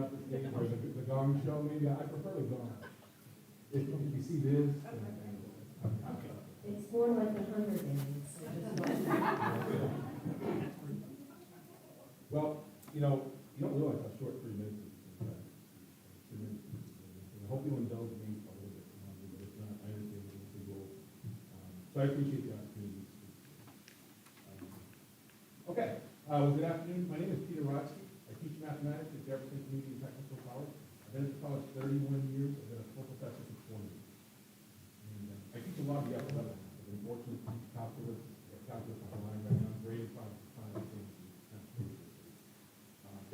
up the stage, or the gong show, maybe I prefer the gong. If you see this, okay. It's more like the Hunger Games. Well, you don't realize how short 3 minutes is. 3 minutes. I hope you'll indulge me a little bit longer, but if not, I understand the goal. So I appreciate the opportunity. Okay, well, good afternoon. My name is Peter Rodsky. I teach mathematics at Jefferson Community and Technical College. I've been at the college 31 years. I've been a full professor for 20 years. And I teach a lot of the upper level. I've been fortunate to teach calculus. I have calculus on the line right now. Graded final things.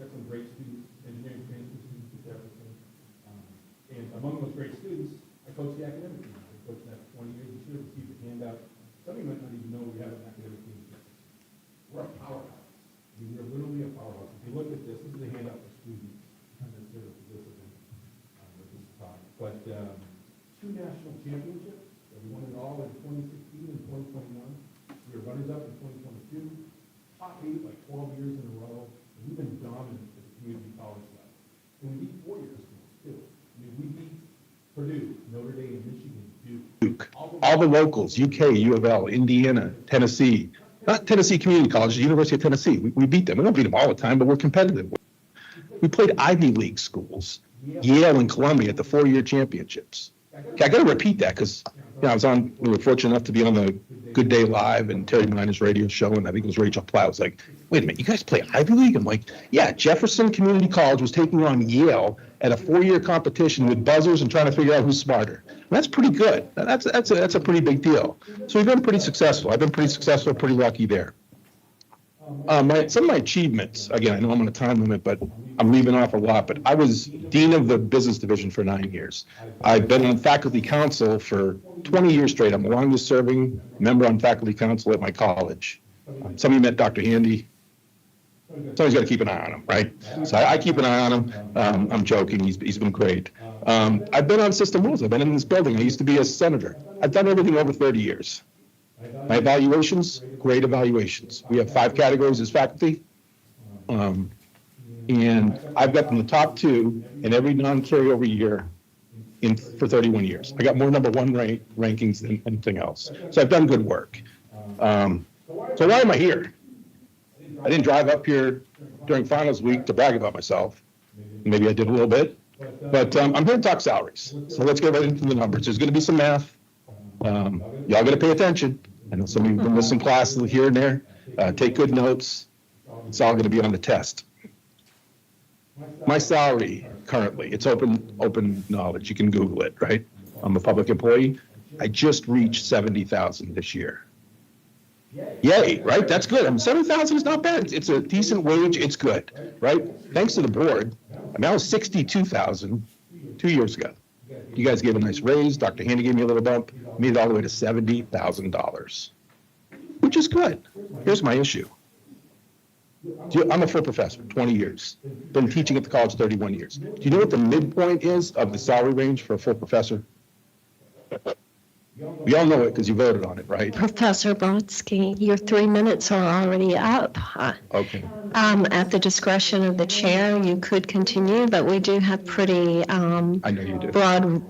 Got some great students, engineering transfer students at Jefferson. And among those great students, I coach the academic team. I coached that for 20 years. You should have received a handout. Some of you might not even know we have an academic team. We're a powerhouse. I mean, we're literally a powerhouse. If you look at this is a handout for students. Kind of sort of this event, this talk. But 2 national championships. So we won it all in 2016 and 2021. We were runners-up in 2022. Top 8 like 12 years in a row. And we've been dominant at the community college level. And we beat 4-year schools too. I mean, we beat Purdue, Notre Dame, Michigan, Duke. All the locals, UK, U of L, Indiana, Tennessee. Not Tennessee Community College, the University of Tennessee. We beat them. We don't beat them all the time, but we're competitive. We played Ivy League schools, Yale and Columbia at the 4-year championships. Okay, I got to repeat that because we were fortunate enough to be on the Good Day Live and Terry Miner's radio show, and I think it was Rachel Plow. Was like, wait a minute, you guys play Ivy League? I'm like, yeah, Jefferson Community College was taking on Yale at a 4-year competition with buzzers and trying to figure out who's smarter. And that's pretty good. That's a pretty big deal. So we've been pretty successful. I've been pretty successful, pretty lucky there. Some of my achievements, again, I know I'm on a time limit, but I'm leaving off a lot, but I was dean of the business division for 9 years. I've been on faculty council for 20 years straight. I'm the longest serving member on faculty council at my college. Some of you met Dr. Handy. Somebody's got to keep an eye on him, right? So I keep an eye on him. I'm joking. He's been great. I've been on system rules. I've been in this building. I used to be a senator. I've done everything over 30 years. My evaluations, great evaluations. We have 5 categories as faculty. And I've got from the top 2 in every non-carryover year for 31 years. I got more number 1 rankings than anything else. So I've done good work. So why am I here? I didn't drive up here during finals week to brag about myself. Maybe I did a little bit, but I'm here to talk salaries. So let's get right into the numbers. There's going to be some math. Y'all got to pay attention. I know some of you have been missing classes here and there. Take good notes. It's all going to be on the test. My salary currently, it's open knowledge. You can Google it, right? I'm a public employee. I just reached $70,000 this year. Yay, right? That's good. I mean, $7,000 is not bad. It's a decent wage. It's good, right? Thanks to the board. I mean, I was $62,000 2 years ago. You guys gave a nice raise. Dr. Handy gave me a little bump. Made it all the way to $70,000, which is good. Here's my issue. I'm a full professor, 20 years. Been teaching at the college 31 years. Do you know what the midpoint is of the salary range for a full professor? We all know it because you voted on it, right? Professor Brodsky, your 3 minutes are already up. Okay. At the discretion of the chair, you could continue, but we do have pretty I know you do. broad,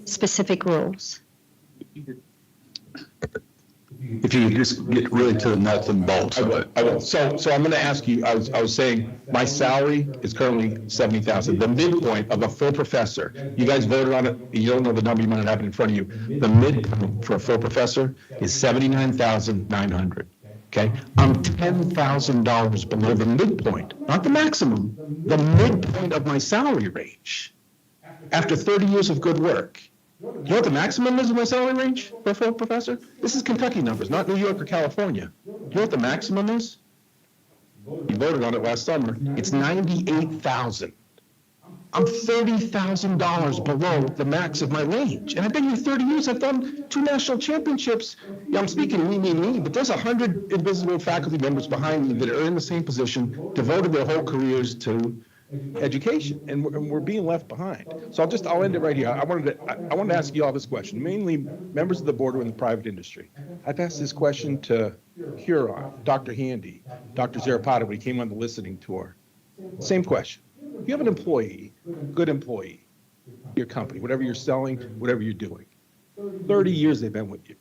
specific rules. If you just get really to the nuts and bolts of it. I will. So I'm going to ask you, I was saying my salary is currently $70,000. The midpoint of a full professor, you guys voted on it. You don't know the number, you might not have it in front of you. The midpoint for a full professor is $79,900. Okay, I'm $10,000 below the midpoint, not the maximum, the midpoint of my salary range after 30 years of good work. You know what the maximum is of my salary range for a full professor? This is Kentucky numbers, not New York or California. You know what the maximum is? You voted on it last summer. It's $98,000. I'm $30,000 below the max of my range. And I've been here 30 years. I've done 2 national championships. Yeah, I'm speaking me, but there's 100 invisible faculty members behind me that are in the same position, devoted their whole careers to education, and we're being left behind. So I'll end it right here. I wanted to ask you all this question, mainly members of the board who are in the private industry. I've asked this question to Huron, Dr. Handy, Dr. Zarapata when he came on the listening tour. Same question. you have an employee, good employee, your company, whatever you're selling, whatever you're doing, 30 years they've been with you.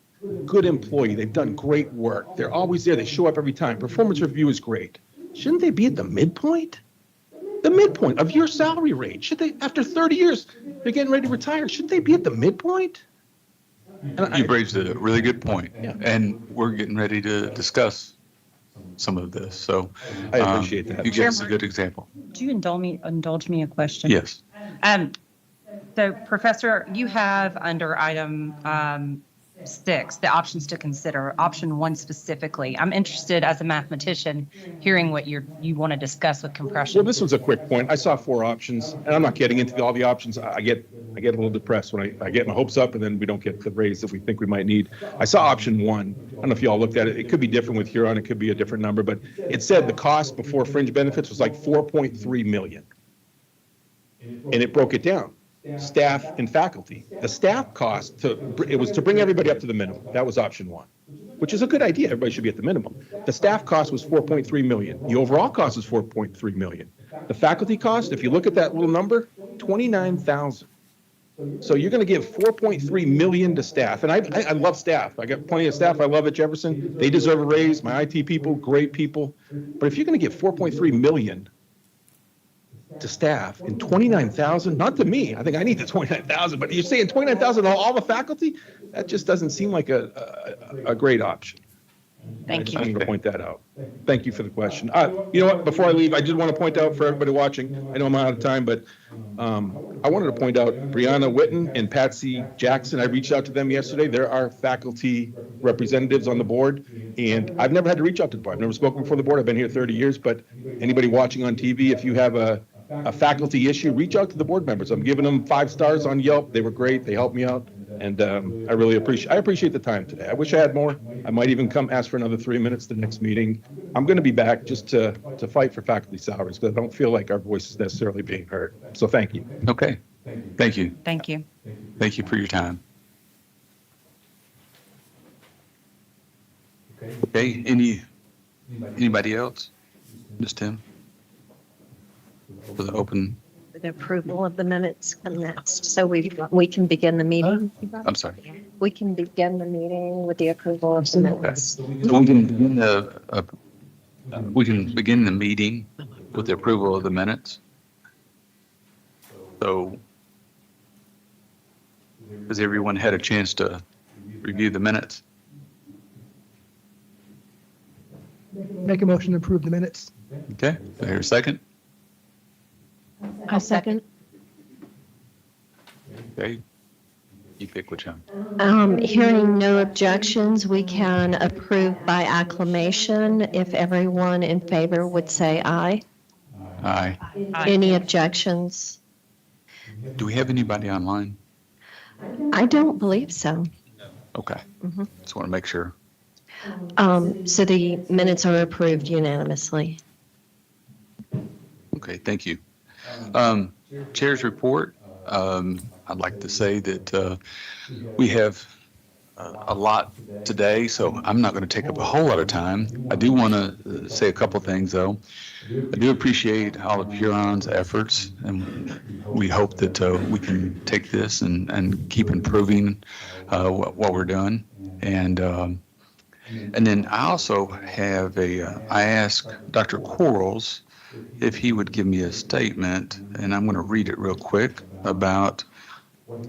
Good employee, they've done great work. They're always there. They show up every time. Performance review is great. Shouldn't they be at the midpoint? The midpoint of your salary range. Should they, after 30 years, they're getting ready to retire, shouldn't they be at the midpoint? And You raised a really good point, Yeah. and we're getting ready to discuss some of this, so. I appreciate that. You give us a good example. Do you indulge me a question? Yes. So Professor, you have under item 6, the options to consider, option 1 specifically. I'm interested as a mathematician, hearing what you want to discuss with compression. Well, this was a quick point. I saw 4 options, and I'm not getting into all the options. I get a little depressed when I get my hopes up and then we don't get the raise that we think we might need. I saw option 1. I don't know if y'all looked at it. It could be different with Huron. It could be a different number, but it said the cost before fringe benefits was like 4.3 million. And it broke it down. Staff and faculty. The staff cost it was to bring everybody up to the minimum. That was option 1, which is a good idea. Everybody should be at the minimum. The staff cost was 4.3 million. The overall cost was 4.3 million. The faculty cost, if you look at that little number, 29,000. So you're going to give 4.3 million to staff. And I love staff. I got plenty of staff I love at Jefferson. They deserve a raise. My IT people, great people. But if you're going to give 4.3 million to staff and 29,000, not to me, I think I need the 29,000, but you're saying 29,000 to all the faculty? That just doesn't seem like a great option. Thank you. I'm going to point that out. Thank you for the question. You know what, before I leave, I did want to point out for everybody watching, I know I'm out of time, but I wanted to point out Brianna Witten and Patsy Jackson. I reached out to them yesterday. They're our faculty representatives on the board, and I've never had to reach out to the board. I've never spoken before the board. I've been here 30 years, but anybody watching on TV, if you have a faculty issue, reach out to the board members. I'm giving them 5 stars on Yelp. They were great. They helped me out. And I really appreciate the time today. I wish I had more. I might even come ask for another 3 minutes the next meeting. I'm going to be back just to fight for faculty salaries because I don't feel like our voice is necessarily being heard. So thank you. Okay. Thank you. Thank you. Thank you for your time. Okay, anybody else? Ms. Tim? For the open, The approval of the minutes come next. So we can begin the meeting. I'm sorry. We can begin the meeting with the approval of the minutes. So we can begin the meeting with the approval of the minutes. So has everyone had a chance to review the minutes? Make a motion to approve the minutes. Okay, do I hear a second? I'll second. Okay, you pick which one. Hearing no objections, we can approve by acclamation. If everyone in favor would say aye. Aye. Any objections? Do we have anybody online? I don't believe so. Okay, Mhm. just want to make sure. So the minutes are approved unanimously. Okay, thank you. Chair's report. I'd like to say that we have a lot today, so I'm not going to take up a whole lot of time. I do want to say a couple things, though. I do appreciate all of Huron's efforts, and we hope that we can take this and keep improving what we're doing. And then I also have I asked Dr. Quarles if he would give me a statement, and I'm going to read it real quick about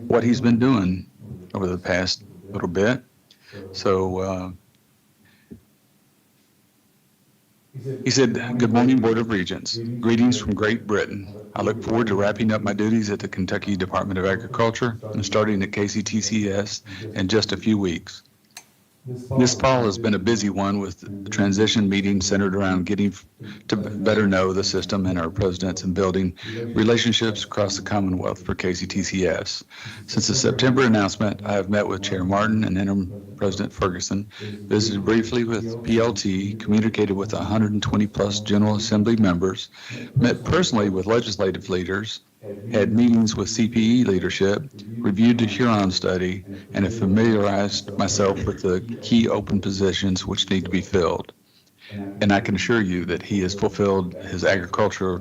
what he's been doing over the past little bit. So he said, "Good morning, Board of Regents. Greetings from Great Britain. I look forward to wrapping up my duties at the Kentucky Department of Agriculture and starting at KCTCS in just a few weeks. This fall has been a busy one with the transition meeting centered around getting to better know the system and our presidents and building relationships across the Commonwealth for KCTCS. Since the September announcement, I have met with Chair Martin and Interim President Ferguson, visited briefly with PLT, communicated with 120 plus General Assembly members, met personally with legislative leaders, had meetings with CPE leadership, reviewed the Huron study, and have familiarized myself with the key open positions which need to be filled. And I can assure you that he has fulfilled his agriculture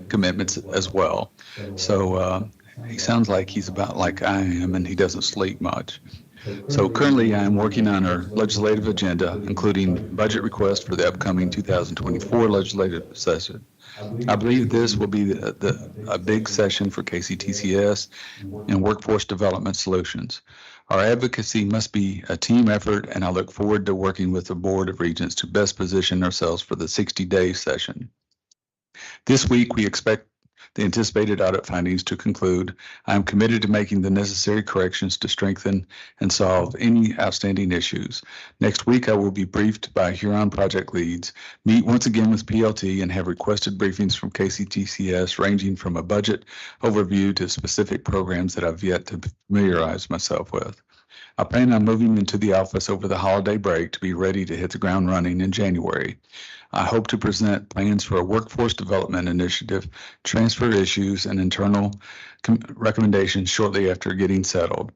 commitments as well. So he sounds like he's about like I am, and he doesn't sleep much. So currently, I am working on our legislative agenda, including budget requests for the upcoming 2024 legislative session. I believe this will be a big session for KCTCS and workforce development solutions. Our advocacy must be a team effort, and I look forward to working with the Board of Regents to best position ourselves for the 60-day session. This week, we expect the anticipated audit findings to conclude. I am committed to making the necessary corrections to strengthen and solve any outstanding issues. Next week, I will be briefed by Huron project leads, meet once again with PLT, and have requested briefings from KCTCS ranging from a budget overview to specific programs that I've yet to familiarize myself with. I plan on moving into the office over the holiday break to be ready to hit the ground running in January. I hope to present plans for a workforce development initiative, transfer issues, and internal recommendations shortly after getting settled.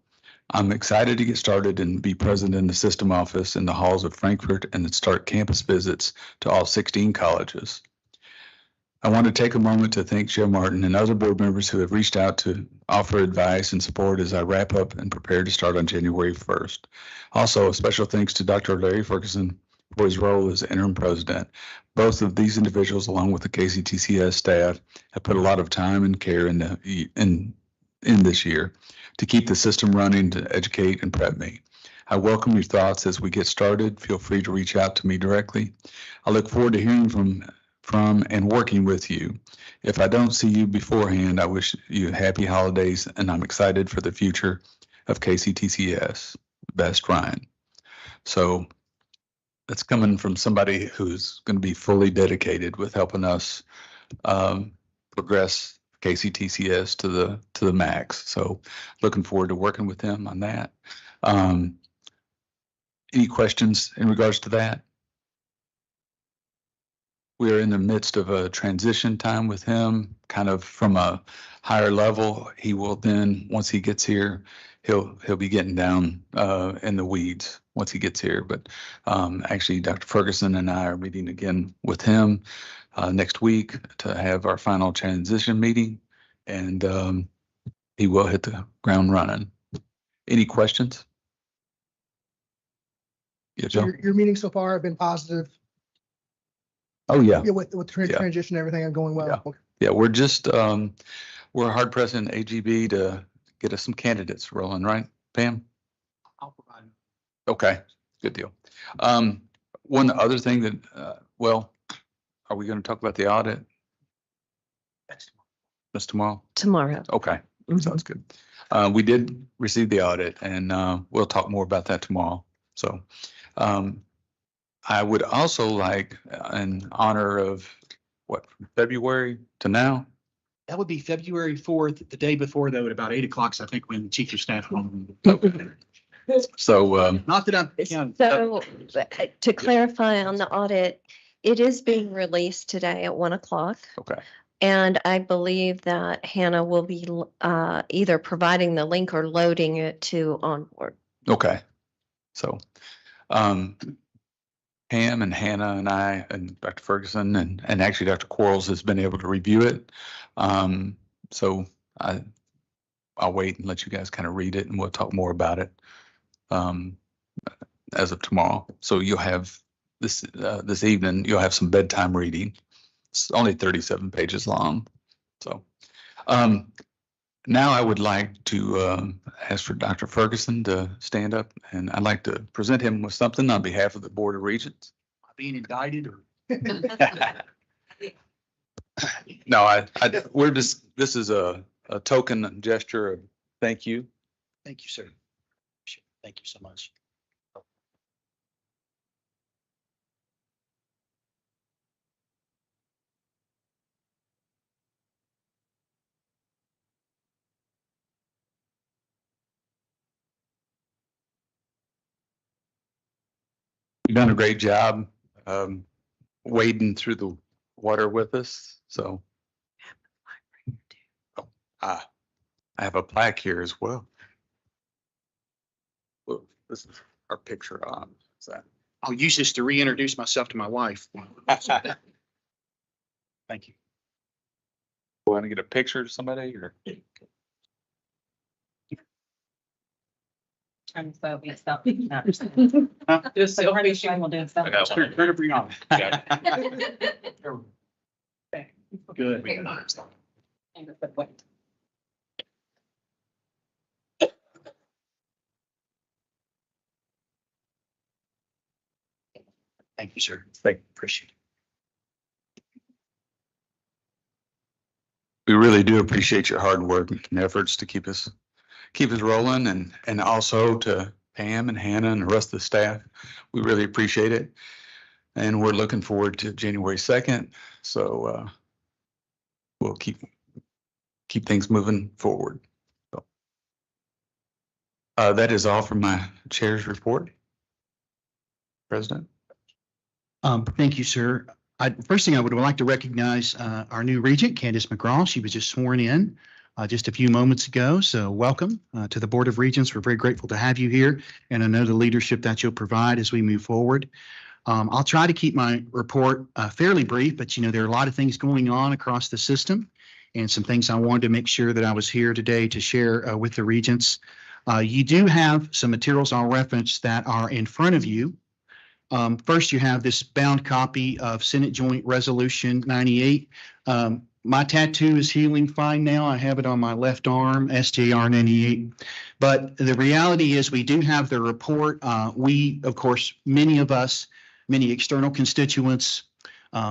I'm excited to get started and be present in the system office in the halls of Frankfurt and start campus visits to all 16 colleges. I want to take a moment to thank Joe Martin and other board members who have reached out to offer advice and support as I wrap up and prepare to start on January 1st. Also, a special thanks to Dr. Larry Ferguson for his role as interim president. Both of these individuals, along with the KCTCS staff, have put a lot of time and care in this year to keep the system running, to educate and prep me. I welcome your thoughts as we get started. Feel free to reach out to me directly. I look forward to hearing from and working with you. If I don't see you beforehand, I wish you happy holidays, and I'm excited for the future of KCTCS. Best, Ryan. So that's coming from somebody who's going to be fully dedicated with helping us progress KCTCS to the max. So looking forward to working with him on that. Any questions in regards to that? We are in the midst of a transition time with him, kind of from a higher level. He will then, once he gets here, he'll be getting down in the weeds once he gets here. But actually, Dr. Ferguson and I are meeting again with him next week to have our final transition meeting, and he will hit the ground running. Any questions? Yeah, Joe? Your meetings so far have been positive. Oh, yeah. Yeah, with transition, everything going well. Yeah. Yeah, we're just, we're hard pressing AGB to get us some candidates rolling, right, Pam? I'll provide. Okay, good deal. One other thing that, well, are we going to talk about the audit? That's tomorrow? Tomorrow. Okay, sounds good. We did receive the audit, and we'll talk more about that tomorrow. So I would also like, in honor of what, from February to now? That would be February 4th, the day before though, at about 8 o'clock, so I think when Chief of Staff. So, Not that I'm, you know, So to clarify on the audit, it is being released today at 1 o'clock. okay, And I believe that Hannah will be either providing the link or loading it to Onboard. okay. So, Pam and Hannah and I and Dr. Ferguson and actually Dr. Quarles has been able to review it. So I'll wait and let you guys kind of read it, and we'll talk more about it as of tomorrow. So you'll have this evening, you'll have some bedtime reading. It's only 37 pages long. So now I would like to ask for Dr. Ferguson to stand up, and I'd like to present him with something on behalf of the Board of Regents. being indicted or. No, we're just, this is a token gesture of thank you. Thank you, sir. Thank you so much. You've done a great job wading through the water with us, so. Oh, I have a plaque here as well. Well, this is our picture on, is that? I'll use this to reintroduce myself to my wife. Thank you. Want to get a picture of somebody or? I'm so messed up. Just So pretty sure we'll do something. Turn it bring on. Good. Thank you, sir. Appreciate it. We really do appreciate your hard work and efforts to keep us rolling, and also to Pam and Hannah and the rest of the staff. We really appreciate it. And we're looking forward to January 2nd. So we'll keep things moving forward. So, that is all from my chair's report. President. Thank you, sir. First thing I would like to recognize our new regent, Candace McGraw. She was just sworn in just a few moments ago. So welcome to the Board of Regents. We're very grateful to have you here, and I know the leadership that you'll provide as we move forward. I'll try to keep my report fairly brief, but there are a lot of things going on across the system and some things I wanted to make sure that I was here today to share with the regents. You do have some materials I'll reference that are in front of you. First, you have this bound copy of Senate Joint Resolution 98. My tattoo is healing fine now. I have it on my left arm, SJR 98. But the reality is we do have the report. We, of course, many of us, many external constituents,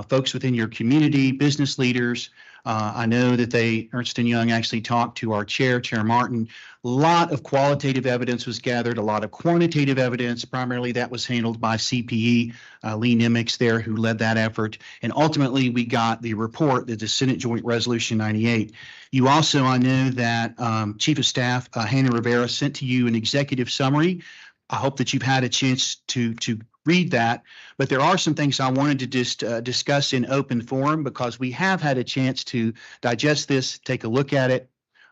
folks within your community, business leaders. I know that Ernst & Young actually talked to our chair, Chair Martin. A lot of qualitative evidence was gathered, a lot of quantitative evidence. Primarily that was handled by CPE, Lee Nimitz there, who led that effort. And ultimately we got the report that the Senate Joint Resolution 98. You also, I know that Chief of Staff Hannah Rivera sent to you an executive summary. I hope that you've had a chance to read that, but there are some things I wanted to just discuss in open forum because we have had a chance to digest this, take a look at it.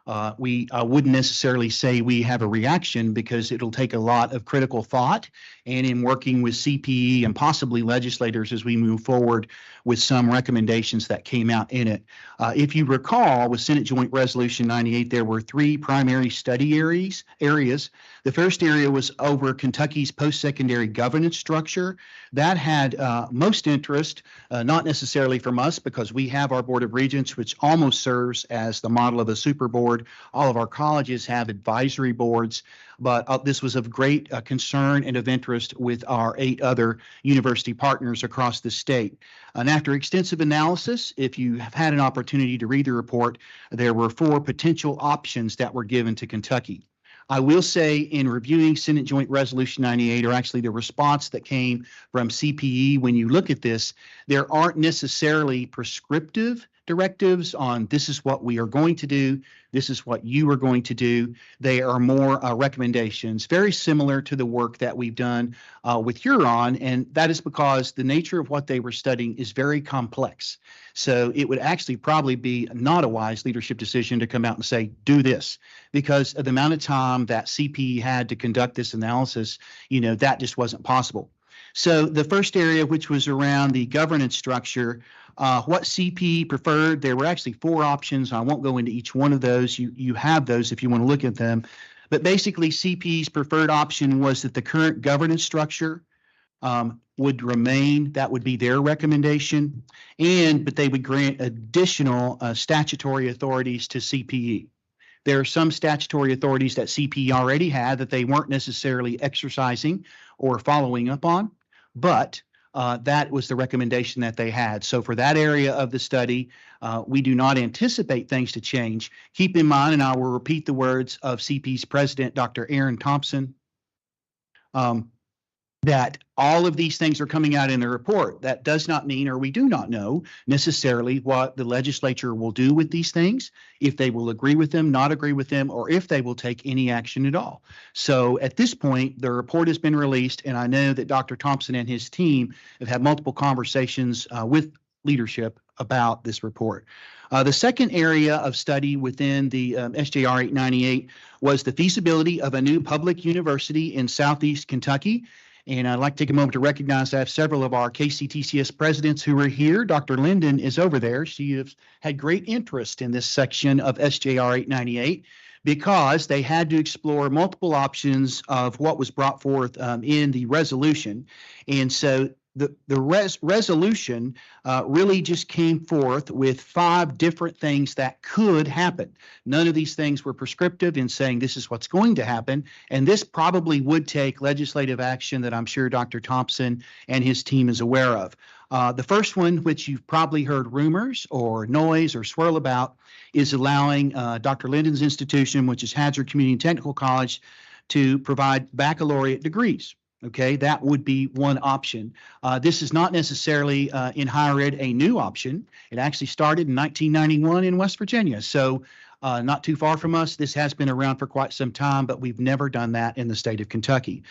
I wouldn't necessarily say we have a reaction because it'll take a lot of critical thought and in working with CPE and possibly legislators as we move forward with some recommendations that came out in it. If you recall, with Senate Joint Resolution 98, there were three primary study areas. The first area was over Kentucky's post-secondary governance structure. That had most interest, not necessarily from us because we have our Board of Regents, which almost serves as the model of a super board. All of our colleges have advisory boards, but this was of great concern and of interest with our 8 other university partners across the state. And after extensive analysis, if you have had an opportunity to read the report, there were 4 potential options that were given to Kentucky. I will say in reviewing Senate Joint Resolution 98, or actually the response that came from CPE, when you look at this, there aren't necessarily prescriptive directives on this is what we are going to do, this is what you are going to do. They are more recommendations, very similar to the work that we've done with Huron, and that is because the nature of what they were studying is very complex. So it would actually probably be not a wise leadership decision to come out and say, do this, because of the amount of time that CPE had to conduct this analysis, that just wasn't possible. So the first area, which was around the governance structure, what CPE preferred, there were actually 4 options. I won't go into each one of those. You have those if you want to look at them. But basically, CPE's preferred option was that the current governance structure would remain. That would be their recommendation. But they would grant additional statutory authorities to CPE. There are some statutory authorities that CPE already had that they weren't necessarily exercising or following up on, but that was the recommendation that they had. So for that area of the study, we do not anticipate things to change. Keep in mind, and I will repeat the words of CPE's president, Dr. Aaron Thompson, that all of these things are coming out in the report. That does not mean, or we do not know necessarily what the legislature will do with these things, if they will agree with them, not agree with them, or if they will take any action at all. So at this point, the report has been released, and I know that Dr. Thompson and his team have had multiple conversations with leadership about this report. The second area of study within the SJR 898 was the feasibility of a new public university in Southeast Kentucky. And I'd like to take a moment to recognize I have several of our KCTCS presidents who are here. Dr. Linden is over there. She has had great interest in this section of SJR 898 because they had to explore multiple options of what was brought forth in the resolution. And so the resolution really just came forth with 5 different things that could happen. None of these things were prescriptive in saying this is what's going to happen, and this probably would take legislative action that I'm sure Dr. Thompson and his team is aware of. The first one, which you've probably heard rumors or noise or swirl about, is allowing Dr. Linden's institution, which is Hazard Community and Technical College, to provide baccalaureate degrees. Okay, that would be one option. This is not necessarily in higher ed a new option. It actually started in 1991 in West Virginia. So not too far from us. This has been around for quite some time, but we've never done that in the state of Kentucky.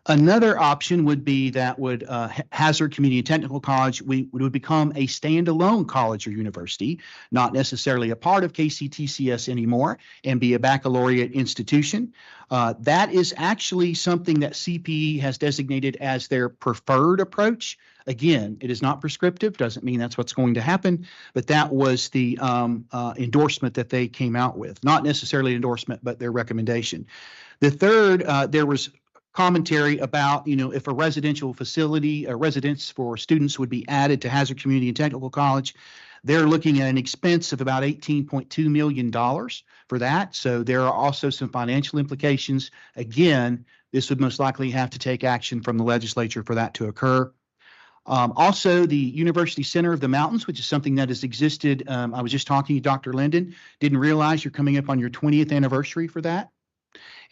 Another option would be that would Hazard Community and Technical College would become a standalone college or university, not necessarily a part of KCTCS anymore, and be a baccalaureate institution. That is actually something that CPE has designated as their preferred approach. Again, it is not prescriptive, doesn't mean that's what's going to happen, but that was the endorsement that they came out with. Not necessarily endorsement, but their recommendation. The third, there was commentary about, if a residential facility, a residence for students would be added to Hazard Community and Technical College. They're looking at an expense of about $18.2 million for that. So there are also some financial implications. Again, this would most likely have to take action from the legislature for that to occur. Also, the University Center of the Mountains, which is something that has existed. I was just talking to Dr. Linden, didn't realize you're coming up on your 20th anniversary for that.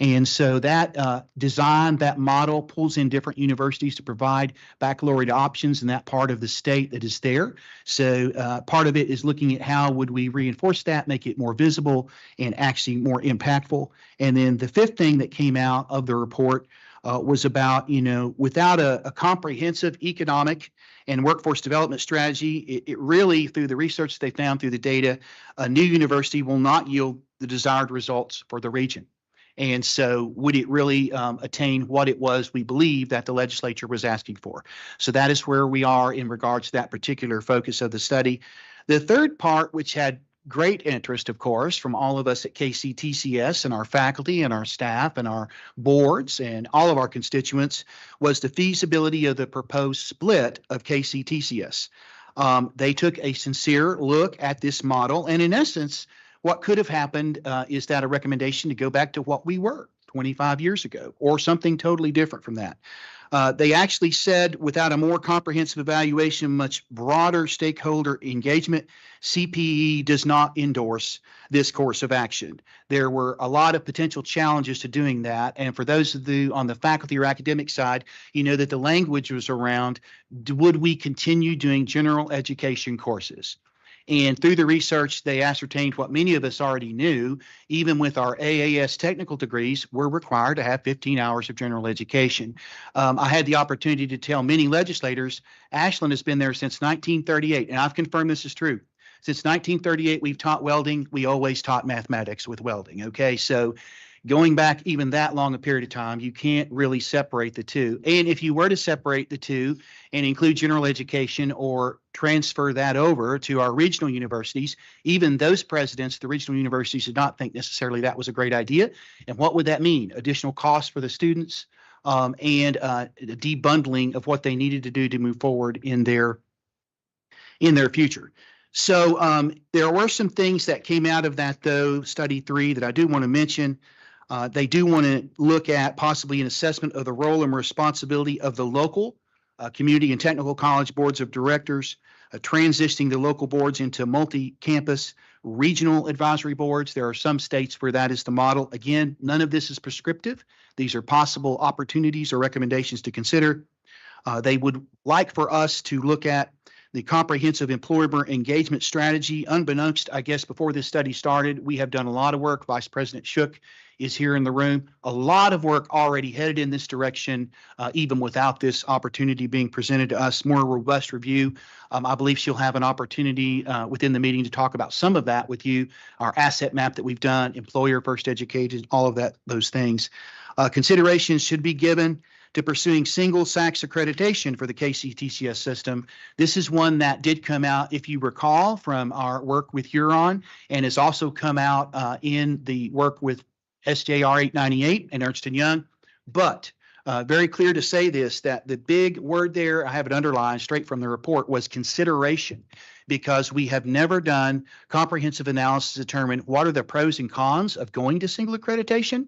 And so that design, that model pulls in different universities to provide baccalaureate options in that part of the state that is there. So part of it is looking at how would we reinforce that, make it more visible and actually more impactful. And then the fifth thing that came out of the report was about, without a comprehensive economic and workforce development strategy, it really, through the research they found through the data, a new university will not yield the desired results for the region. And so would it really attain what it was we believe that the legislature was asking for? So that is where we are in regards to that particular focus of the study. The third part, which had great interest, of course, from all of us at KCTCS and our faculty and our staff and our boards and all of our constituents, was the feasibility of the proposed split of KCTCS. They took a sincere look at this model, and in essence, what could have happened is that a recommendation to go back to what we were 25 years ago or something totally different from that. They actually said without a more comprehensive evaluation, much broader stakeholder engagement, CPE does not endorse this course of action. There were a lot of potential challenges to doing that. And for those of you on the faculty or academic side, you know that the language was around, would we continue doing general education courses? And through the research, they ascertained what many of us already knew. Even with our AAS technical degrees, we're required to have 15 hours of general education. I had the opportunity to tell many legislators, Ashland has been there since 1938, and I've confirmed this is true. Since 1938, we've taught welding. We always taught mathematics with welding, okay? So going back even that long a period of time, you can't really separate the two. And if you were to separate the two and include general education or transfer that over to our regional universities, even those presidents, the regional universities, did not think necessarily that was a great idea. And what would that mean? Additional costs for the students and debundling of what they needed to do to move forward in their future. So there were some things that came out of that, though, study 3, that I do want to mention. They do want to look at possibly an assessment of the role and responsibility of the local community and technical college boards of directors, transitioning the local boards into multi-campus regional advisory boards. There are some states where that is the model. Again, none of this is prescriptive. These are possible opportunities or recommendations to consider. They would like for us to look at the comprehensive employer engagement strategy. Unbeknownst, I guess, before this study started, we have done a lot of work. Vice President Shook is here in the room. A lot of work already headed in this direction, even without this opportunity being presented to us. More robust review. I believe she'll have an opportunity within the meeting to talk about some of that with you. Our asset map that we've done, employer first educated, all of that, those things. Considerations should be given to pursuing single SACS accreditation for the KCTCS system. This is one that did come out, if you recall, from our work with Huron, and has also come out in the work with SJR 898 and Ernst & Young. But very clear to say this, that the big word there, I have it underlined straight from the report, was consideration, because we have never done comprehensive analysis to determine what are the pros and cons of going to single accreditation.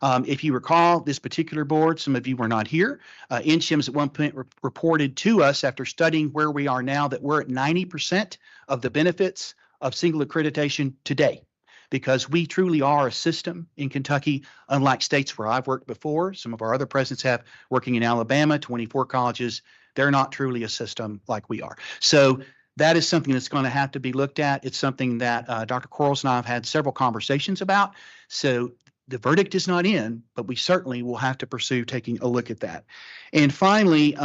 If you recall, this particular board, some of you were not here, NCHIMS at one point reported to us after studying where we are now that we're at 90% of the benefits of single accreditation today, because we truly are a system in Kentucky, unlike states where I've worked before. Some of our other presidents have, working in Alabama, 24 colleges. They're not truly a system like we are. So that is something that's going to have to be looked at. It's something that Dr. Quarles and I have had several conversations about. So the verdict is not in, but we certainly will have to pursue taking a look at that. And finally,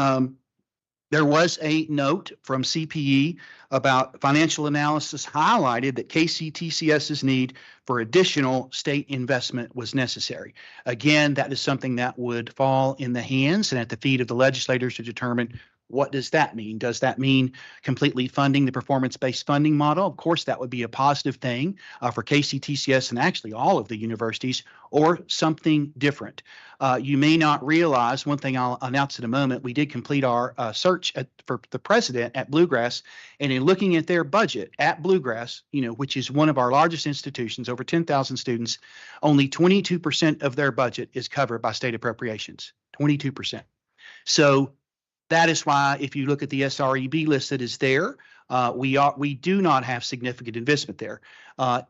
there was a note from CPE about financial analysis highlighted that KCTCS's need for additional state investment was necessary. Again, that is something that would fall in the hands and at the feet of the legislators to determine, what does that mean? Does that mean completely funding the performance-based funding model? Of course, that would be a positive thing for KCTCS and actually all of the universities, or something different. You may not realize, one thing I'll announce in a moment, we did complete our search for the president at Bluegrass, and in looking at their budget at Bluegrass, which is one of our largest institutions, over 10,000 students, only 22% of their budget is covered by state appropriations, 22%. So that is why, if you look at the SREB list that is there, we do not have significant investment there.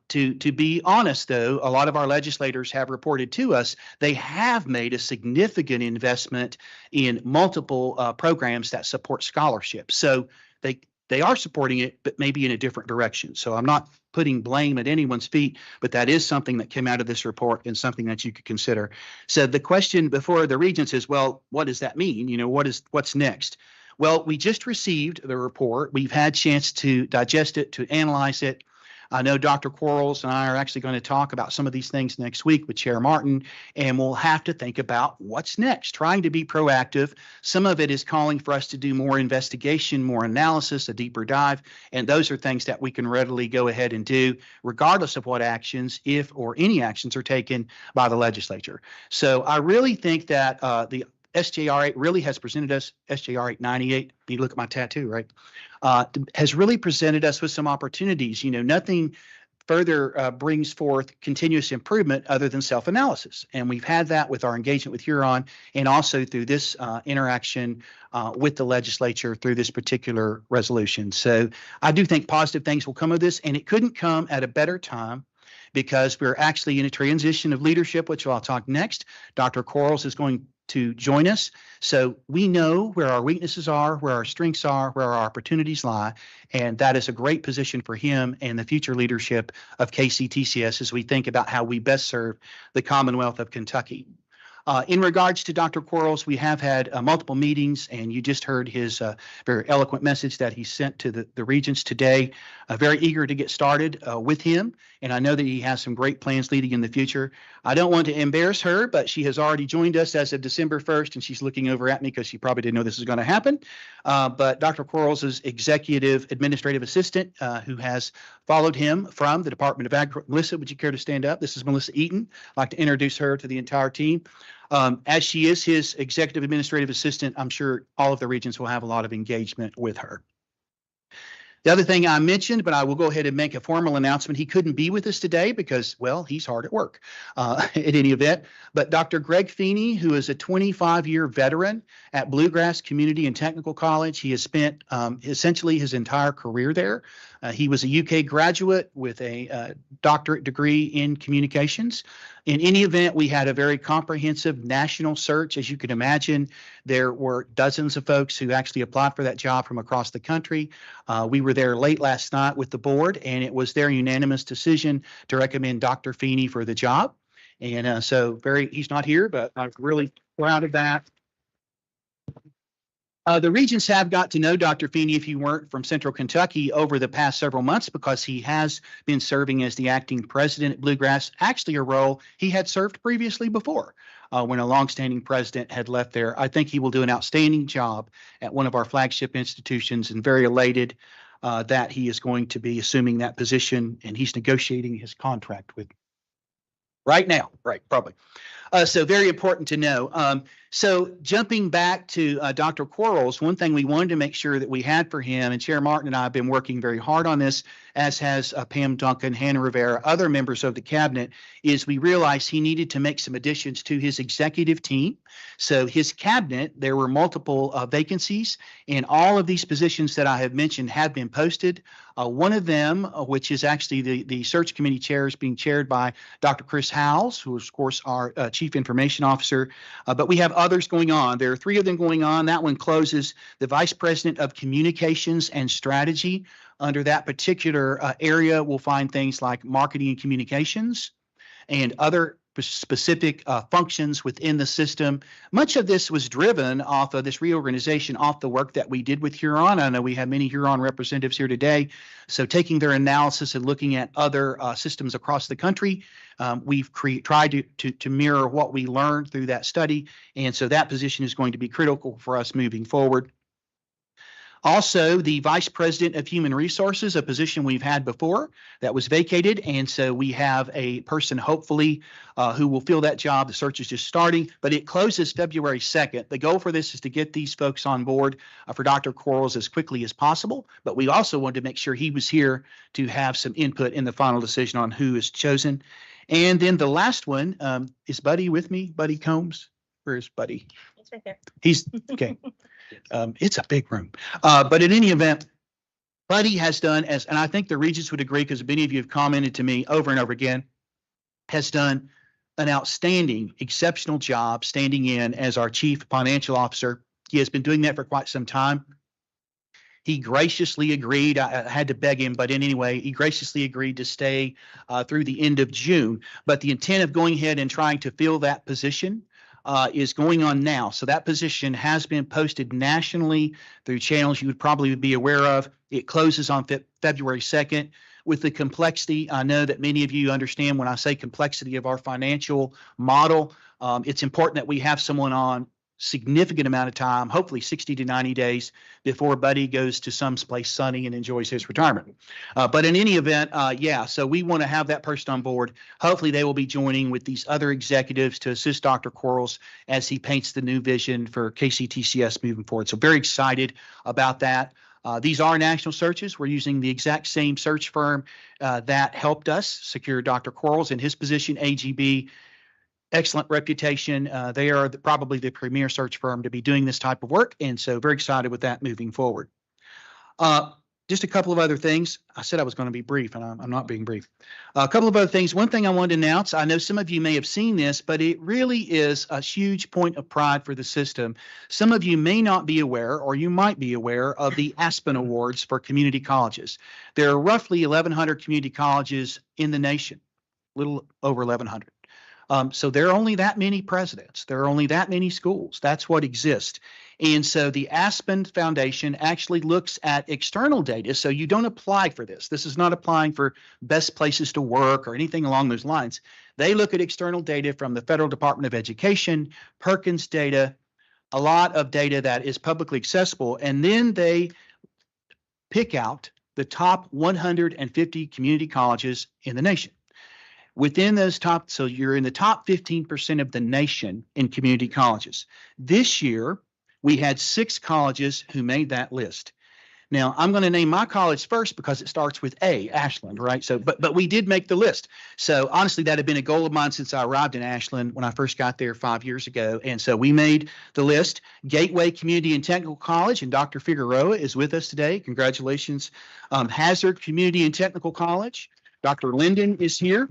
To be honest, though, a lot of our legislators have reported to us they have made a significant investment in multiple programs that support scholarships. So they are supporting it, but maybe in a different direction. So I'm not putting blame at anyone's feet, but that is something that came out of this report and something that you could consider. So the question before the Regents is, well, what does that mean? What's next? Well, we just received the report. We've had a chance to digest it, to analyze it. I know Dr. Quarles and I are actually going to talk about some of these things next week with Chair Martin, and we'll have to think about what's next, trying to be proactive. Some of it is calling for us to do more investigation, more analysis, a deeper dive, and those are things that we can readily go ahead and do, regardless of what actions, if or any actions, are taken by the legislature. So I really think that the SJR 8 really has presented us, SJR 898, you look at my tattoo, right? Has really presented us with some opportunities. Nothing further brings forth continuous improvement other than self-analysis. And we've had that with our engagement with Huron, and also through this interaction with the legislature through this particular resolution. So I do think positive things will come of this, and it couldn't come at a better time, because we're actually in a transition of leadership, which I'll talk next. Dr. Quarles is going to join us. So we know where our weaknesses are, where our strengths are, where our opportunities lie. And that is a great position for him and the future leadership of KCTCS as we think about how we best serve the Commonwealth of Kentucky. In regards to Dr. Quarles, we have had multiple meetings, and you just heard his very eloquent message that he sent to the Regents today. Very eager to get started with him, and I know that he has some great plans leading in the future. I don't want to embarrass her, but she has already joined us as of December 1st, and she's looking over at me because she probably didn't know this was going to happen. But Dr. Quarles is executive administrative assistant who has followed him from the Department of Agriculture. Melissa, would you care to stand up? This is Melissa Eaton. I'd like to introduce her to the entire team. As she is his executive administrative assistant, I'm sure all of the Regents will have a lot of engagement with her. The other thing I mentioned, but I will go ahead and make a formal announcement. He couldn't be with us today because, well, he's hard at work at any event. But Dr. Greg Feeney, who is a 25-year veteran at Bluegrass Community and Technical College, he has spent essentially his entire career there. He was a UK graduate with a doctorate degree in communications. In any event, we had a very comprehensive national search. As you can imagine, there were dozens of folks who actually applied for that job from across the country. We were there late last night with the board, and it was their unanimous decision to recommend Dr. Feeney for the job. And so he's not here, but I'm really proud of that. The Regents have got to know Dr. Feeney, if you weren't from Central Kentucky, over the past several months because he has been serving as the acting president at Bluegrass, actually a role he had served previously before when a longstanding president had left there. I think he will do an outstanding job at one of our flagship institutions and very elated that he is going to be assuming that position and he's negotiating his contract with right now, right, probably. So very important to know. So jumping back to Dr. Quarles, one thing we wanted to make sure that we had for him, and Chair Martin and I have been working very hard on this, as has Pam Duncan, Hannah Rivera, other members of the cabinet, is we realized he needed to make some additions to his executive team. So his cabinet, there were multiple vacancies, and all of these positions that I have mentioned have been posted. One of them, which is actually the search committee chair, is being chaired by Dr. Chris Howells, who is, of course, our Chief Information Officer. But we have others going on. There are 3 of them going on. That one closes the Vice President of Communications and Strategy. Under that particular area, we'll find things like marketing and communications and other specific functions within the system. Much of this was driven off of this reorganization, off the work that we did with Huron. I know we have many Huron representatives here today. So taking their analysis and looking at other systems across the country, we've tried to mirror what we learned through that study. And so that position is going to be critical for us moving forward. Also, the Vice President of Human Resources, a position we've had before that was vacated. And so we have a person, hopefully, who will fill that job. The search is just starting, but it closes February 2nd. The goal for this is to get these folks on board for Dr. Quarles as quickly as possible. But we also wanted to make sure he was here to have some input in the final decision on who is chosen. And then the last one, is Buddy with me? Buddy Combs? Where is Buddy? It's right there. He's okay. It's a big room. But in any event, Buddy has done, and I think the Regents would agree because many of you have commented to me over and over again, has done an outstanding, exceptional job standing in as our Chief Financial Officer. He has been doing that for quite some time. He graciously agreed, I had to beg him, but in any way, he graciously agreed to stay through the end of June. But the intent of going ahead and trying to fill that position is going on now. So that position has been posted nationally through channels you would probably be aware of. It closes on February 2nd. With the complexity, I know that many of you understand when I say complexity of our financial model, it's important that we have someone on significant amount of time, hopefully 60 to 90 days before Buddy goes to some place sunny and enjoys his retirement. But in any event, yeah, so we want to have that person on board. Hopefully they will be joining with these other executives to assist Dr. Quarles as he paints the new vision for KCTCS moving forward. So very excited about that. These are national searches. We're using the exact same search firm that helped us secure Dr. Quarles in his position, AGB. Excellent reputation. They are probably the premier search firm to be doing this type of work. And so very excited with that moving forward. Just a couple of other things. I said I was going to be brief, and I'm not being brief. A couple of other things. One thing I wanted to announce, I know some of you may have seen this, but it really is a huge point of pride for the system. Some of you may not be aware, or you might be aware, of the Aspen Awards for community colleges. There are roughly 1,100 community colleges in the nation, a little over 1,100. So there are only that many presidents. There are only that many schools. That's what exists. And so the Aspen Foundation actually looks at external data. So you don't apply for this. This is not applying for best places to work or anything along those lines. They look at external data from the Federal Department of Education, Perkins data, a lot of data that is publicly accessible. And then they pick out the top 150 community colleges in the nation. Within those top, so you're in the top 15% of the nation in community colleges. This year, we had 6 colleges who made that list. Now, I'm going to name my college first because it starts with A, Ashland, right? So, but we did make the list. So honestly, that had been a goal of mine since I arrived in Ashland when I first got there 5 years ago. And so we made the list. Gateway Community and Technical College, and Dr. Figueroa is with us today. Congratulations. Hazard Community and Technical College. Dr. Linden is here.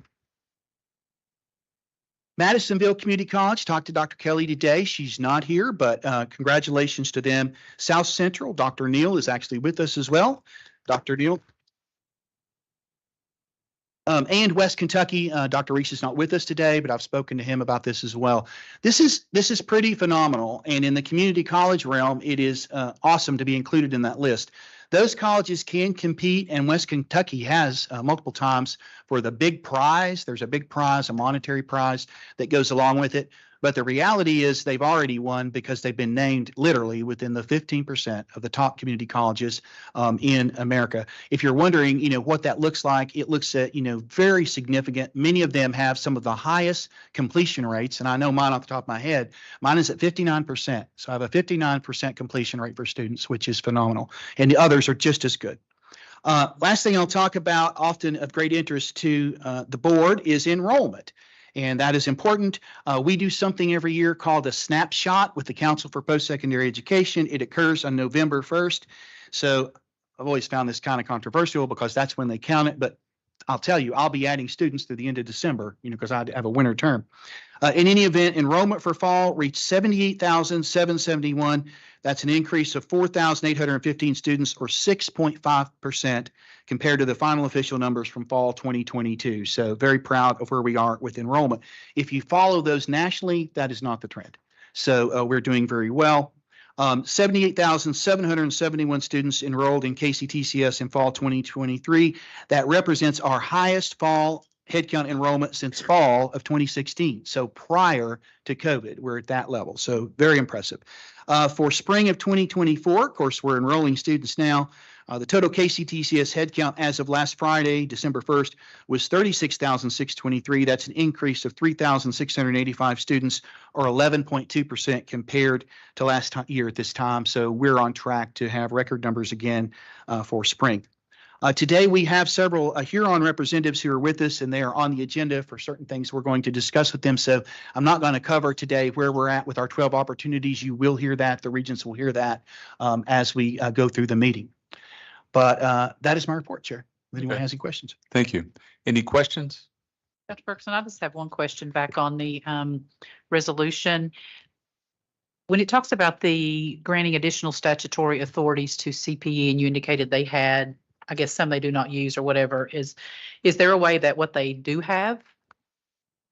Madisonville Community College, talked to Dr. Kelly today. She's not here, but congratulations to them. South Central, Dr. Neal is actually with us as well. Dr. Neal. And West Kentucky, Dr. Reese is not with us today, but I've spoken to him about this as well. This is pretty phenomenal. And in the community college realm, it is awesome to be included in that list. Those colleges can compete, and West Kentucky has multiple times for the big prize. There's a big prize, a monetary prize that goes along with it. But the reality is they've already won because they've been named literally within the 15% of the top community colleges in America. If you're wondering, what that looks like, it looks at, very significant. Many of them have some of the highest completion rates. And I know mine off the top of my head, mine is at 59%. So I have a 59% completion rate for students, which is phenomenal. And the others are just as good. Last thing I'll talk about, often of great interest to the board, is enrollment. And that is important. We do something every year called a snapshot with the Council for Post-Secondary Education. It occurs on November 1st. So I've always found this kind of controversial because that's when they count it. But I'll tell you, I'll be adding students through the end of December, because I have a winter term. In any event, enrollment for fall reached 78,771. That's an increase of 4,815 students, or 6.5%, compared to the final official numbers from fall 2022. So very proud of where we are with enrollment. If you follow those nationally, that is not the trend. So we're doing very well. 78,771 students enrolled in KCTCS in fall 2023. That represents our highest fall headcount enrollment since fall of 2016. So prior to COVID, we're at that level. So very impressive. For spring of 2024, of course, we're enrolling students now. The total KCTCS headcount as of last Friday, December 1st, was 36,623. That's an increase of 3,685 students, or 11.2% compared to last year at this time. So we're on track to have record numbers again for spring. Today, we have several Huron representatives who are with us, and they are on the agenda for certain things we're going to discuss with them. So I'm not going to cover today where we're at with our 12 opportunities. You will hear that. The Regents will hear that as we go through the meeting. But that is my report, Chair. If anyone has any questions. Thank you. Any questions? Dr. Ferguson, I just have one question back on the resolution. When it talks about the granting additional statutory authorities to CPE, and you indicated they had, I guess some they do not use or whatever, is there a way that what they do have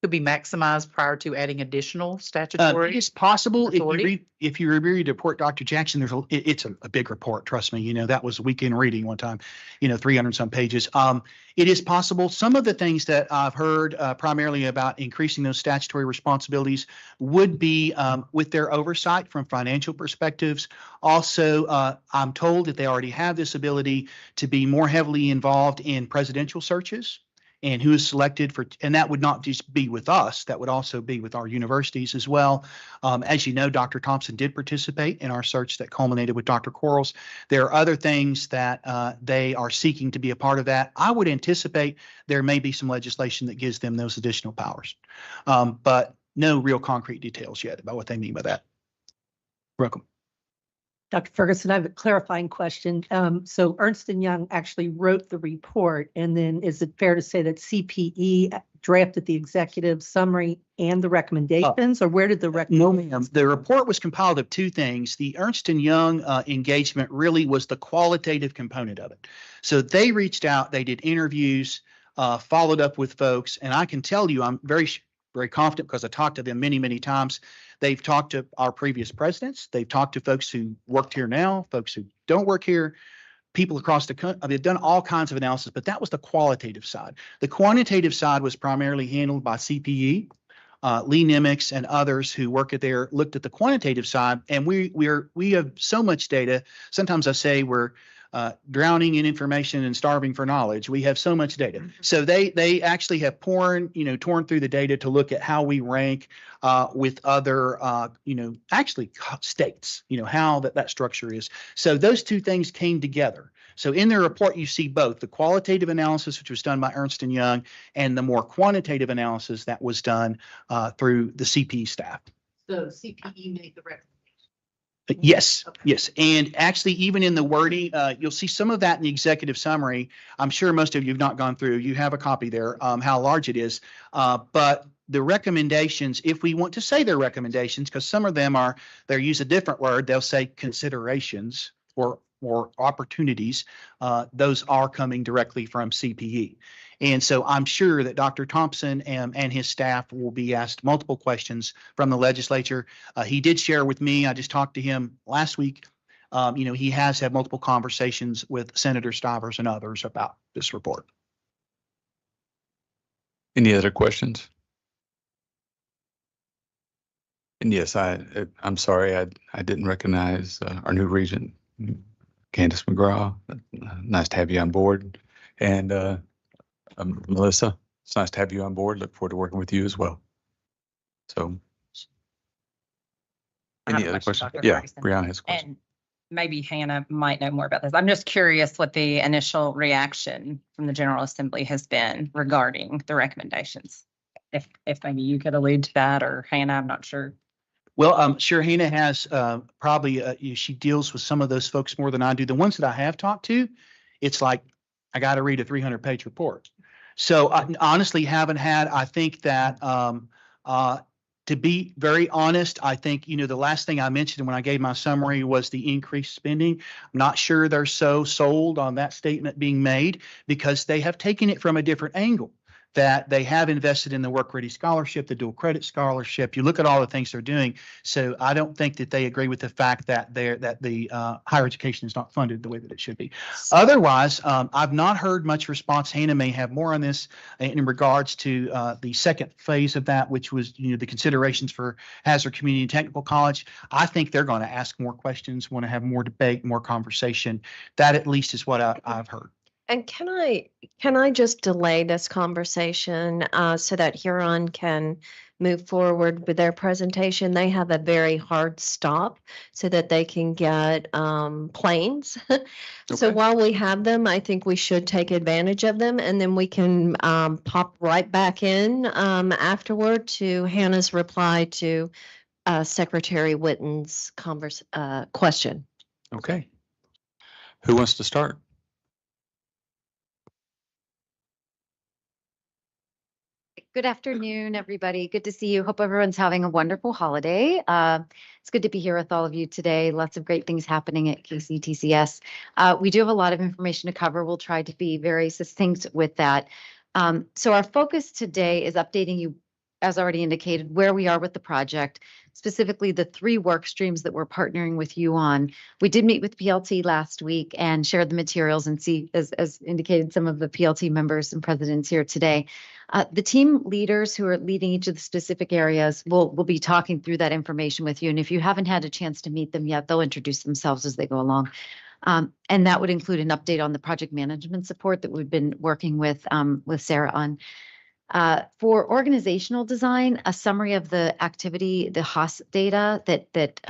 could be maximized prior to adding additional statutory? It is possible. authority? If you read the report, Dr. Jackson, it's a big report. Trust me. That was weekend reading one time. 300 some pages. It is possible. Some of the things that I've heard primarily about increasing those statutory responsibilities would be with their oversight from financial perspectives. Also, I'm told that they already have this ability to be more heavily involved in presidential searches and who is selected for, and that would not just be with us, that would also be with our universities as well. As you know, Dr. Thompson did participate in our search that culminated with Dr. Quarles. There are other things that they are seeking to be a part of that. I would anticipate there may be some legislation that gives them those additional powers, but no real concrete details yet about what they mean by that. Welcome. Dr. Ferguson, I have a clarifying question. So Ernst & Young actually wrote the report, and then is it fair to say that CPE drafted the executive summary and the recommendations, or where did the No, ma'am. The report was compiled of two things. The Ernst & Young engagement really was the qualitative component of it. So they reached out, they did interviews, followed up with folks, and I can tell you I'm very confident because I talked to them many, many times. They've talked to our previous presidents. They've talked to folks who worked here now, folks who don't work here, people across the country. They've done all kinds of analysis, but that was the qualitative side. The quantitative side was primarily handled by CPE, Lee Nimitz and others who work at there looked at the quantitative side, and we have so much data. Sometimes I say we're drowning in information and starving for knowledge. We have so much data. So they actually have torn through the data to look at how we rank with other, actually states, how that structure is. So those two things came together. So in the report, you see both the qualitative analysis, which was done by Ernst & Young, and the more quantitative analysis that was done through the CPE staff. So CPE made the recommendation. Yes, yes. And actually, even in the wording, you'll see some of that in the executive summary. I'm sure most of you have not gone through. You have a copy there, how large it is. But the recommendations, if we want to say they're recommendations, because some of them they use a different word, they'll say considerations or opportunities. Those are coming directly from CPE. And so I'm sure that Dr. Thompson and his staff will be asked multiple questions from the legislature. He did share with me, I just talked to him last week. He has had multiple conversations with Senator Stivers and others about this report. Any other questions? And yes, I'm sorry, I didn't recognize our new regent, Candace McGraw. Nice to have you on board. And Melissa, it's nice to have you on board. Look forward to working with you as well. So. I have Any a other question, questions? Dr. Yeah, Ferguson. Brianna has a question. And maybe Hannah might know more about this. I'm just curious what the initial reaction from the General Assembly has been regarding the recommendations. If maybe you could allude to that, or Hannah, I'm not sure. Well, sure, Hannah has probably, she deals with some of those folks more than I do. The ones that I have talked to, it's like, I got to read a 300-page report. So I honestly haven't had, I think that, to be very honest, I think, the last thing I mentioned when I gave my summary was the increased spending. I'm not sure they're so sold on that statement being made because they have taken it from a different angle. That they have invested in the Work Ready Scholarship, the dual credit scholarship. You look at all the things they're doing. So I don't think that they agree with the fact that the higher education is not funded the way that it should be. Otherwise, I've not heard much response. Hannah may have more on this in regards to the second phase of that, which was the considerations for Hazard Community and Technical College. I think they're going to ask more questions, want to have more debate, more conversation. That at least is what I've heard. And can I just delay this conversation so that Huron can move forward with their presentation? They have a very hard stop so that they can get planes. So Okay. while we have them, I think we should take advantage of them, and then we can pop right back in afterward to Hannah's reply to Secretary Witten's question. Okay. Who wants to start? Good afternoon, everybody. Good to see you. Hope everyone's having a wonderful holiday. It's good to be here with all of you today. Lots of great things happening at KCTCS. We do have a lot of information to cover. We'll try to be very succinct with that. So our focus today is updating you, as already indicated, where we are with the project, specifically the 3 work streams that we're partnering with you on. We did meet with PLT last week and shared the materials and see, as indicated, some of the PLT members and presidents here today. The team leaders who are leading each of the specific areas will be talking through that information with you. And if you haven't had a chance to meet them yet, they'll introduce themselves as they go along. And that would include an update on the project management support that we've been working with Sarah on. For organizational design, a summary of the activity, the HOS data that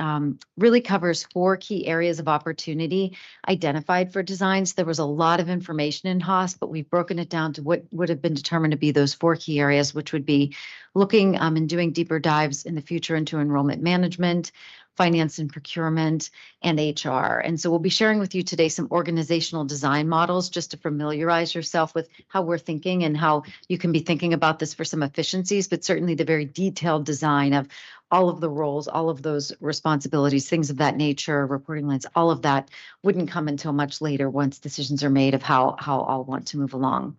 really covers 4 key areas of opportunity identified for designs. There was a lot of information in HOS, but we've broken it down to what would have been determined to be those 4 key areas, which would be looking and doing deeper dives in the future into enrollment management, finance and procurement, and HR. And so we'll be sharing with you today some organizational design models just to familiarize yourself with how we're thinking and how you can be thinking about this for some efficiencies, but certainly the very detailed design of all of the roles, all of those responsibilities, things of that nature, reporting lines, all of that wouldn't come until much later once decisions are made of how I'll want to move along.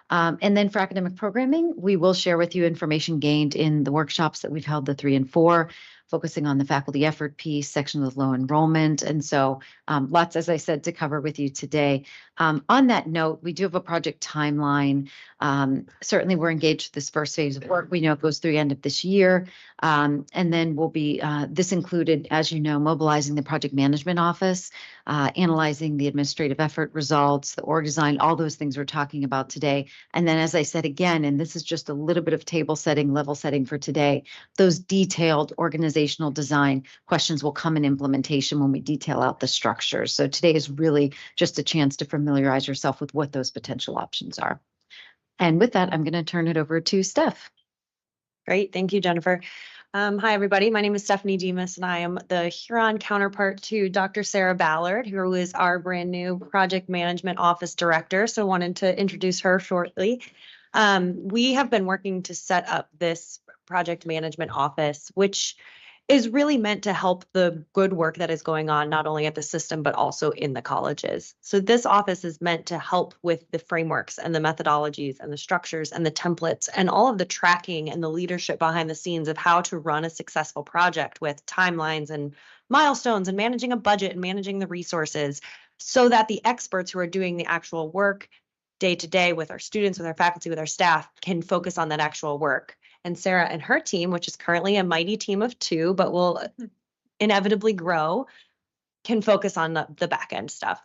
And then for academic programming, we will share with you information gained in the workshops that we've held, the 3 and 4, focusing on the faculty effort piece, section of low enrollment. And so lots, as I said, to cover with you today. On that note, we do have a project timeline. Certainly we're engaged with this first phase of work. We know it goes through the end of this year. And then we'll be, this included, as you know, mobilizing the project management office, analyzing the administrative effort results, the org design, all those things we're talking about today. And then, as I said again, and this is just a little bit of table setting, level setting for today, those detailed organizational design questions will come in implementation when we detail out the structures. So today is really just a chance to familiarize yourself with what those potential options are. And with that, I'm going to turn it over to Steph. Great. Thank you, Jennifer. Hi, everybody. My name is Stephanie Demas, and I am the Huron counterpart to Dr. Sarah Ballard, who is our brand new Project Management Office Director. So I wanted to introduce her shortly. We have been working to set up this Project Management Office, which is really meant to help the good work that is going on, not only at the system, but also in the colleges. So this office is meant to help with the frameworks and the methodologies and the structures and the templates and all of the tracking and the leadership behind the scenes of how to run a successful project with timelines and milestones and managing a budget and managing the resources, so that the experts who are doing the actual work day to day with our students, with our faculty, with our staff can focus on that actual work. And Sarah and her team, which is currently a mighty team of 2, but will inevitably grow, can focus on the back end stuff.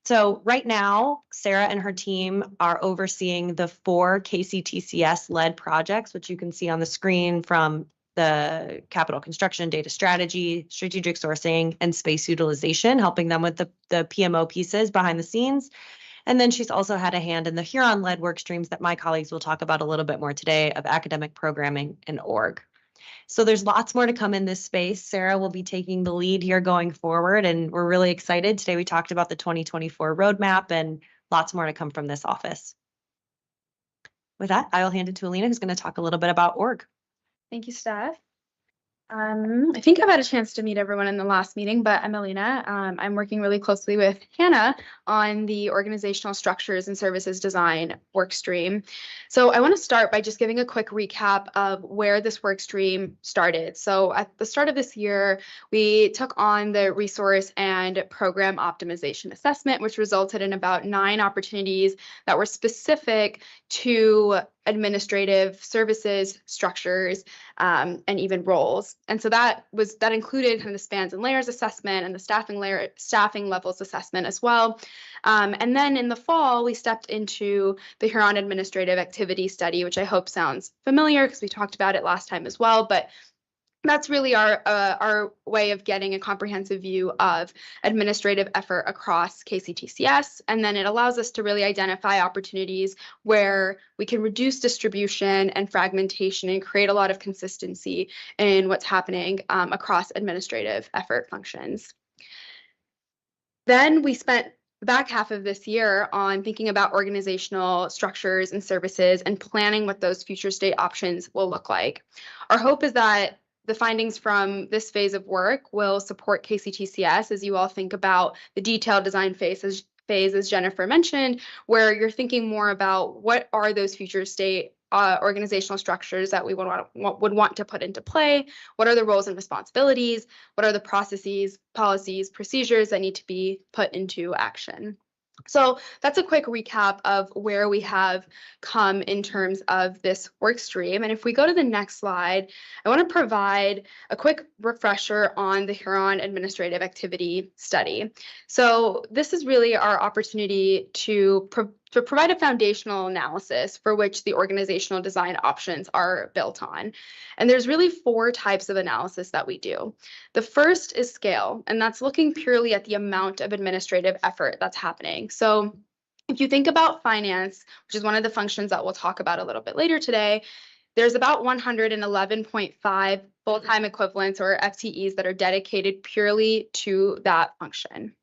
So right now, Sarah and her team are overseeing the 4 KCTCS led projects, which you can see on the screen, from the capital construction, data strategy, strategic sourcing, and space utilization, helping them with the PMO pieces behind the scenes. And then she's also had a hand in the Huron-led work streams that my colleagues will talk about a little bit more today, of academic programming and org. So there's lots more to come in this space. Sarah will be taking the lead here going forward, and we're really excited. Today we talked about the 2024 roadmap, and lots more to come from this office. With that, I'll hand it to Alina, who's going to talk a little bit about org. Thank you, Steph. I think I've had a chance to meet everyone in the last meeting, but I'm Alina. I'm working really closely with Hannah on the organizational structures and services design work stream. So I want to start by just giving a quick recap of where this work stream started. So at the start of this year, we took on the resource and program optimization assessment, which resulted in about 9 opportunities that were specific to administrative services, structures, and even roles. And so that included kind of the spans and layers assessment and the staffing levels assessment as well. And then in the fall, we stepped into the Huron administrative activity study, which I hope sounds familiar because we talked about it last time as well. But that's really our way of getting a comprehensive view of administrative effort across KCTCS. And then it allows us to really identify opportunities where we can reduce distribution and fragmentation and create a lot of consistency in what's happening across administrative effort functions. Then we spent the back half of this year on thinking about organizational structures and services and planning what those future state options will look like. Our hope is that the findings from this phase of work will support KCTCS as you all think about the detailed design phase, as Jennifer mentioned, where you're thinking more about what are those future state organizational structures that we would want to put into play, what are the roles and responsibilities, what are the processes, policies, procedures that need to be put into action. So that's a quick recap of where we have come in terms of this work stream. And if we go to the next slide, I want to provide a quick refresher on the Huron Administrative Activity Study. So this is really our opportunity to provide a foundational analysis for which the organizational design options are built on. And there's really 4 types of analysis that we do. The first is scale, and that's looking purely at the amount of administrative effort that's happening. So if you think about finance, which is one of the functions that we'll talk about a little bit later today, there's about 111.5 full-time equivalents or FTEs that are dedicated purely to that function.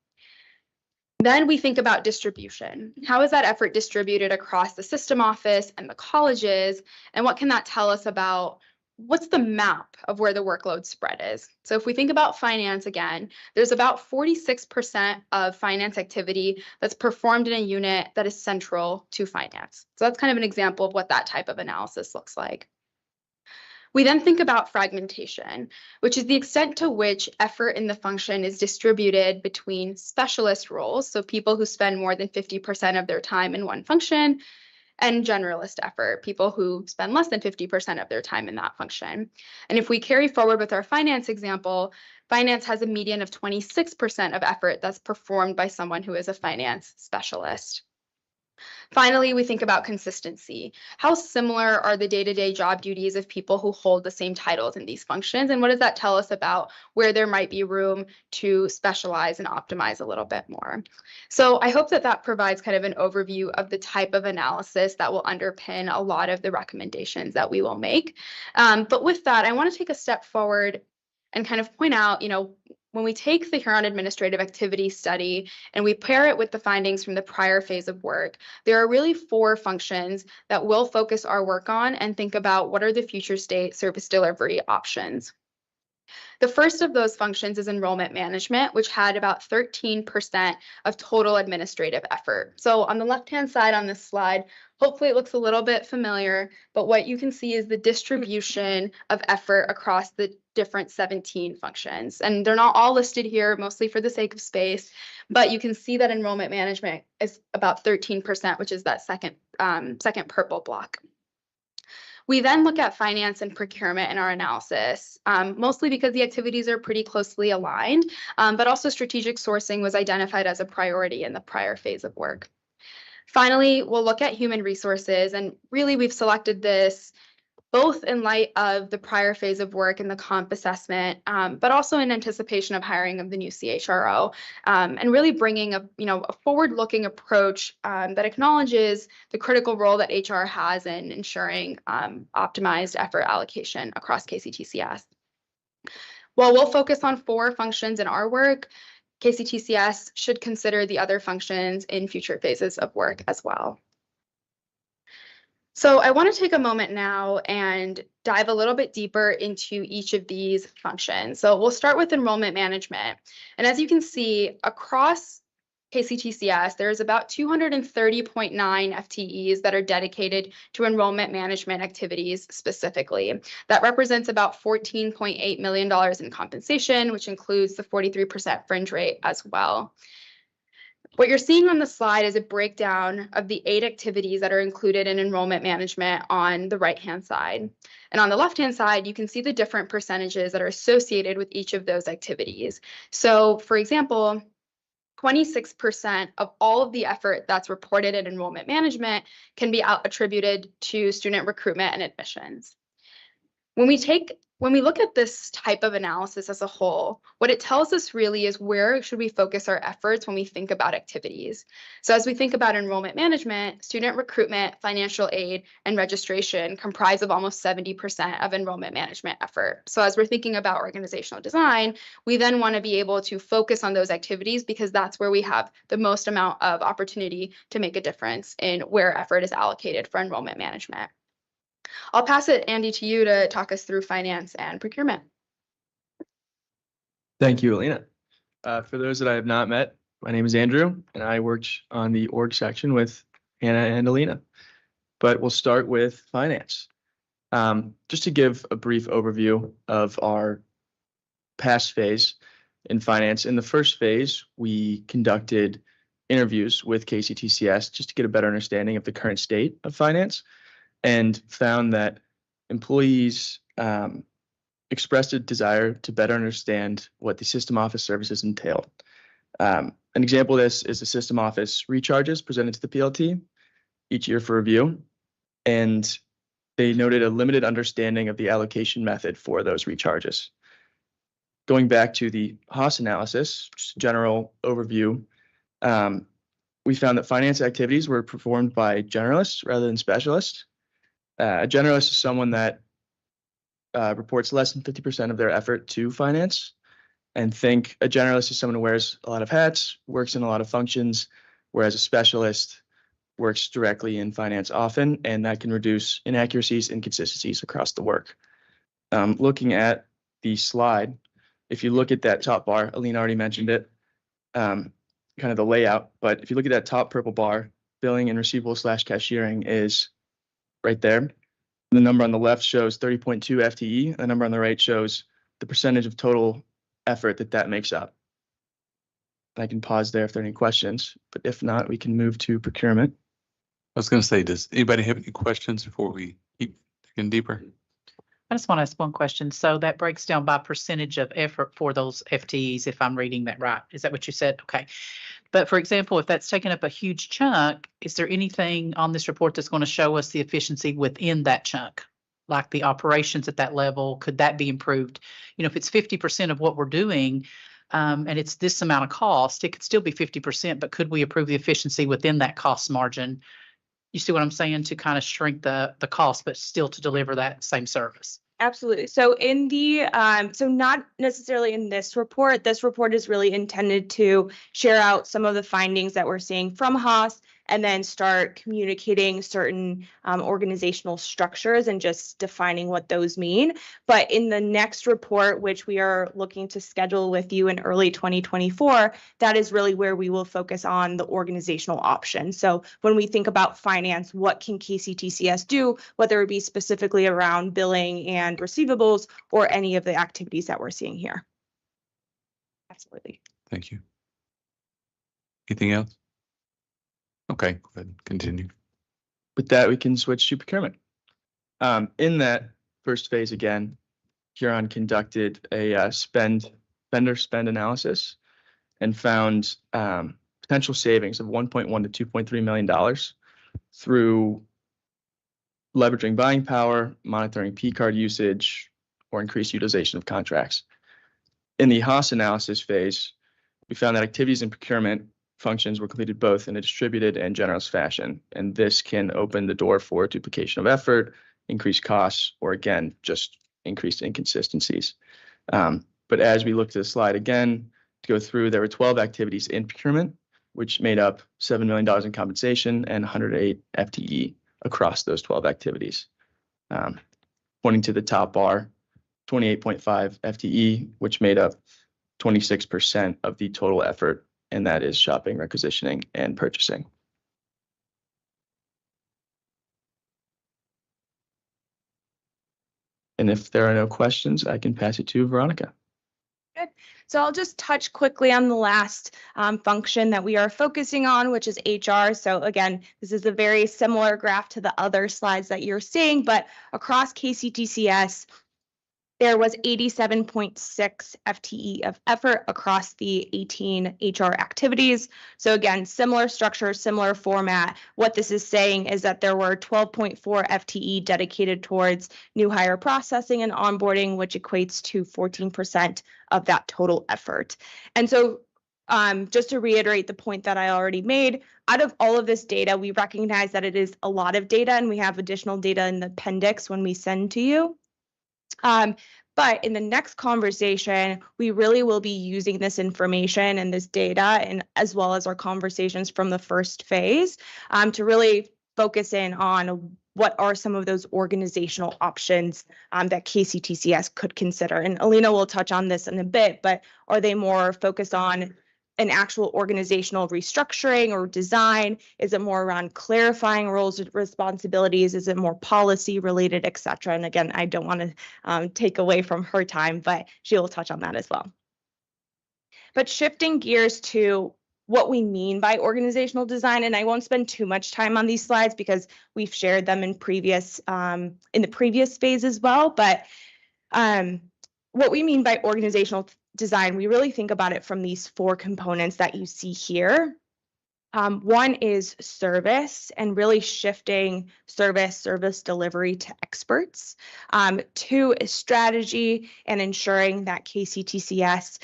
Then we think about distribution. How is that effort distributed across the system office and the colleges? And what can that tell us about what's the map of where the workload spread is? So if we think about finance again, there's about 46% of finance activity that's performed in a unit that is central to finance. So that's kind of an example of what that type of analysis looks like. We then think about fragmentation, which is the extent to which effort in the function is distributed between specialist roles, so people who spend more than 50% of their time in one function, and generalist effort, people who spend less than 50% of their time in that function. And if we carry forward with our finance example, finance has a median of 26% of effort that's performed by someone who is a finance specialist. Finally, we think about consistency. How similar are the day-to-day job duties of people who hold the same titles in these functions? And what does that tell us about where there might be room to specialize and optimize a little bit more? So I hope that that provides kind of an overview of the type of analysis that will underpin a lot of the recommendations that we will make. But with that, I want to take a step forward and kind of point out, when we take the Huron Administrative Activity Study and we pair it with the findings from the prior phase of work, there are really 4 functions that we'll focus our work on and think about what are the future state service delivery options. The first of those functions is enrollment management, which had about 13% of total administrative effort. So on the left-hand side on this slide, hopefully it looks a little bit familiar, but what you can see is the distribution of effort across the different 17 functions. And they're not all listed here, mostly for the sake of space, but you can see that enrollment management is about 13%, which is that second purple block. We then look at finance and procurement in our analysis, mostly because the activities are pretty closely aligned, but also strategic sourcing was identified as a priority in the prior phase of work. Finally, we'll look at human resources, and really we've selected this both in light of the prior phase of work and the comp assessment, but also in anticipation of hiring of the new CHRO, and really bringing a forward-looking approach that acknowledges the critical role that HR has in ensuring optimized effort allocation across KCTCS. While we'll focus on 4 functions in our work, KCTCS should consider the other functions in future phases of work as well. So I want to take a moment now and dive a little bit deeper into each of these functions. So we'll start with enrollment management. And as you can see, across KCTCS, there's about 230.9 FTEs that are dedicated to enrollment management activities specifically. That represents about $14.8 million in compensation, which includes the 43% fringe rate as well. What you're seeing on the slide is a breakdown of the 8 activities that are included in enrollment management on the right-hand side. And on the left-hand side, you can see the different percentages that are associated with each of those activities. So, for example, 26% of all of the effort that's reported in enrollment management can be attributed to student recruitment and admissions. When we look at this type of analysis as a whole, what it tells us really is where should we focus our efforts when we think about activities. So as we think about enrollment management, student recruitment, financial aid, and registration comprise of almost 70% of enrollment management effort. So as we're thinking about organizational design, we then want to be able to focus on those activities because that's where we have the most amount of opportunity to make a difference in where effort is allocated for enrollment management. I'll pass it, Andy, to you to talk us through finance and procurement. Thank you, Alina. For those that I have not met, my name is Andrew, and I worked on the org section with Hannah and Alina. But we'll start with finance. Just to give a brief overview of our past phase in finance. In the first phase, we conducted interviews with KCTCS just to get a better understanding of the current state of finance, and found that employees expressed a desire to better understand what the system office services entail. An example of this is the system office recharges presented to the PLT each year for review, and they noted a limited understanding of the allocation method for those recharges. Going back to the Haas analysis, just a general overview, we found that finance activities were performed by generalists rather than specialists. A generalist is someone that reports less than 50% of their effort to finance, and think a generalist is someone who wears a lot of hats, works in a lot of functions, whereas a specialist works directly in finance often, and that can reduce inaccuracies and inconsistencies across the work. Looking at the slide, if you look at that top bar, Alina already mentioned it, kind of the layout, but if you look at that top purple bar, billing and receivable/cashiering is right there. The number on the left shows 30.2 FTE. The number on the right shows the percentage of total effort that makes up. I can pause there if there are any questions, but if not, we can move to procurement. I was going to say, does anybody have any questions before we keep digging deeper? I just want to ask one question. So that breaks down by percentage of effort for those FTEs, if I'm reading that right. Is that what you said? Okay. But for example, if that's taken up a huge chunk, is there anything on this report that's going to show us the efficiency within that chunk? Like the operations at that level, could that be improved? You know, if it's 50% of what we're doing, and it's this amount of cost, it could still be 50%, but could we improve the efficiency within that cost margin? You see what I'm saying? To kind of shrink the cost, but still to deliver that same service. Absolutely. So in the, so not necessarily in this report is really intended to share out some of the findings that we're seeing from Haas and then start communicating certain organizational structures and just defining what those mean. But in the next report, which we are looking to schedule with you in early 2024, that is really where we will focus on the organizational options. So when we think about finance, what can KCTCS do, whether it be specifically around billing and receivables or any of the activities that we're seeing here. Absolutely. Thank you. Anything else? Okay, go ahead, continue. With that, we can switch to procurement. In that first phase again, Huron conducted a vendor spend analysis and found potential savings of $1.1 to $2.3 million through leveraging buying power, monitoring P card usage, or increased utilization of contracts. In the Haas analysis phase, we found that activities in procurement functions were completed both in a distributed and generous fashion, and this can open the door for duplication of effort, increased costs, or again, just increased inconsistencies. But as we look to the slide again, to go through, there were 12 activities in procurement, which made up $7 million in compensation and 108 FTE across those 12 activities. Pointing to the top bar, 28.5 FTE, which made up 26% of the total effort, and that is shopping, requisitioning, and purchasing. And if there are no questions, I can pass it to Veronica. Good. So I'll just touch quickly on the last function that we are focusing on, which is HR. So again, this is a very similar graph to the other slides that you're seeing, but across KCTCS, there was 87.6 FTE of effort across the 18 HR activities. So again, similar structure, similar format. What this is saying is that there were 12.4 FTE dedicated towards new hire processing and onboarding, which equates to 14% of that total effort. And so just to reiterate the point that I already made, out of all of this data, we recognize that it is a lot of data, and we have additional data in the appendix when we send to you. But in the next conversation, we really will be using this information and this data, and as well as our conversations from the first phase, to really focus in on what are some of those organizational options that KCTCS could consider. And Alina will touch on this in a bit, but are they more focused on an actual organizational restructuring or design? Is it more around clarifying roles and responsibilities? Is it more policy related, et cetera? And again, I don't want to take away from her time, but she will touch on that as well. But shifting gears to what we mean by organizational design, and I won't spend too much time on these slides because we've shared them in the previous phase as well. But what we mean by organizational design, we really think about it from these four components that you see here. One is service and really shifting service delivery to experts. Two is strategy and ensuring that KCTCS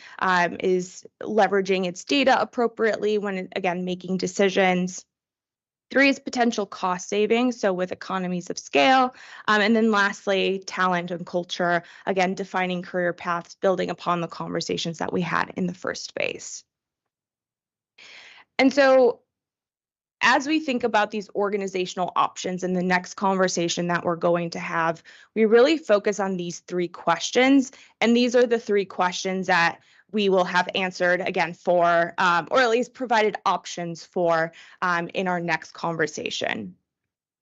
is leveraging its data appropriately when, again, making decisions. Three is potential cost savings, so with economies of scale. And then lastly, talent and culture, again, defining career paths, building upon the conversations that we had in the first phase. And so as we think about these organizational options in the next conversation that we're going to have, we really focus on these three questions. And these are the three questions that we will have answered again for, or at least provided options for in our next conversation.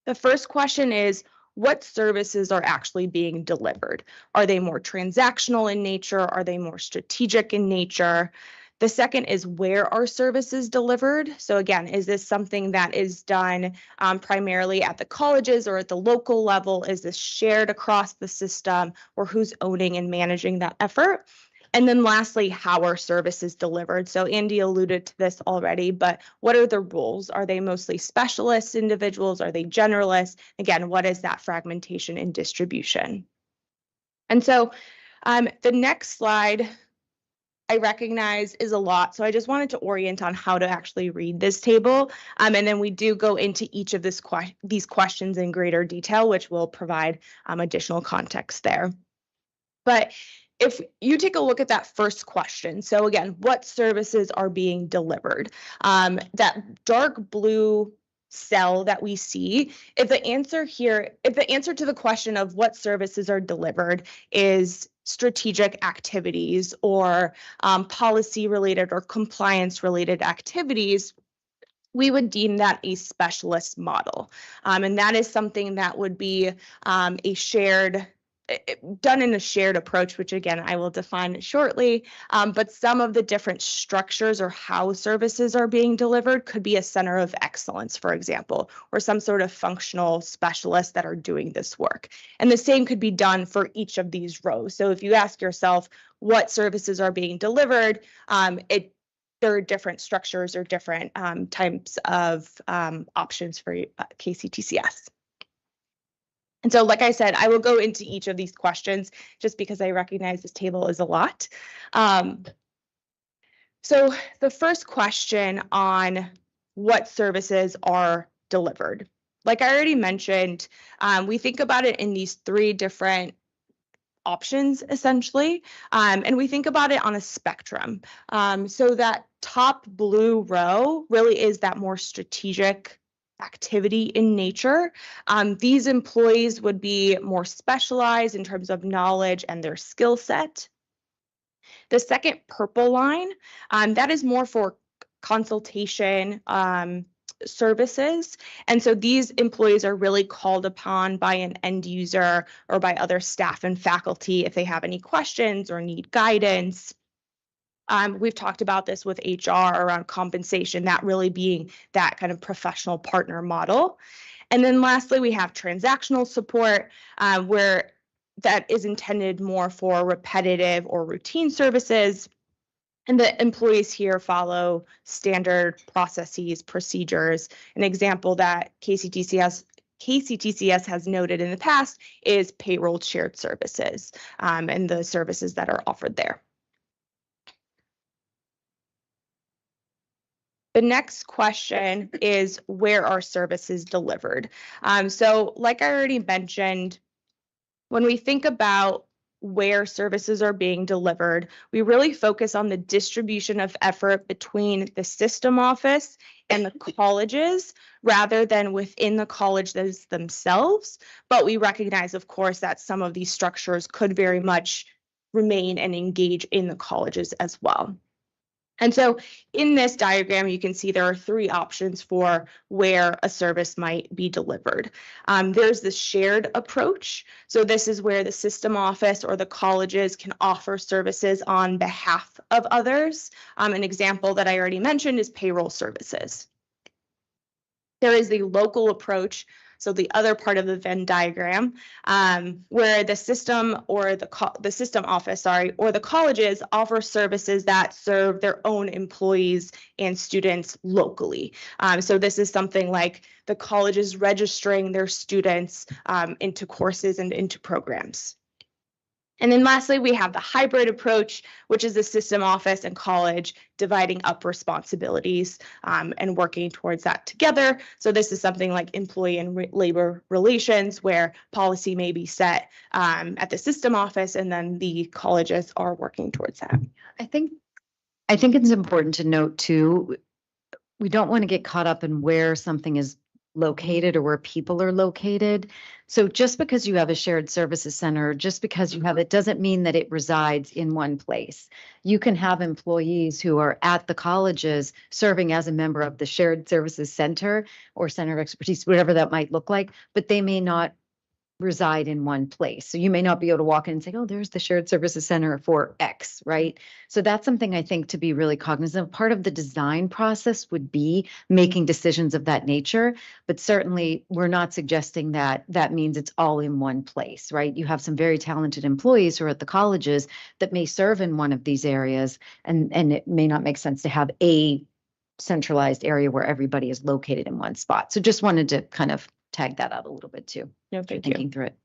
The first question is, what services are actually being delivered? Are they more transactional in nature? Are they more strategic in nature? The second is, where are services delivered? So again, is this something that is done primarily at the colleges or at the local level? Is this shared across the system, or who's owning and managing that effort? And then lastly, how are services delivered? So Andy alluded to this already, but what are the roles? Are they mostly specialist individuals? Are they generalists? Again, what is that fragmentation in distribution? And so the next slide I recognize is a lot, so I just wanted to orient on how to actually read this table. And then we do go into each of these questions in greater detail, which will provide additional context there. But if you take a look at that first question, so again, what services are being delivered? That dark blue cell that we see, if the answer to the question of what services are delivered is strategic activities or policy related or compliance related activities, we would deem that a specialist model. And that is something that would be done in a shared approach, which again, I will define shortly. But some of the different structures or how services are being delivered could be a center of excellence, for example, or some sort of functional specialists that are doing this work. And the same could be done for each of these rows. So if you ask yourself what services are being delivered, there are different structures or different types of options for KCTCS. And so, like I said, I will go into each of these questions just because I recognize this table is a lot. So the first question on what services are delivered. Like I already mentioned, we think about it in these three different options essentially, and we think about it on a spectrum. So that top blue row really is that more strategic activity in nature. These employees would be more specialized in terms of knowledge and their skill set. The second purple line, that is more for consultation services. And so these employees are really called upon by an end user or by other staff and faculty if they have any questions or need guidance. We've talked about this with HR around compensation, that really being that kind of professional partner model. And then lastly, we have transactional support, where that is intended more for repetitive or routine services. And the employees here follow standard processes, procedures. An example that KCTCS has noted in the past is payroll shared services, and the services that are offered there. The next question is, where are services delivered? So like I already mentioned, when we think about where services are being delivered, we really focus on the distribution of effort between the system office and the colleges rather than within the colleges themselves. But we recognize, of course, that some of these structures could very much remain and engage in the colleges as well. And so in this diagram, you can see there are three options for where a service might be delivered. There's the shared approach. So this is where the system office or the colleges can offer services on behalf of others. An example that I already mentioned is payroll services. There is the local approach. So the other part of the Venn diagram, where the system or the system office, or the colleges offer services that serve their own employees and students locally. So this is something like the colleges registering their students into courses and into programs. And then lastly, we have the hybrid approach, which is the system office and college dividing up responsibilities and working towards that together. So this is something like employee and labor relations, where policy may be set at the system office and then the colleges are working towards that. I think it's important to note too, we don't want to get caught up in where something is located or where people are located. So just because you have a shared services center, just because you have it, doesn't mean that it resides in one place. You can have employees who are at the colleges serving as a member of the shared services center or center of expertise, whatever that might look like, but they may not reside in one place. So you may not be able to walk in and say, oh, there's the shared services center for X, right? So that's something I think to be really cognizant of. Part of the design process would be making decisions of that nature, but certainly we're not suggesting that that means it's all in one place, right? You have some very talented employees who are at the colleges that may serve in one of these areas, and it may not make sense to have a centralized area where everybody is located in one spot. So just wanted to kind of tag that out a little bit too. No, thank thinking you. through it.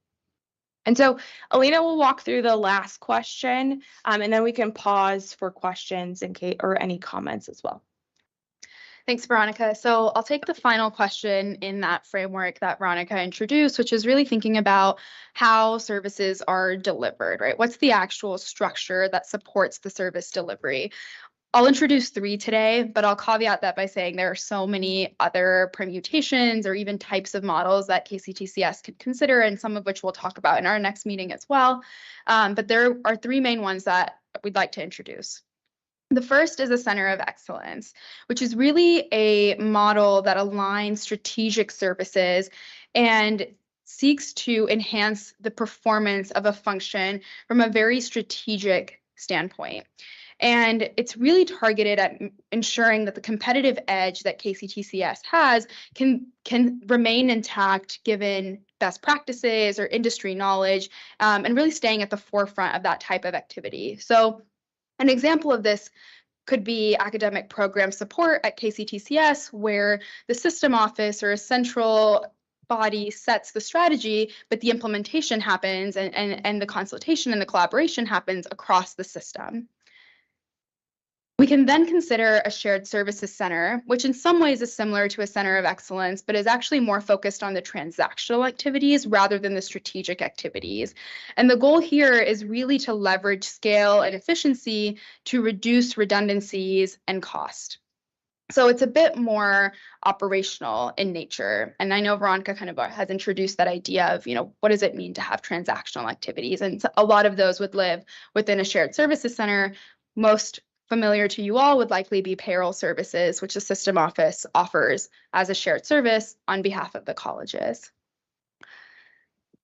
And so Alina will walk through the last question, and then we can pause for questions in case or any comments as well. Thanks, Veronica. So I'll take the final question in that framework that Veronica introduced, which is really thinking about how services are delivered, right? What's the actual structure that supports the service delivery? I'll introduce 3 today, but I'll caveat that by saying there are so many other permutations or even types of models that KCTCS could consider, and some of which we'll talk about in our next meeting as well. But there are 3 main ones that we'd like to introduce. The first is a center of excellence, which is really a model that aligns strategic services and seeks to enhance the performance of a function from a very strategic standpoint. And it's really targeted at ensuring that the competitive edge that KCTCS has can remain intact given best practices or industry knowledge, and really staying at the forefront of that type of activity. So an example of this could be academic program support at KCTCS, where the system office or a central body sets the strategy, but the implementation happens and the consultation and the collaboration happens across the system. We can then consider a shared services center, which in some ways is similar to a center of excellence, but is actually more focused on the transactional activities rather than the strategic activities. And the goal here is really to leverage scale and efficiency to reduce redundancies and cost. So it's a bit more operational in nature. And I know Veronica kind of has introduced that idea of, what does it mean to have transactional activities? And so a lot of those would live within a shared services center. Most familiar to you all would likely be payroll services, which the system office offers as a shared service on behalf of the colleges.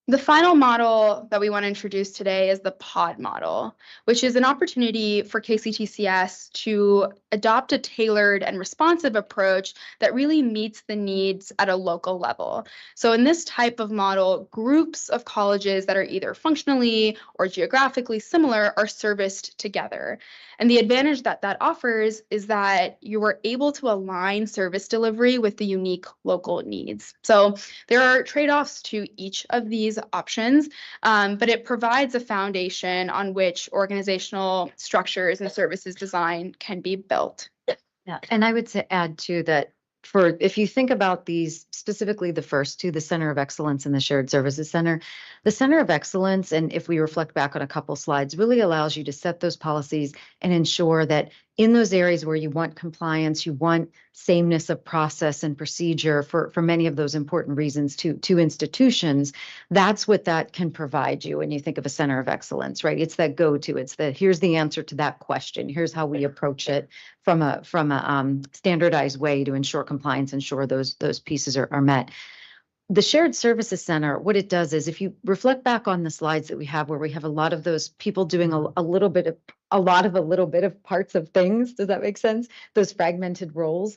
The final model that we want to introduce today is the pod model, which is an opportunity for KCTCS to adopt a tailored and responsive approach that really meets the needs at a local level. So in this type of model, groups of colleges that are either functionally or geographically similar are serviced together. And the advantage that that offers is that you are able to align service delivery with the unique local needs. So there are trade-offs to each of these options, but it provides a foundation on which organizational structures and services design can be built. Yeah, and I would say add to that if you think about these, specifically the first two, the Center of Excellence and the Shared Services Center, the Center of Excellence, and if we reflect back on a couple slides, really allows you to set those policies and ensure that in those areas where you want compliance, you want sameness of process and procedure for many of those important reasons to institutions, that's what that can provide you when you think of a Center of Excellence, right? It's that go-to, it's the, here's the answer to that question, here's how we approach it from a standardized way to ensure compliance, ensure those pieces are met. The Shared Services Center, what it does is, if you reflect back on the slides that we have, where we have a lot of those people doing a little bit of parts of things, does that make sense? Those fragmented roles.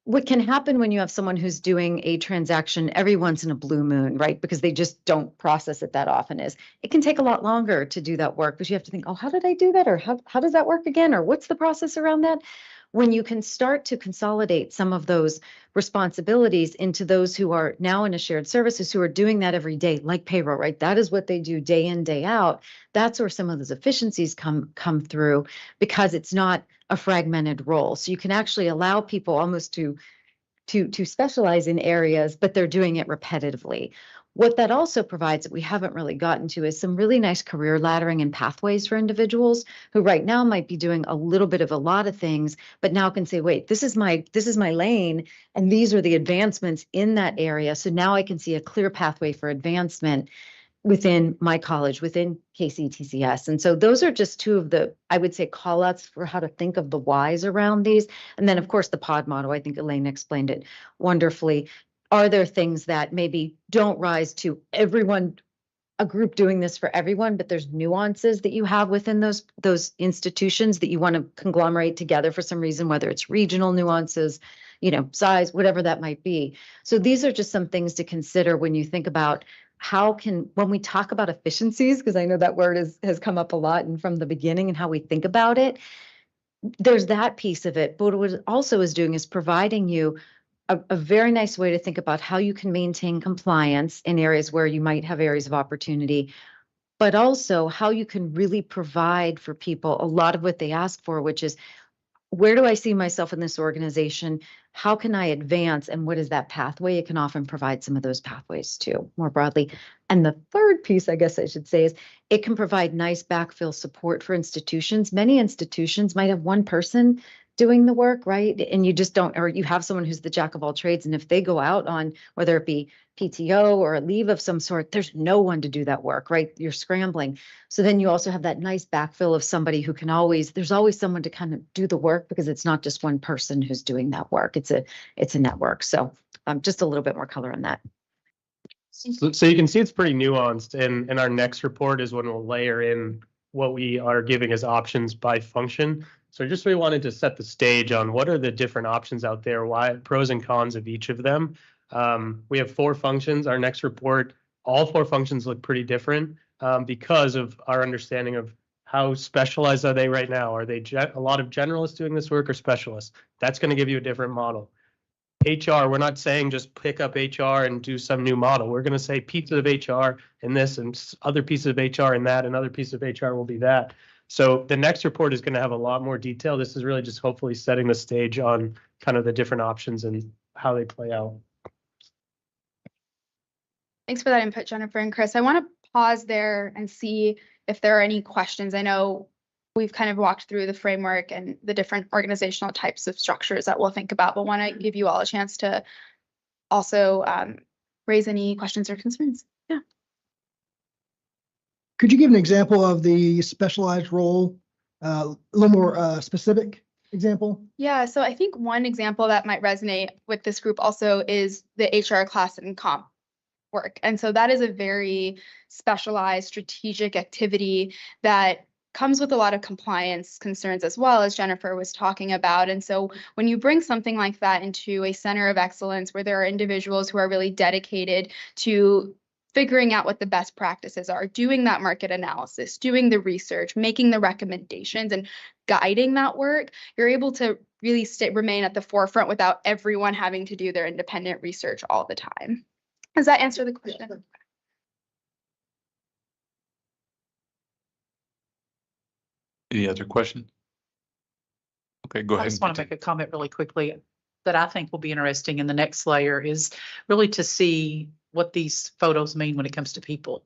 What can happen when you have someone who's doing a transaction every once in a blue moon, right? Because they just don't process it that often, is it can take a lot longer to do that work, because you have to think, oh, how did I do that? Or how does that work again? Or what's the process around that? When you can start to consolidate some of those responsibilities into those who are now in a shared services, who are doing that every day, like payroll, right? That is what they do day in, day out. That's where some of those efficiencies come through, because it's not a fragmented role. So you can actually allow people almost to specialize in areas, but they're doing it repetitively. What that also provides that we haven't really gotten to is some really nice career laddering and pathways for individuals who right now might be doing a little bit of a lot of things, but now can say, wait, this is my lane, and these are the advancements in that area. So now I can see a clear pathway for advancement within my college, within KCTCS. And so those are just two of the, I would say, call outs for how to think of the whys around these. And then of course the pod model, I think Elaine explained it wonderfully. Are there things that maybe don't rise to everyone, a group doing this for everyone, but there's nuances that you have within those institutions that you want to conglomerate together for some reason, whether it's regional nuances, size, whatever that might be. So these are just some things to consider when you think about when we talk about efficiencies, because I know that word has come up a lot and from the beginning, and how we think about it, there's that piece of it. But what it also is doing is providing you a very nice way to think about how you can maintain compliance in areas where you might have areas of opportunity, but also how you can really provide for people a lot of what they ask for, which is, where do I see myself in this organization? How can I advance? And what is that pathway? It can often provide some of those pathways too, more broadly. And And the third piece, I guess I should say, is it can provide nice backfill support for institutions. Many institutions might have one person doing the work, right? And you just don't, or you have someone who's the jack of all trades. And if they go out on, whether it be PTO or a leave of some sort, there's no one to do that work, right? You're scrambling. So then you also have that nice backfill of somebody who can always, there's always someone to kind of do the work because it's not just one person who's doing that work. It's a network. So just a little bit more color on that. So you can see it's pretty nuanced, and our next report is when we'll layer in what we are giving as options by function. So I just really wanted to set the stage on what are the different options out there, why pros and cons of each of them. We have 4 functions. Our next report, all 4 functions look pretty different because of our understanding of how specialized are they right now. Are they a lot of generalists doing this work or specialists? That's going to give you a different model. HR, we're not saying just pick up HR and do some new model. We're going to say pieces of HR in this and other pieces of HR in that, and other pieces of HR will be that. So the next report is going to have a lot more detail. This is really just hopefully setting the stage on kind of the different options and how they play out. Thanks for that input, Jennifer and Chris. I want to pause there and see if there are any questions. I know we've kind of walked through the framework and the different organizational types of structures that we'll think about, but want to give you all a chance to also raise any questions or concerns. Yeah. Could you give an example of the specialized role, a little more specific example? Yeah, so I think one example that might resonate with this group also is the HR class and comp work. And so that is a very specialized strategic activity that comes with a lot of compliance concerns as well, as Jennifer was talking about. And so when you bring something like that into a center of excellence where there are individuals who are really dedicated to figuring out what the best practices are, doing that market analysis, doing the research, making the recommendations and guiding that work, you're able to really remain at the forefront without everyone having to do their independent research all the time. Does that answer the question? Any other question? Okay, go I ahead. just want to make a comment really quickly that I think will be interesting in the next layer is really to see what these photos mean when it comes to people.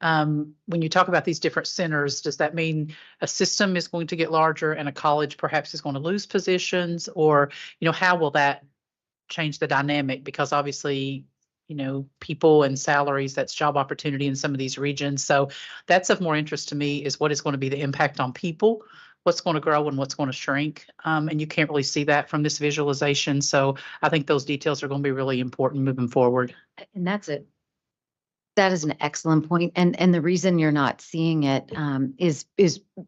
When you talk about these different centers, does that mean a system is going to get larger and a college perhaps is going to lose positions? Or, how will that change the dynamic? Because obviously, people and salaries, that's job opportunity in some of these regions. So that's of more interest to me is what is going to be the impact on people, what's going to grow and what's going to shrink. And you can't really see that from this visualization. So I think those details are going to be really important moving forward. And that's it. That is an excellent point. And the reason you're not seeing it is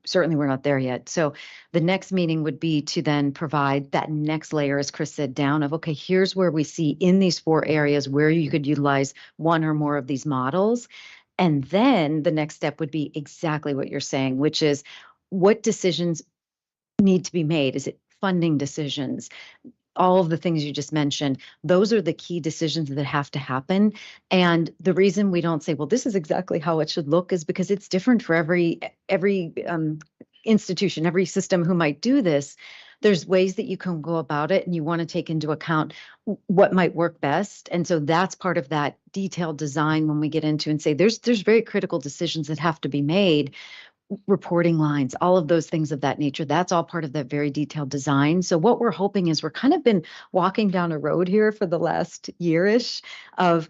certainly we're not there yet. So the next meeting would be to then provide that next layer, as Chris said, down of, okay, here's where we see in these 4 areas where you could utilize one or more of these models. And then the next step would be exactly what you're saying, which is what decisions need to be made? Is it funding decisions? All of the things you just mentioned, those are the key decisions that have to happen. And the reason we don't say, well, this is exactly how it should look is because it's different for every institution, every system who might do this. There's ways that you can go about it and you want to take into account what might work best. And so that's part of that detailed design when we get into and say there's very critical decisions that have to be made. Reporting lines, all of those things of that nature. That's all part of that very detailed design. So what we're hoping is we're kind of been walking down a road here for the last year-ish of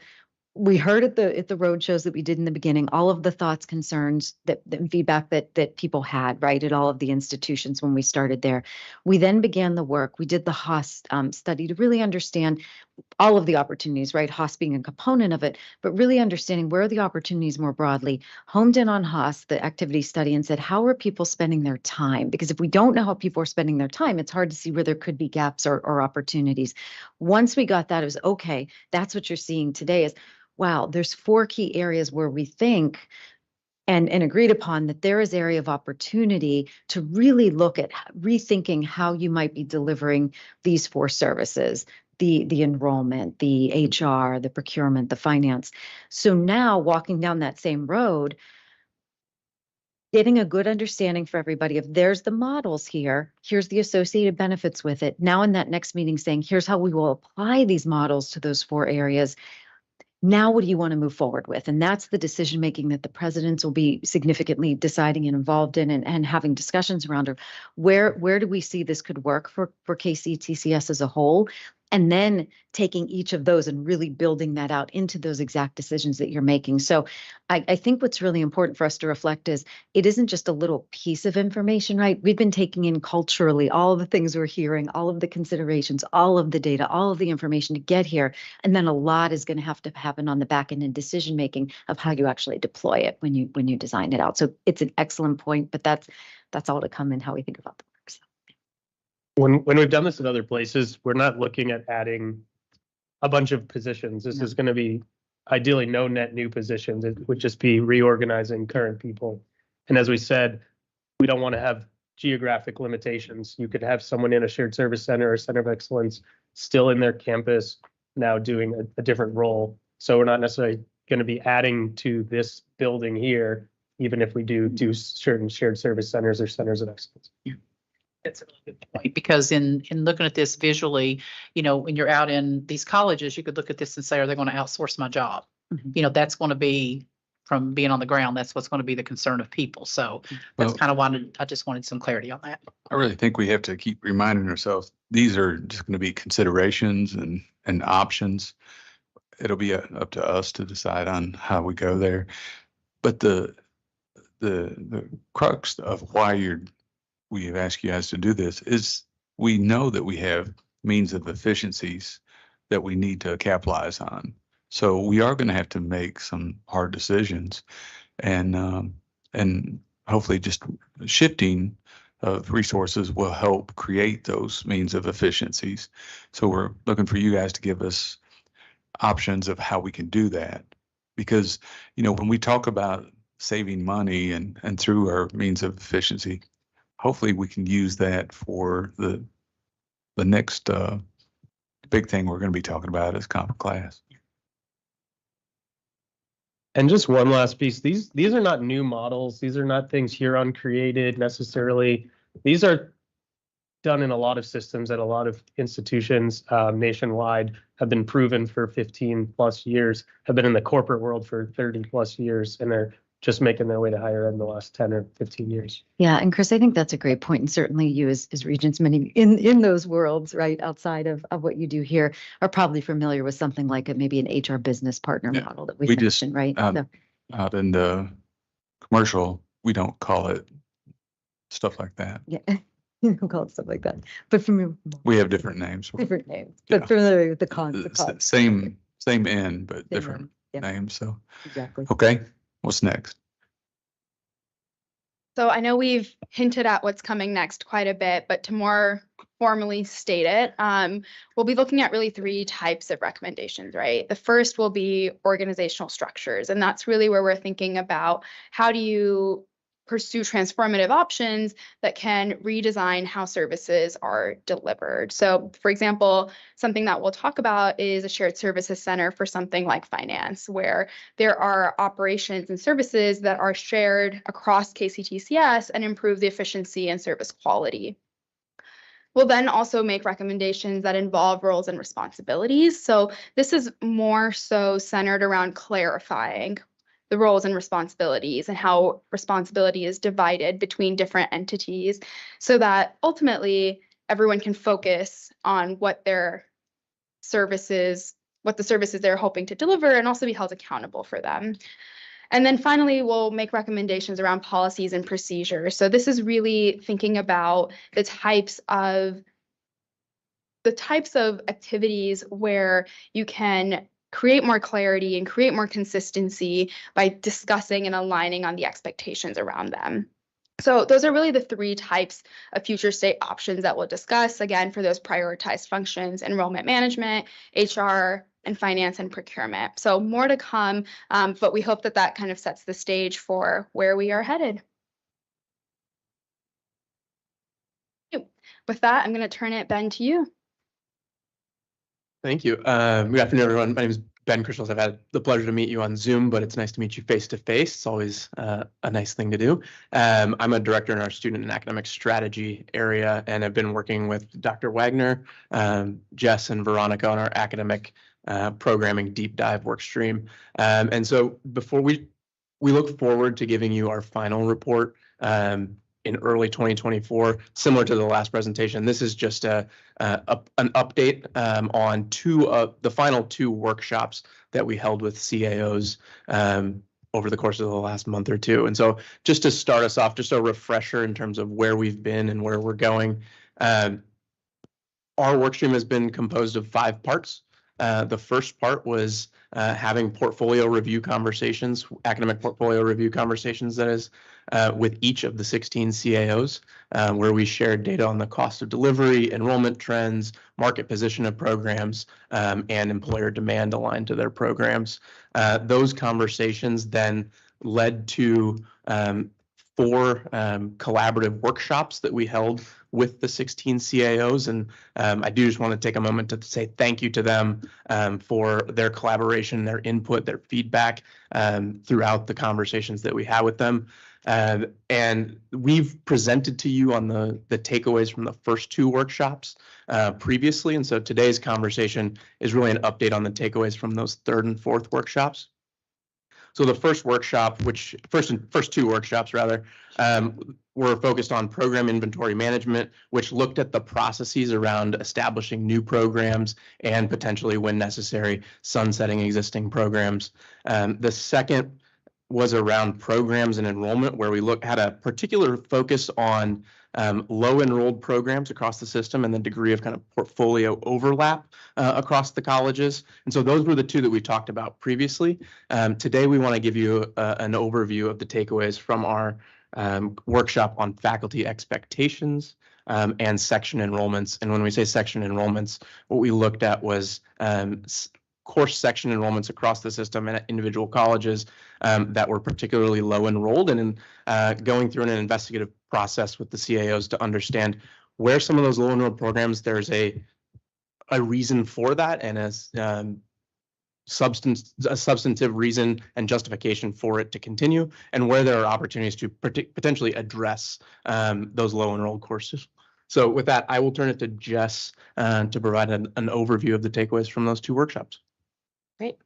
we heard at the road shows that we did in the beginning, all of the thoughts, concerns, that feedback that people had, right, at all of the institutions when we started there. We then began the work. We did the HOS study to really understand all of the opportunities, right, HOS being a component of it, but really understanding where are the opportunities more broadly, homed in on HOS, the activity study, and said, how are people spending their time? Because if we don't know how people are spending their time, it's hard to see where there could be gaps or opportunities. Once we got that, it was, okay, that's what you're seeing today is, wow, there's 4 key areas where we think and agreed upon that there is area of opportunity to really look at rethinking how you might be delivering these 4 services, the enrollment, the HR, the procurement, the finance. So now walking down that same road, getting a good understanding for everybody of there's the models here, here's the associated benefits with it. Now in that next meeting saying, here's how we will apply these models to those 4 areas. Now, what do you want to move forward with? And that's the decision making that the presidents will be significantly deciding and involved in, and having discussions around where do we see this could work for KCTCS as a whole? And then taking each of those and really building that out into those exact decisions that you're making. So I think what's really important for us to reflect is it isn't just a little piece of information, right? We've been taking in culturally all of the things we're hearing, all of the considerations, all of the data, all of the information to get here. And then a lot is going to have to happen on the back end in decision making of how you actually deploy it when you design it out. So it's an excellent point, but that's all to come in how we think about the work. So. When we've done this in other places, we're not looking at adding a bunch of positions. This is going to be ideally no net new positions. It would just be reorganizing current people. And as we said, we don't want to have geographic limitations. You could have someone in a shared service center or center of excellence still in their campus now doing a different role. So we're not necessarily going to be adding to this building here, even if we do certain shared service centers or centers of excellence. That's a really good point, because in looking at this visually, when you're out in these colleges, you could look at this and say, are they going to outsource my job? Mm-hmm. That's going to be, from being on the ground, that's what's going to be the concern of people. So that's kind of why I just wanted some clarity on that. I really think we have to keep reminding ourselves, these are just going to be considerations and options. It'll be up to us to decide on how we go there. But the crux of why we have asked you guys to do this is we know that we have means of efficiencies that we need to capitalize on. So we are going to have to make some hard decisions, and hopefully just shifting of resources will help create those means of efficiencies. So we're looking for you guys to give us options of how we can do that, because when we talk about saving money and through our means of efficiency, hopefully we can use that for the next big thing we're going to be talking about is Common Class. And just one last piece, these are not new models. These are not things Huron created necessarily. These are done in a lot of systems at a lot of institutions nationwide, have been proven for 15 plus years, have been in the corporate world for 30 plus years, and they're just making their way to higher ed in the last 10 or 15 years. Yeah, and Chris, I think that's a great point. And certainly you as Regents, many in those worlds, right, outside of what you do here, are probably familiar with something like maybe an HR business partner model that we mentioned, right? Out in the commercial, we don't call it stuff like that. Yeah, you don't call it stuff like that. But we have different names. Different names, but familiar with the concept. Same end, but different names. So exactly. Okay. What's next? So I know we've hinted at what's coming next quite a bit, but to more formally state it, we'll be looking at really 3 types of recommendations, right? The first will be organizational structures, and that's really where we're thinking about how do you pursue transformative options that can redesign how services are delivered. So, for example, something that we'll talk about is a shared services center for something like finance, where there are operations and services that are shared across KCTCS and improve the efficiency and service quality. We'll then also make recommendations that involve roles and responsibilities. So this is more so centered around clarifying the roles and responsibilities and how responsibility is divided between different entities so that ultimately everyone can focus on what the services they're hoping to deliver and also be held accountable for them. And then finally, we'll make recommendations around policies and procedures. So this is really thinking about the types of activities where you can create more clarity and create more consistency by discussing and aligning on the expectations around them. So those are really the 3 types of future state options that we'll discuss, again, for those prioritized functions: enrollment management, HR, and finance and procurement. So more to come, but we hope that kind of sets the stage for where we are headed. With that, I'm going to turn it, Ben, to you. Thank you. Good afternoon, everyone. My name is Ben Christels. I've had the pleasure to meet you on Zoom, but it's nice to meet you face to face. It's always a nice thing to do. I'm a director in our student and academic strategy area, and I've been working with Dr. Wagner, Jess, and Veronica on our academic programming deep dive work stream. And so before we look forward to giving you our final report in early 2024, similar to the last presentation. This is just an update on the final two workshops that we held with CAOs over the course of the last month or two. And so just to start us off, just a refresher in terms of where we've been and where we're going. Our workstream has been composed of 5 parts. The first part was having portfolio review conversations, academic portfolio review conversations, that is, with each of the 16 CAOs, where we shared data on the cost of delivery, enrollment trends, market position of programs, and employer demand aligned to their programs. Those conversations then led to 4 collaborative workshops that we held with the 16 CAOs. And I do just want to take a moment to say thank you to them for their collaboration, their input, their feedback throughout the conversations that we had with them. And we've presented to you on the takeaways from the first 2 workshops previously. And so today's conversation is really an update on the takeaways from those 3rd and 4th workshops. So the first workshop, first 2 workshops rather, were focused on program inventory management, which looked at the processes around establishing new programs and potentially, when necessary, sunsetting existing programs. The second was around programs and enrollment, where we had a particular focus on low enrolled programs across the system and the degree of kind of portfolio overlap across the colleges. And so those were the 2 that we talked about previously. Today, we want to give you an overview of the takeaways from our workshop on faculty expectations and section enrollments. And when we say section enrollments, what we looked at was course section enrollments across the system and at individual colleges that were particularly low enrolled, and in going through an investigative process with the CAOs to understand where some of those low enrolled programs there's a reason for that, and a substantive reason and justification for it to continue, and where there are opportunities to potentially address those low enrolled courses. So with that, I will turn it to Jess to provide an overview of the takeaways from those 2 workshops. Great.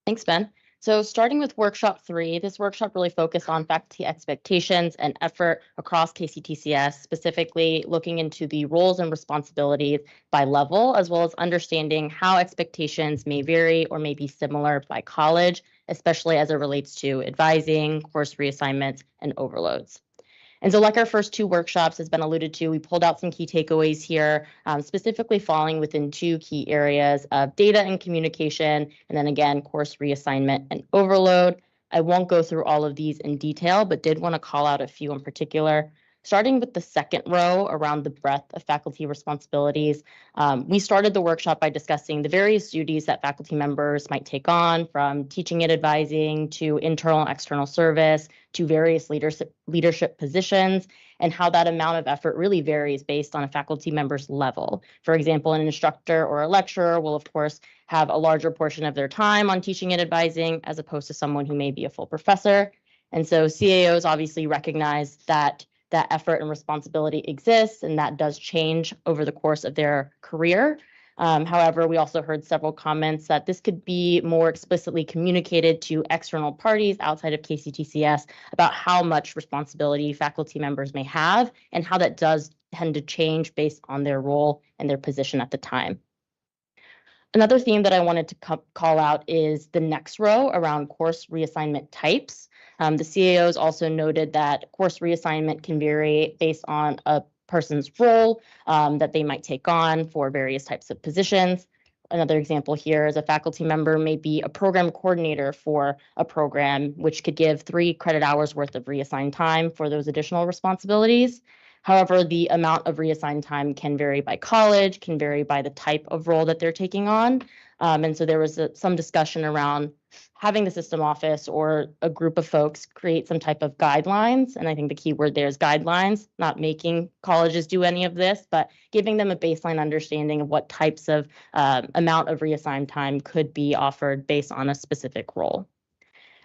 Thanks, Ben. So starting with workshop 3, this workshop really focused on faculty expectations and effort across KCTCS, specifically looking into the roles and responsibilities by level, as well as understanding how expectations may vary or may be similar by college, especially as it relates to advising, course reassignments, and overloads. And so like our first 2 workshops has been alluded to, we pulled out some key takeaways here, specifically falling within 2 key areas of data and communication, and then again, course reassignment and overload. I won't go through all of these in detail, but did want to call out a few in particular. Starting with the second row around the breadth of faculty responsibilities, we started the workshop by discussing the various duties that faculty members might take on, from teaching and advising to internal and external service to various leadership positions, and how that amount of effort really varies based on a faculty member's level. For example, an instructor or a lecturer will, of course, have a larger portion of their time on teaching and advising as opposed to someone who may be a full professor. And so CAOs obviously recognize that effort and responsibility exists, and that does change over the course of their career. However, we also heard several comments that this could be more explicitly communicated to external parties outside of KCTCS about how much responsibility faculty members may have and how that does tend to change based on their role and their position at the time. Another theme that I wanted to call out is the next row around course reassignment types. The CAOs also noted that course reassignment can vary based on a person's role that they might take on for various types of positions. Another example here is a faculty member may be a program coordinator for a program, which could give 3 credit hours worth of reassigned time for those additional responsibilities. However, the amount of reassigned time can vary by college, can vary by the type of role that they're taking on. And so there was some discussion around having the system office or a group of folks create some type of guidelines. And I think the key word there is guidelines, not making colleges do any of this, but giving them a baseline understanding of what types of amount of reassigned time could be offered based on a specific role.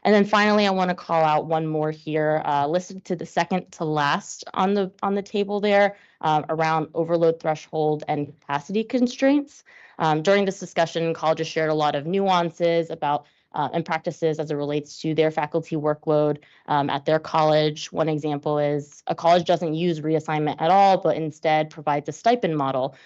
And then finally, I want to call out one more here, listed to the second to last on the table there, around overload threshold and capacity constraints. During this discussion, colleges shared a lot of nuances about and practices as it relates to their faculty workload at their college. One example is a college doesn't use reassignment at all, but instead provides a stipend model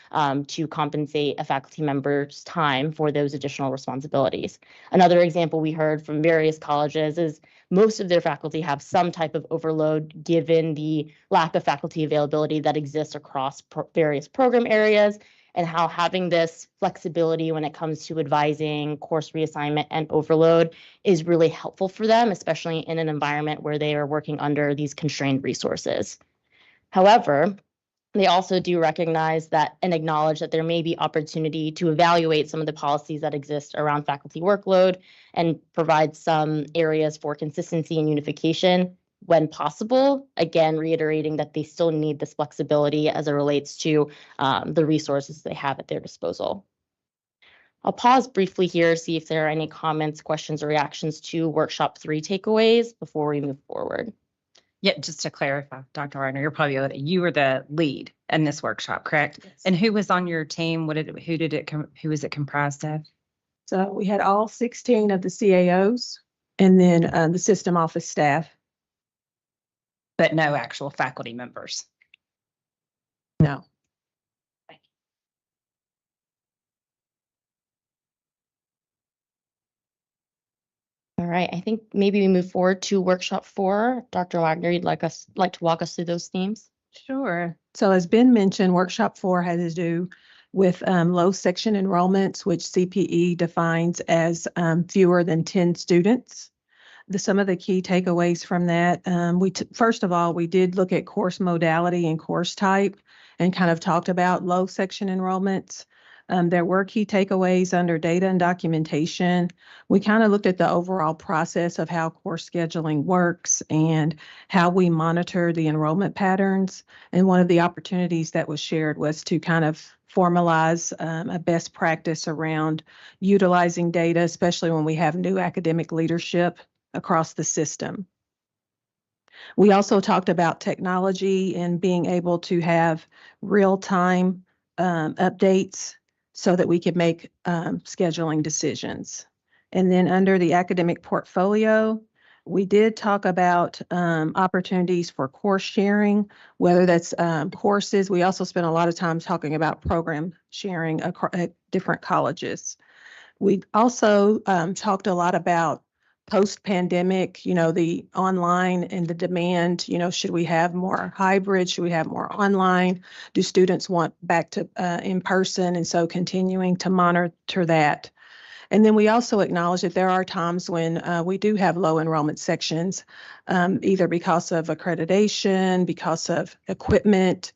to compensate a faculty member's time for those additional responsibilities. Another example we heard from various colleges is most of their faculty have some type of overload given the lack of faculty availability that exists across various program areas, and how having this flexibility when it comes to advising course reassignment and overload is really helpful for them, especially in an environment where they are working under these constrained resources. However, they also do recognize that and acknowledge that there may be opportunity to evaluate some of the policies that exist around faculty workload and provide some areas for consistency and unification when possible, again, reiterating that they still need this flexibility as it relates to the resources they have at their disposal. I'll pause briefly here, see if there are any comments, questions, or reactions to workshop 3 takeaways before we move forward. Yeah, just to clarify, Dr. Wagner, you were the lead in this workshop, correct? Yes. And who was on your team? Who was it comprised of? So we had all 16 of the CAOs and then the system office staff. But no actual faculty members. No. All right, I think maybe we move forward to workshop 4. Dr. Wagner, you'd like to walk us through those themes? Sure. So as Ben mentioned, workshop 4 had to do with low section enrollments, which CPE defines as fewer than 10 students. Some of the key takeaways from that, first of all, we did look at course modality and course type and kind of talked about low section enrollments. There were key takeaways under data and documentation. We kind of looked at the overall process of how course scheduling works and how we monitor the enrollment patterns. And one of the opportunities that was shared was to kind of formalize a best practice around utilizing data, especially when we have new academic leadership across the system. We also talked about technology and being able to have real-time updates so that we could make scheduling decisions. And then under the academic portfolio, we did talk about opportunities for course sharing, whether that's courses. We also spent a lot of time talking about program sharing at different colleges. We also talked a lot about post-pandemic, the online and the demand, should we have more hybrid? Should we have more online? Do students want back to in person? And so continuing to monitor that. And then we also acknowledge that there are times when we do have low enrollment sections, either because of accreditation, because of equipment.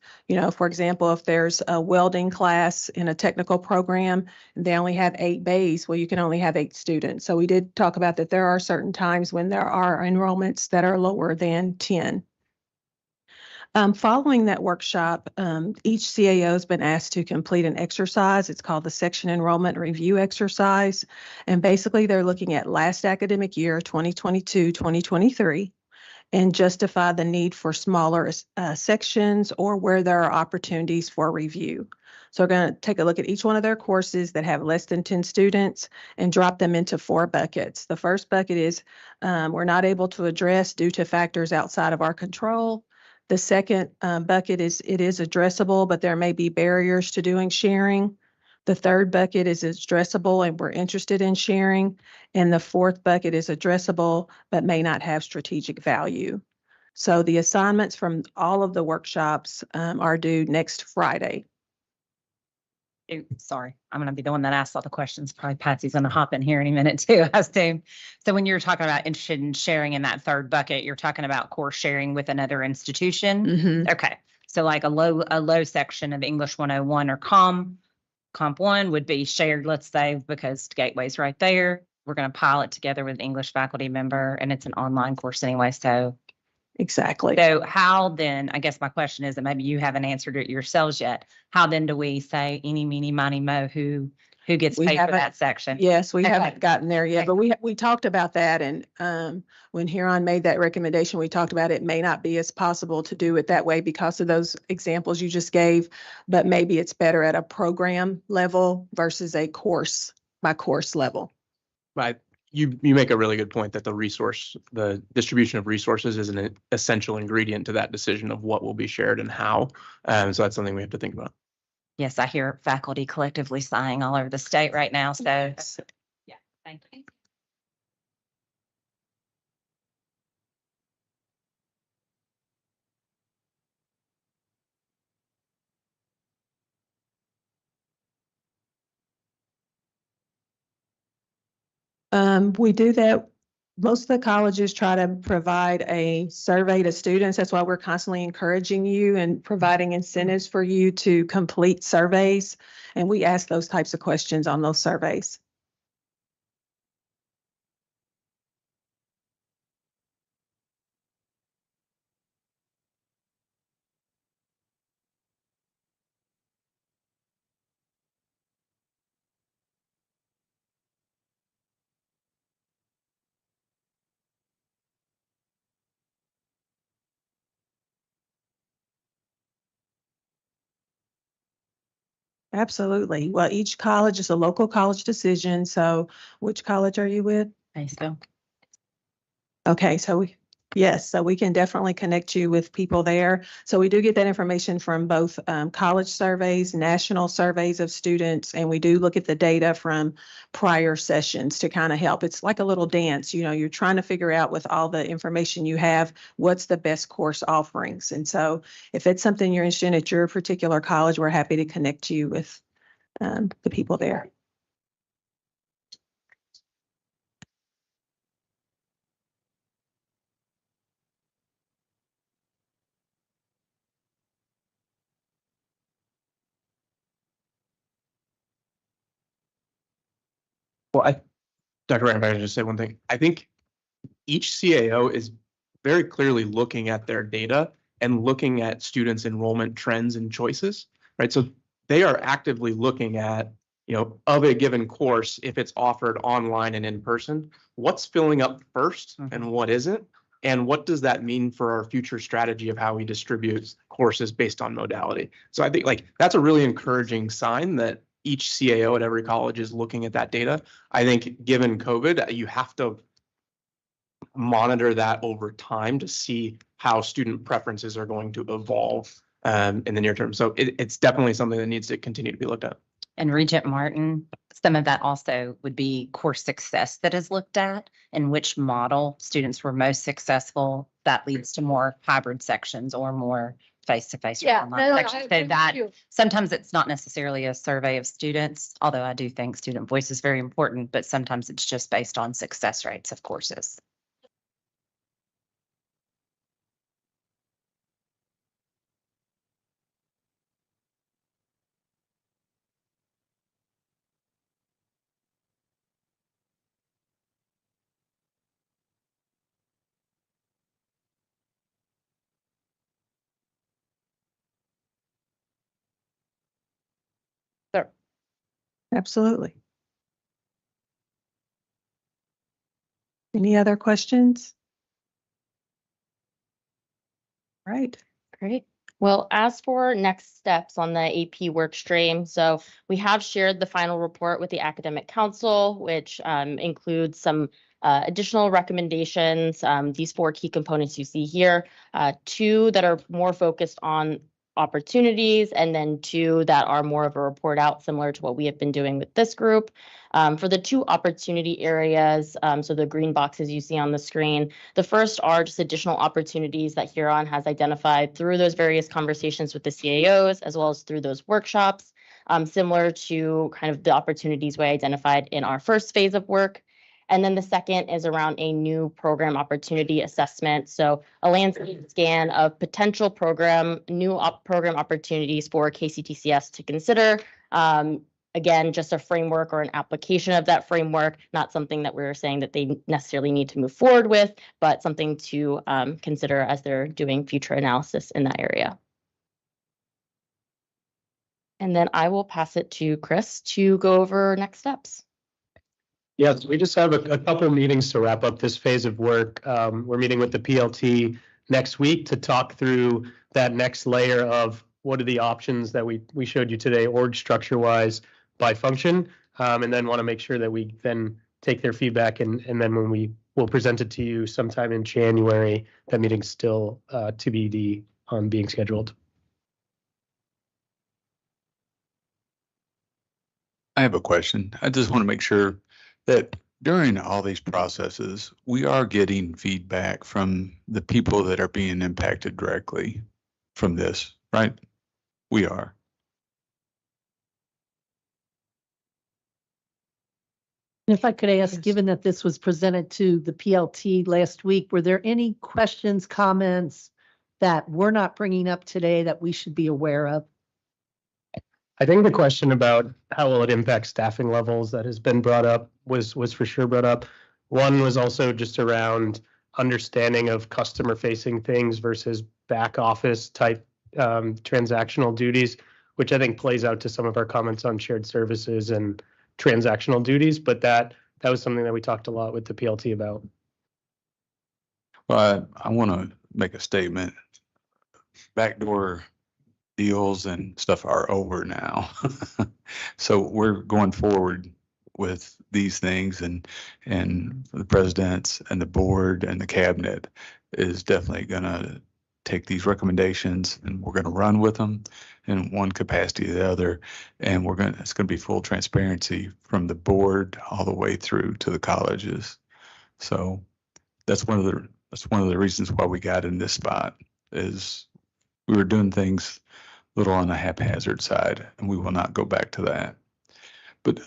For example, if there's a welding class in a technical program, and they only have 8 bays, well, you can only have 8 students. So we did talk about that there are certain times when there are enrollments that are lower than 10. Following that workshop, each CAO has been asked to complete an exercise. It's called the Section Enrollment Review Exercise. And basically, they're looking at last academic year, 2022-2023, and justify the need for smaller sections or where there are opportunities for review. So we're going to take a look at each one of their courses that have less than 10 students and drop them into 4 buckets. The first bucket is we're not able to address due to factors outside of our control. The second bucket is it is addressable, but there may be barriers to doing sharing. The third bucket is addressable and we're interested in sharing. And the fourth bucket is addressable, but may not have strategic value. So the assignments from all of the workshops are due next Friday. Sorry, I'm going to be the one that asks all the questions. Probably Patsy's going to hop in here any minute too, I assume. So when you're talking about interested in sharing in that third bucket, you're talking about course sharing with another institution? Mm-hmm. Okay. So like a low section of English 101 or Comp 1 would be shared, let's say, because Gateway's right there. We're going to pilot together with an English faculty member and it's an online course anyway. So exactly. So how then, I guess my question is that maybe you haven't answered it yourselves yet. How then do we say eeny, meeny, miny, mo, who Who gets We paid for haven't- that section? Yes, we Okay. haven't gotten there yet, Okay. but we talked about that, and when Huron made that recommendation, we talked about it may not be as possible to do it that way because of those examples you just gave, but maybe it's better at a program level versus a course by course level. Right. You make a really good point that the distribution of resources is an essential ingredient to that decision of what will be shared and how. So that's something we have to think about. Yes, I hear faculty collectively sighing all over the state right now. So, yeah, thank you. We do that. Most of the colleges try to provide a survey to students. That's why we're constantly encouraging you and providing incentives for you to complete surveys. And we ask those types of questions on those surveys. Absolutely. Well, each college is a local college decision. So which college are you with? Maysville. Okay, yes, so we can definitely connect you with people there. So we do get that information from both college surveys, national surveys of students, and we do look at the data from prior sessions to kind of help. It's like a little dance, you're trying to figure out with all the information you have, what's the best course offerings. And so if it's something you're interested in at your particular college, we're happy to connect you with the people there. Well, Dr. Ryan, if I could just say one thing, I think each CAO is very clearly looking at their data and looking at students' enrollment trends and choices, right? So they are actively looking at, of a given course, if it's offered online and in person, what's filling up first and what isn't? And what does that mean for our future strategy of how we distribute courses based on modality? So I think that's a really encouraging sign that each CAO at every college is looking at that data. I think given COVID, you have to monitor that over time to see how student preferences are going to evolve in the near term. So it's definitely something that needs to continue to be looked at. And Regent Martin, some of that also would be course success that is looked at and which model students were most successful. That leads to more hybrid sections or more face-to-face. Yeah, no, sections. So that sometimes it's not necessarily a survey of students, although I do think student voice is very important, but sometimes it's just based on success rates of courses. Sure. Absolutely. Any other questions? Right. Great. Well, as for next steps on the AP work stream, so we have shared the final report with the Academic Council, which includes some additional recommendations, these 4 key components you see here, 2 that are more focused on opportunities, and then 2 that are more of a report out, similar to what we have been doing with this group. For the 2 opportunity areas, so the green boxes you see on the screen, the first are just additional opportunities that Huron has identified through those various conversations with the CAOs, as well as through those workshops, similar to kind of the opportunities we identified in our first phase of work. And then the second is around a new program opportunity assessment. So a landscape scan of potential program opportunities for KCTCS to consider. Again, just a framework or an application of that framework, not something that we're saying that they necessarily need to move forward with, but something to consider as they're doing future analysis in that area. And then I will pass it to Chris to go over next steps. Yes, we just have a couple meetings to wrap up this phase of work. We're meeting with the PLT next week to talk through that next layer of what are the options that we showed you today, org structure wise by function, and then want to make sure that we then take their feedback and then when we will present it to you sometime in January. That meeting's still TBD on being scheduled. I have a question. I just want to make sure that during all these processes, we are getting feedback from the people that are being impacted directly from this, right? We are. If I could ask, given that this was presented to the PLT last week, were there any questions, comments that we're not bringing up today that we should be aware of? I think the question about how will it impact staffing levels that has been brought up was for sure brought up. One was also just around understanding of customer facing things versus back office type transactional duties, which I think plays out to some of our comments on shared services and transactional duties. But that was something that we talked a lot with the PLT about. Well, I want to make a statement. Backdoor deals and stuff are over now. So we're going forward with these things, and the presidents and the board and the cabinet is definitely going to take these recommendations and we're going to run with them in one capacity or the other. And it's going to be full transparency from the board all the way through to the colleges. So that's one of the reasons why we got in this spot, is we were doing things a little on the haphazard side, and we will not go back to that. But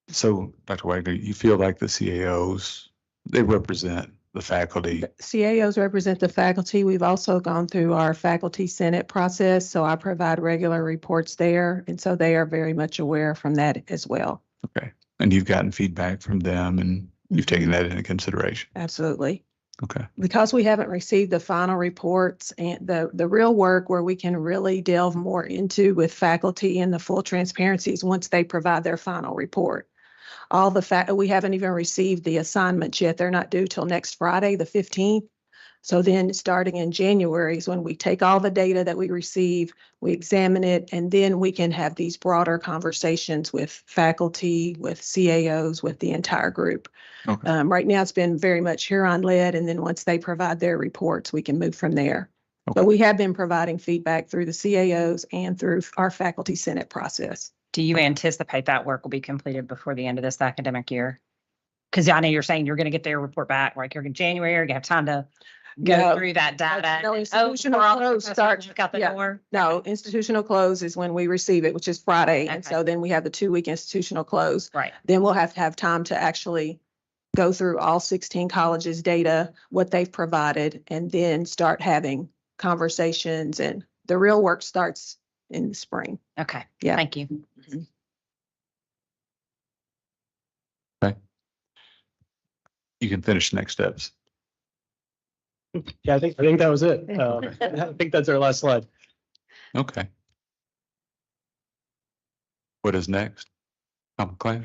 so, Dr. Wagner, you feel like the CAOs, they represent the faculty? CAOs represent the faculty. We've also gone through our faculty senate process, so I provide regular reports there, and so they are very much aware from that as well. Okay, and you've gotten feedback from them, and you've taken that into consideration? Absolutely. Okay. Because we haven't received the final reports and the real work where we can really delve more into with faculty and the full transparencies once they provide their final report. We haven't even received the assignments yet. They're not due till next Friday, the 15th. So then starting in January is when we take all the data that we receive, we examine it, and then we can have these broader conversations with faculty, with CAOs, with the entire group. Okay. Right now, it's been very much Huron led, and then once they provide their reports, we can move from there. Okay. But we have been providing feedback through the CAOs and through our faculty senate process. Do you anticipate that work will be completed before the end of this academic year? Because I know you're saying you're going to get their report back, like you're in January, you're going to have time to go through that data. No, institutional close starts. Out the door. No, institutional close is when we receive it, which is Friday. And so then we have the 2-week institutional close. Right. Then we'll have to have time to actually go through all 16 colleges' data, what they've provided, and then start having conversations. And the real work starts in the spring. Okay. Yeah. Thank you. Okay. You can finish next steps. Yeah, I think that was it. I think that's our last slide. Okay. What is next? Common class?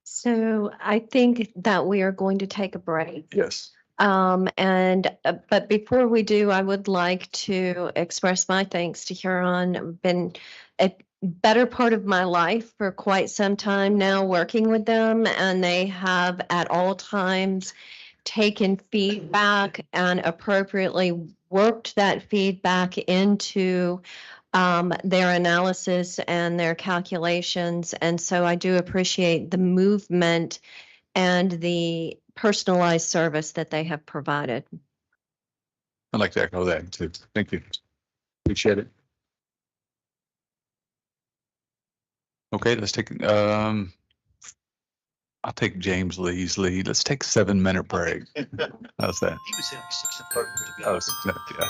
So I think that we are going to take a break. Yes. But before we do, I would like to express my thanks to Huron. Been a better part of my life for quite some time now working with them, and they have at all times taken feedback and appropriately worked that feedback into their analysis and their calculations. And so I do appreciate the movement and the personalized service that they have provided. I'd like to echo that too. Thank you. Appreciate it. Okay, let's take, I'll take James Lee's lead. Let's take a 7-minute break. How's that? He was at 6:30. Oh, yeah.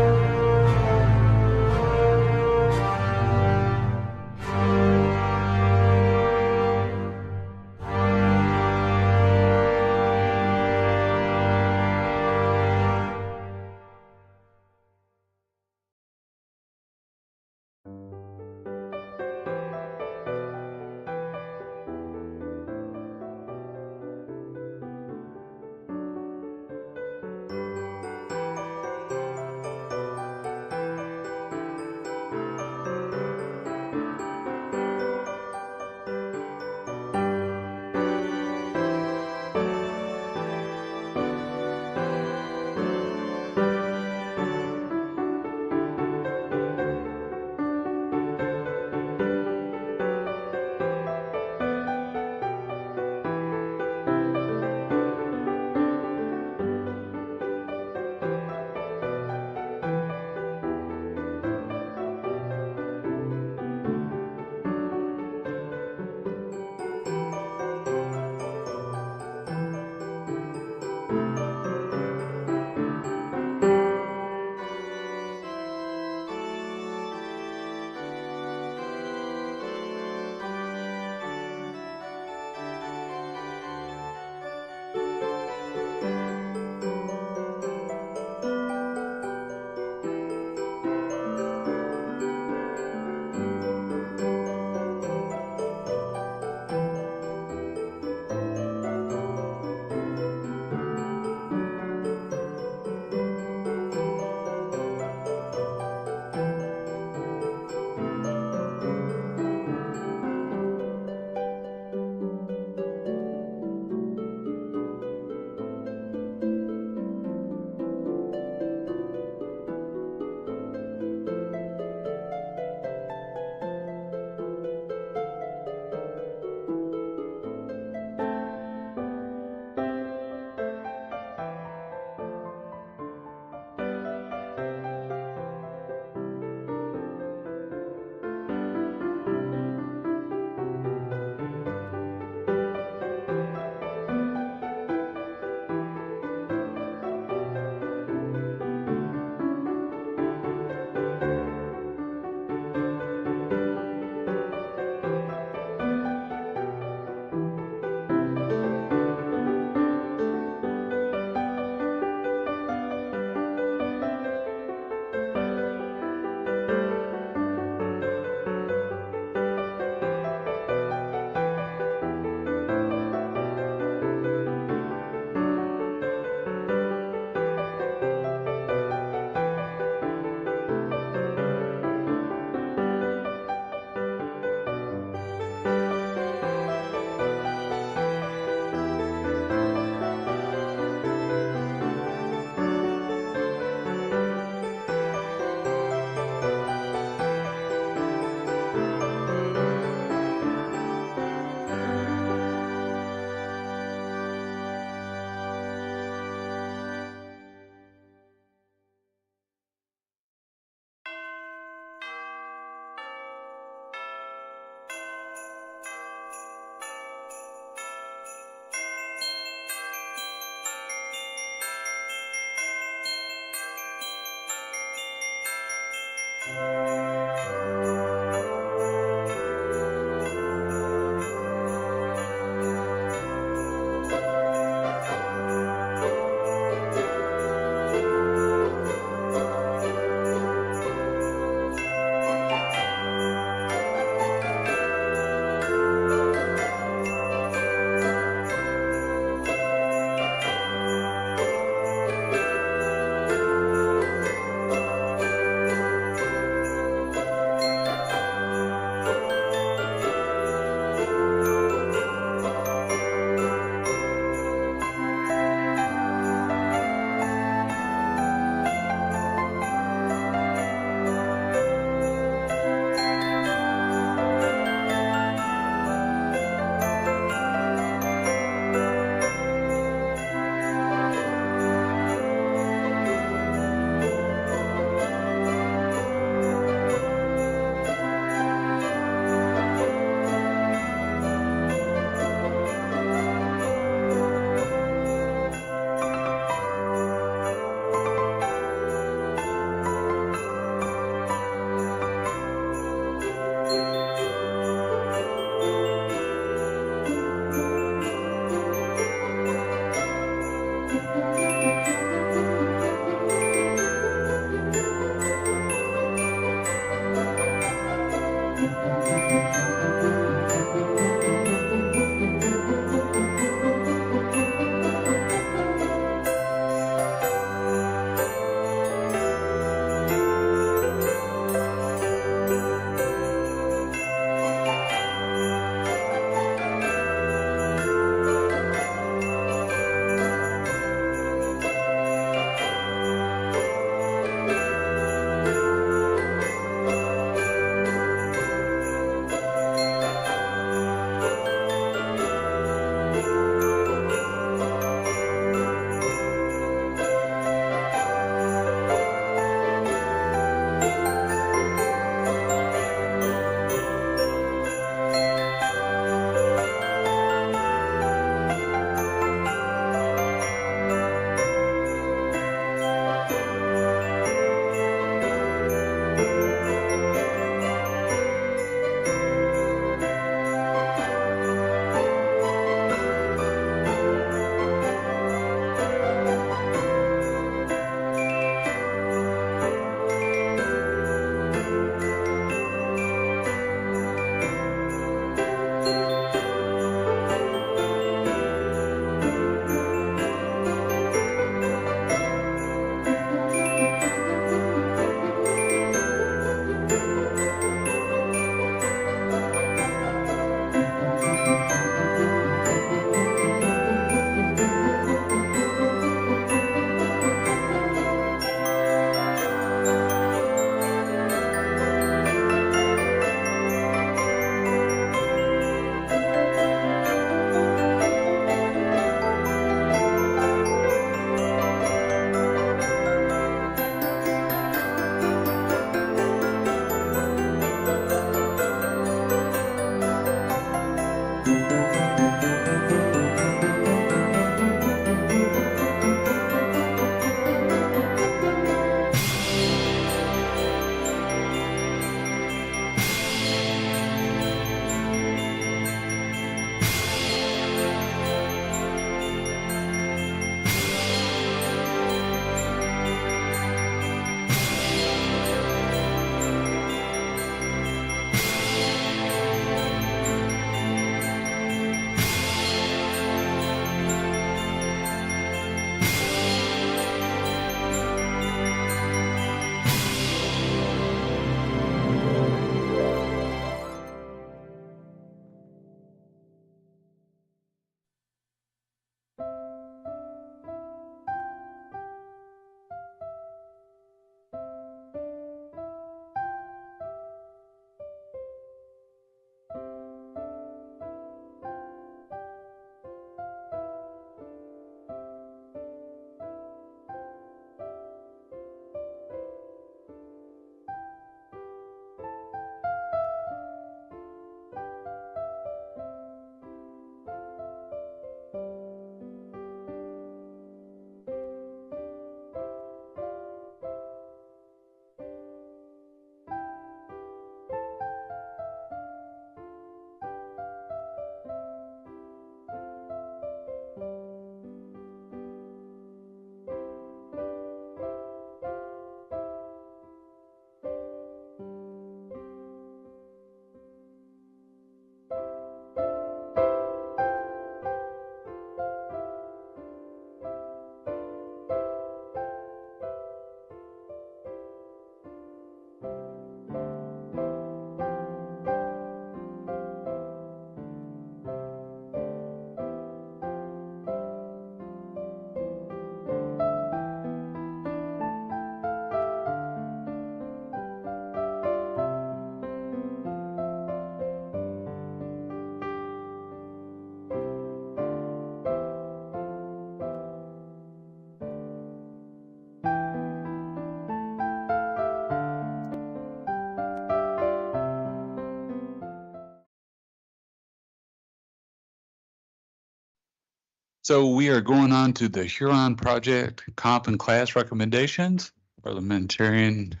So we are going on to the Huron project comp and class recommendations. Parliamentarian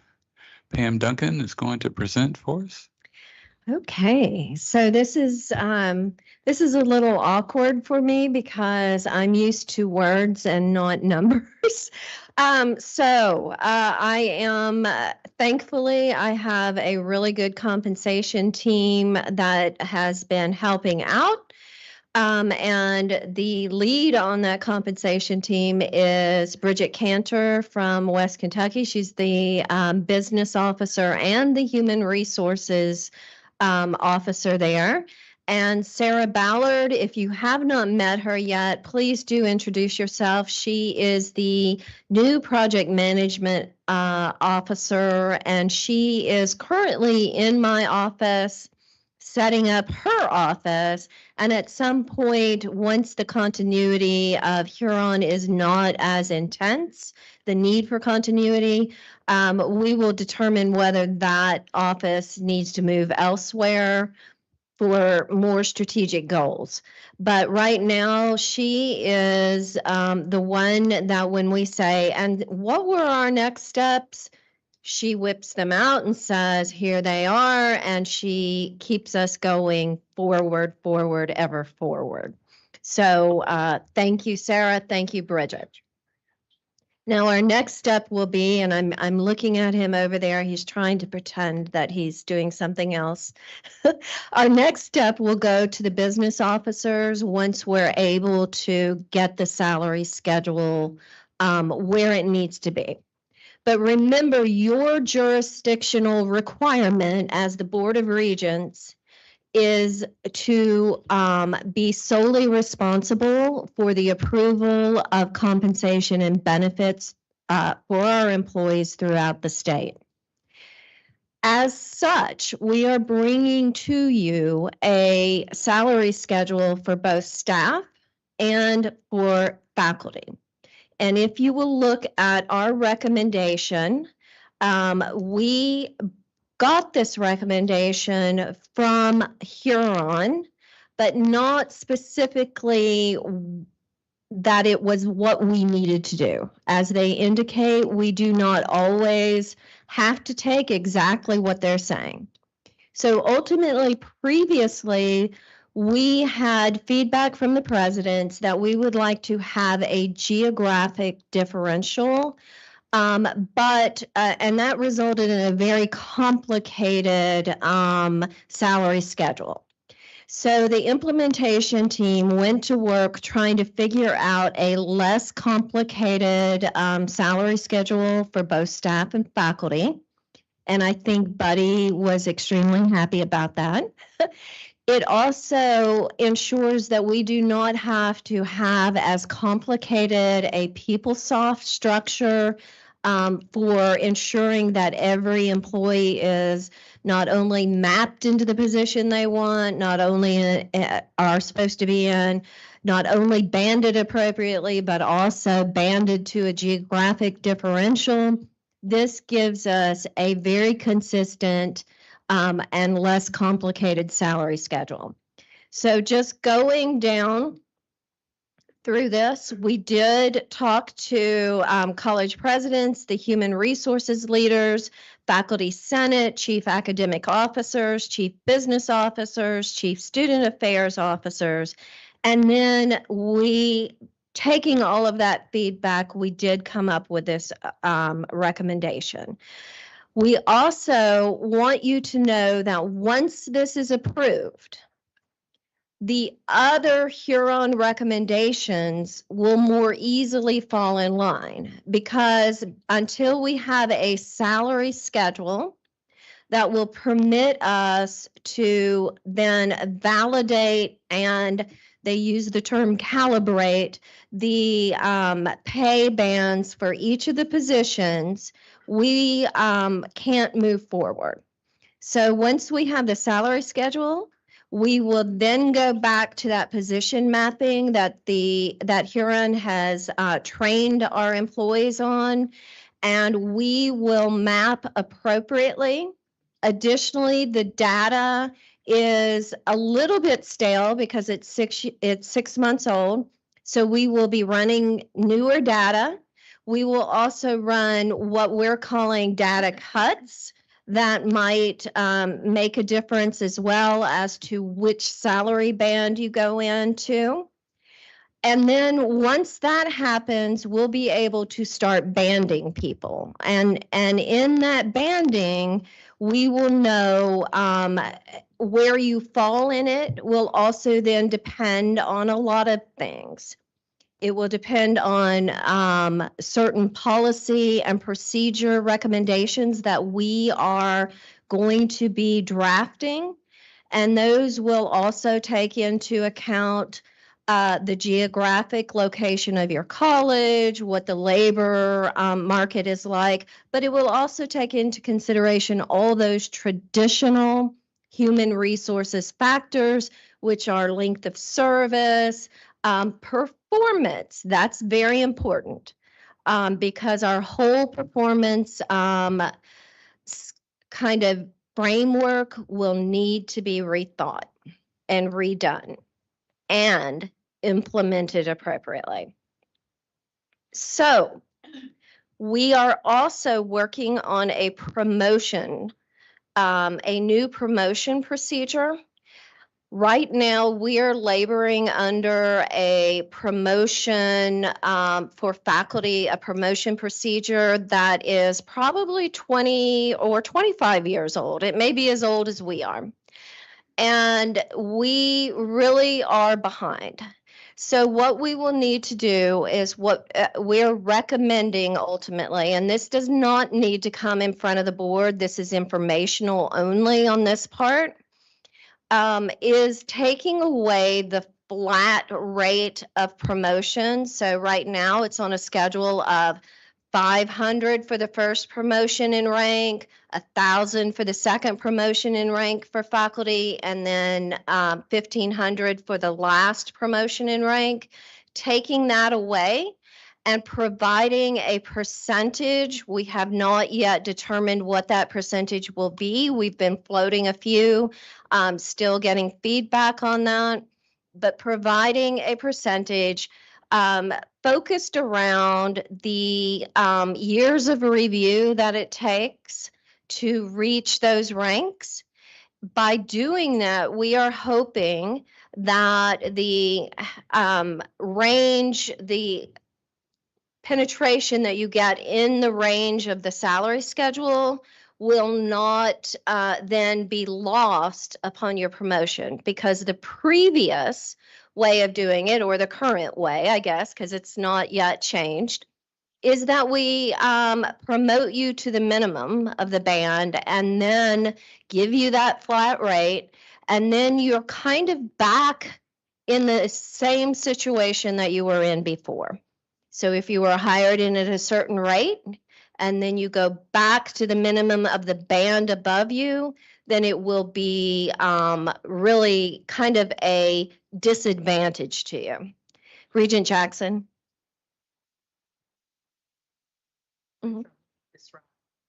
Pam Duncan is going to present for us. Okay, so this is a little awkward for me because I'm used to words and not numbers. I am thankfully I have a really good compensation team that has been helping out. And the lead on that compensation team is Bridget Cantor from West Kentucky. She's the business officer and the human resources officer there. And Sarah Ballard, if you have not met her yet, please do introduce yourself. She is the new project management officer, and she is currently in my office setting up her office. And at some point, once the continuity of Huron is not as intense, the need for continuity, we will determine whether that office needs to move elsewhere for more strategic goals. But right now, she is the one that when we say, and what were our next steps? She whips them out and says, here they are, and she keeps us going forward, ever forward. So thank you, Sarah. Thank you, Bridget. Now, our next step will be, and I'm looking at him over there, he's trying to pretend that he's doing something else. Our next step will go to the business officers once we're able to get the salary schedule where it needs to be. But remember, your jurisdictional requirement as the Board of Regents is to be solely responsible for the approval of compensation and benefits for our employees throughout the state. As such, we are bringing to you a salary schedule for both staff and for faculty. And if you will look at our recommendation, we got this recommendation from Huron, but not specifically that it was what we needed to do. As they indicate, we do not always have to take exactly what they're saying. So ultimately, previously, we had feedback from the presidents that we would like to have a geographic differential, and that resulted in a very complicated salary schedule. So the implementation team went to work trying to figure out a less complicated salary schedule for both staff and faculty. And I think Buddy was extremely happy about that. It also ensures that we do not have to have as complicated a PeopleSoft structure for ensuring that every employee is not only mapped into the position they want, not only are supposed to be in, not only banded appropriately, but also banded to a geographic differential. This gives us a very consistent and less complicated salary schedule. So just going down through this, we did talk to college presidents, the human resources leaders, faculty senate, chief academic officers, chief business officers, chief student affairs officers. And then taking all of that feedback, we did come up with this recommendation. We also want you to know that once this is approved, the other Huron recommendations will more easily fall in line, because until we have a salary schedule that will permit us to then validate, and they use the term calibrate, the pay bands for each of the positions, we can't move forward. So once we have the salary schedule, we will then go back to that position mapping that Huron has trained our employees on, and we will map appropriately. Additionally, the data is a little bit stale because it's 6 months old. So we will be running newer data. We will also run what we're calling data cuts that might make a difference as well as to which salary band you go into. And then once that happens, we'll be able to start banding people. And in that banding, we will know where you fall in it will also then depend on a lot of things. It will depend on certain policy and procedure recommendations that we are going to be drafting. And those will also take into account the geographic location of your college, what the labor market is like, but it will also take into consideration all those traditional human resources factors, which are length of service, performance. That's very important because our whole performance kind of framework will need to be rethought and redone and implemented appropriately. So we are also working on a promotion, a new promotion procedure. Right now, we are laboring under a promotion for faculty, a promotion procedure that is probably 20 or 25 years old. It may be as old as we are. And we really are behind. So what we will need to do is what we're recommending ultimately, and this does not need to come in front of the board. This is informational only on this part, is taking away the flat rate of promotion. So right now it's on a schedule of 500 for the first promotion in rank, 1,000 for the second promotion in rank for faculty, and then 1,500 for the last promotion in rank. Taking that away and providing a percentage. We have not yet determined what that percentage will be. We've been floating a few, still getting feedback on that, but providing a percentage focused around the years of review that it takes to reach those ranks. By doing that, we are hoping that the range, the penetration that you get in the range of the salary schedule will not then be lost upon your promotion, because the previous way of doing it, or the current way, I guess, because it's not yet changed, is that we promote you to the minimum of the band and then give you that flat rate. And then you're kind of back in the same situation that you were in before. So if you were hired in at a certain rate and then you go back to the minimum of the band above you, then it will be really kind of a disadvantage to you. Regent Jackson. Mm-hmm.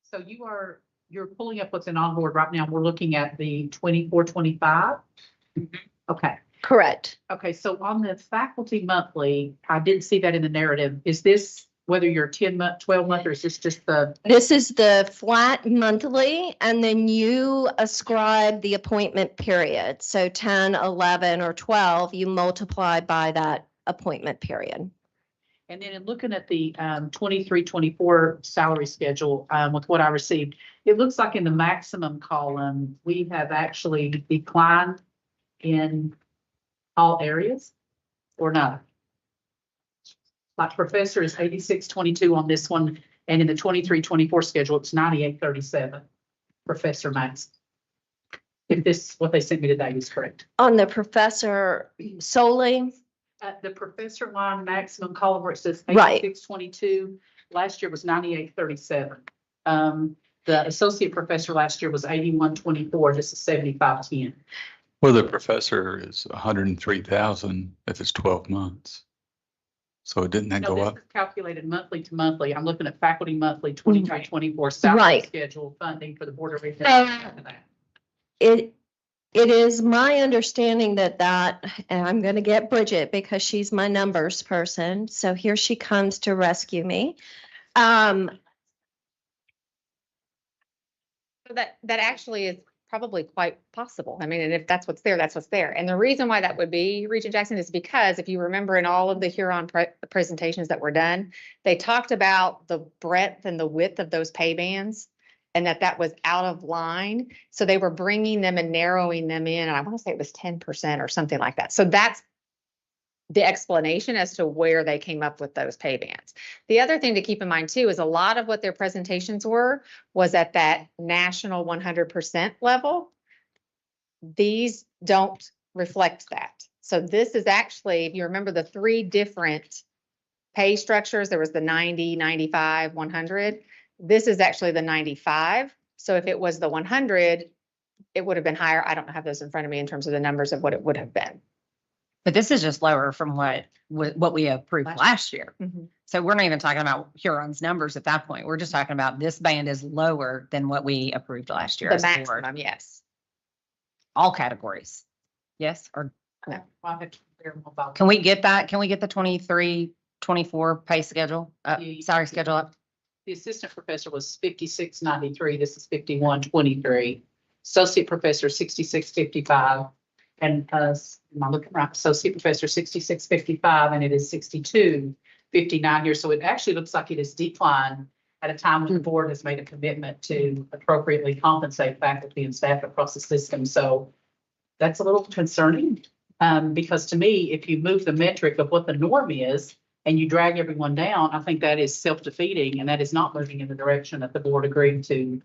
So you're pulling up what's in onboard right now. We're looking at the 24-25. Mm-hmm. Okay. Correct. Okay, so on the faculty monthly, I didn't see that in the narrative. Is this whether you're 10-month, 12-month, or is this just the? This is the flat monthly, and then you ascribe the appointment period. So 10, 11, or 12, you multiply by that appointment period. And then in looking at the 23-24 salary schedule with what I received, it looks like in the maximum column, we have actually declined in all areas, or not? Like professor is 86.22 on this one, and in the 23-24 schedule, it's 98.37. Professor max. If this, what they sent me today is correct. On the professor solely? The professor line maximum column where it says 86.22, last year was 98.37. The associate professor last year was 81.24. This is 75.10. Well, the professor is 103,000 if it's 12 months. So didn't that go up? This is calculated monthly to monthly. I'm looking at faculty monthly 23-24 salary schedule funding for the Board of Regents. It is my understanding and I'm going to get Bridget because she's my numbers person. So here she comes to rescue me. So that actually is probably quite possible. I mean, and if that's what's there, that's what's there. And the reason why that would be, Regent Jackson, is because if you remember in all of the Huron presentations that were done, they talked about the breadth and the width of those pay bands and that was out of line. So they were bringing them and narrowing them in. And I want to say it was 10% or something like that. So that's the explanation as to where they came up with those pay bands. The other thing to keep in mind too is a lot of what their presentations was at that national 100% level. These don't reflect that. So this is actually, if you remember the 3 different pay structures, there was the 90, 95, 100. This is actually the 95. So if it was the 100, it would have been higher. I don't have those in front of me in terms of the numbers of what it would have been. But this is just lower from what we approved last year. Mm-hmm. So we're not even talking about Huron's numbers at that point. We're just talking about this band is lower than what we approved last year. The as a board. maximum, yes. All categories. Yes, or No. can we get that? Can we get the 23, 24 pay schedule, salary schedule up? The assistant professor was 56.93. This is 51.23. Associate professor 66.55. And am I looking right? Associate professor 66.55, and it is 62.59 here. So it actually looks like it has declined at a time when the board has made a commitment to appropriately compensate faculty and staff across the system. So that's a little concerning because to me, if you move the metric of what the norm is and you drag everyone down, I think that is self-defeating, and that is not moving in the direction that the board agreed to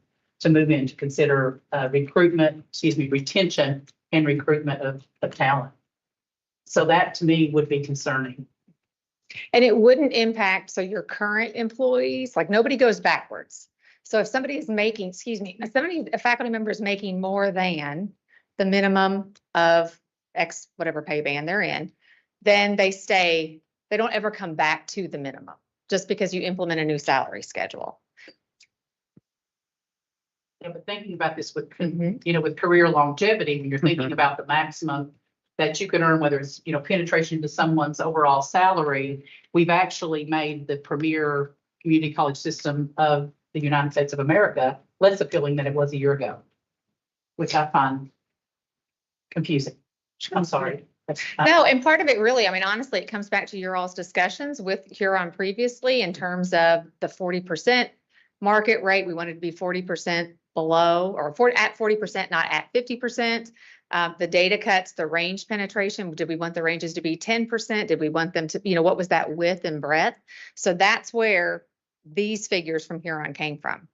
move in to consider retention and recruitment of talent. So that to me would be concerning. And it wouldn't impact, so your current employees, like nobody goes backwards. So if somebody is making, a faculty member is making more than the minimum of X, whatever pay band they're in, then they stay, they don't ever come back to the minimum just because you implement a new salary schedule. Yeah, but thinking about this with, with career longevity, when you're thinking about the maximum that you can earn, whether it's, penetration into someone's overall salary, we've actually made the premier community college system of the United States of America less appealing than it was a year ago, which I find confusing. I'm sorry. No, and part of it really, I mean, honestly, it comes back to your all's discussions with Huron previously in terms of the 40% market rate. We wanted to be 40% below or at 40%, not at 50%. The data cuts, the range penetration, did we want the ranges to be 10%? Did we want them to, what was that width and breadth? So that's where these figures from Huron came from.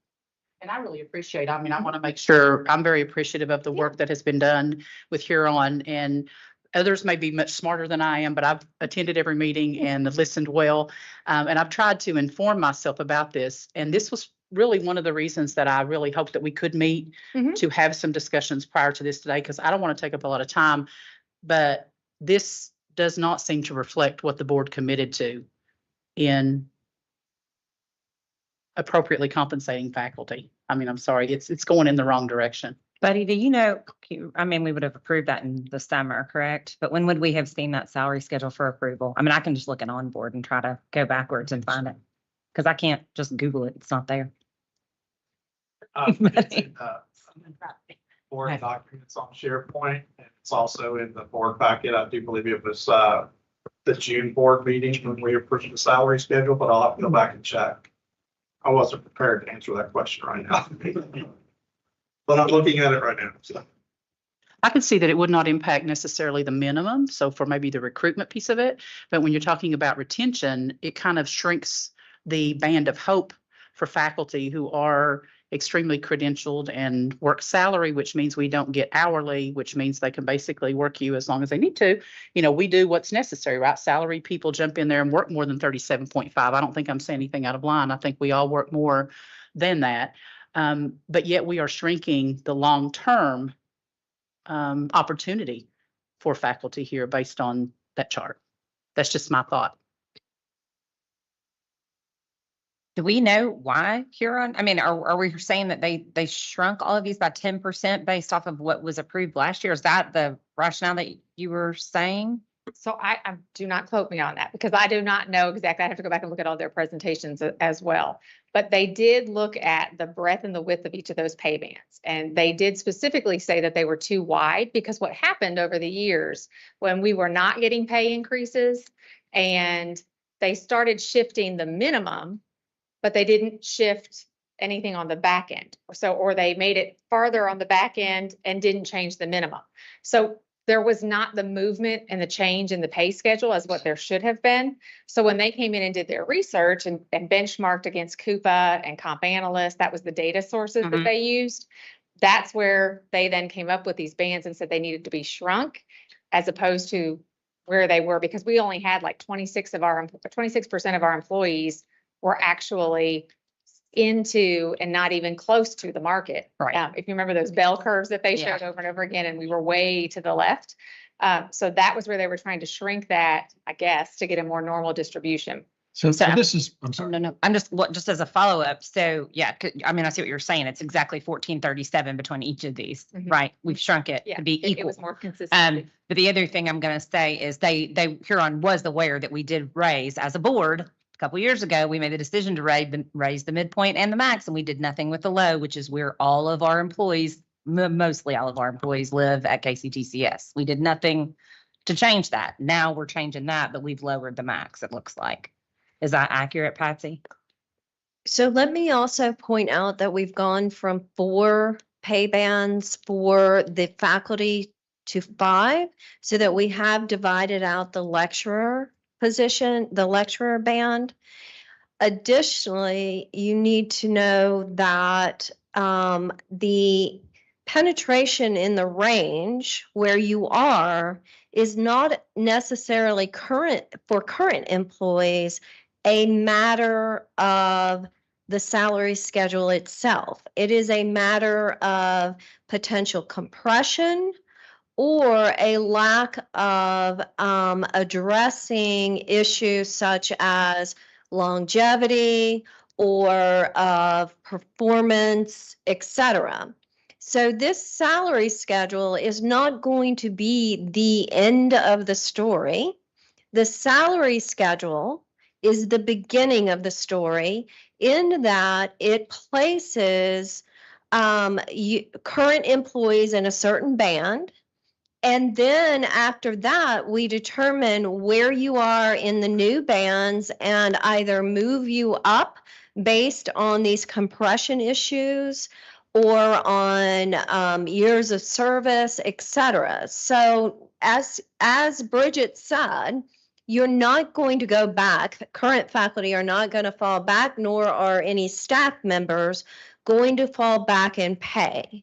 And I really appreciate, I want to make sure, I'm very appreciative of the work that has been done with Huron, and others may be much smarter than I am, but I've attended every meeting and listened well. And I've tried to inform myself about this. And this was really one of the reasons that I really hoped that we could meet to have some discussions prior to this today, because I don't want to take up a lot of time, but this does not seem to reflect what the board committed to in appropriately compensating faculty. I'm sorry, it's going in the wrong direction. Buddy, do you know, we would have approved that in the summer, correct? But when would we have seen that salary schedule for approval? I can just look at Onboard and try to go backwards and find it. Because I can't just Google it. It's not there. It's in board documents on SharePoint, and it's also in the board packet. I do believe it was the June board meeting when we approved the salary schedule, but I'll have to go back and check. I wasn't prepared to answer that question right now. But I'm looking at it right now. So. I could see that it would not impact necessarily the minimum, so for maybe the recruitment piece of it, but when you're talking about retention, it kind of shrinks the band of hope for faculty who are extremely credentialed and work salary, which means we don't get hourly, which means they can basically work you as long as they need to. We do what's necessary, right? Salary people jump in there and work more than 37.5. I don't think I'm saying anything out of line. I think we all work more than that. But yet we are shrinking the long-term opportunity for faculty here based on that chart. That's just my thought. Do we know why Huron? I mean, are we saying that they shrunk all of these by 10% based off of what was approved last year? Is that the rationale that you were saying? So I do not quote me on that because I do not know exactly. I have to go back and look at all their presentations as well. But they did look at the breadth and the width of each of those pay bands. And they did specifically say that they were too wide because what happened over the years when we were not getting pay increases and they started shifting the minimum, but they didn't shift anything on the back end. Or they made it farther on the back end and didn't change the minimum. So there was not the movement and the change in the pay schedule as what there should have been. So when they came in and did their research and benchmarked against Coupa and Comp Analyst, that was the data sources that they used. That's where they then came up with these bands and said they needed to be shrunk as opposed to where they were, because we only had like 26% of our employees were actually into and not even close to the market. Right. If you remember those bell curves that they showed over and over again, and we were way to the left. So that was where they were trying to shrink that, I guess, to get a more normal distribution. So this is, I'm sorry. No, I'm just as a follow-up. So yeah, I mean, I see what you're saying. It's exactly 1437 between each of these, right? We've shrunk it Yeah, to be it equal. was more consistent. But the other thing I'm going to say is Huron was aware that we did raise as a board. A couple years ago, we made the decision to raise the midpoint and the max, and we did nothing with the low, which is where all of our employees, mostly all of our employees live at KCTCS. We did nothing to change that. Now we're changing that, but we've lowered the max, it looks like. Is that accurate, Patsy? So let me also point out that we've gone from 4 pay bands for the faculty to 5, so that we have divided out the lecturer position, the lecturer band. Additionally, you need to know that the penetration in the range where you are is not necessarily current employees, a matter of the salary schedule itself. It is a matter of potential compression or a lack of addressing issues such as longevity or of performance, etc. So this salary schedule is not going to be the end of the story. The salary schedule is the beginning of the story in that it places current employees in a certain band. And then after that, we determine where you are in the new bands and either move you up based on these compression issues or on years of service, etc. So as Bridget said, you're not going to go back. Current faculty are not going to fall back, nor are any staff members going to fall back in pay.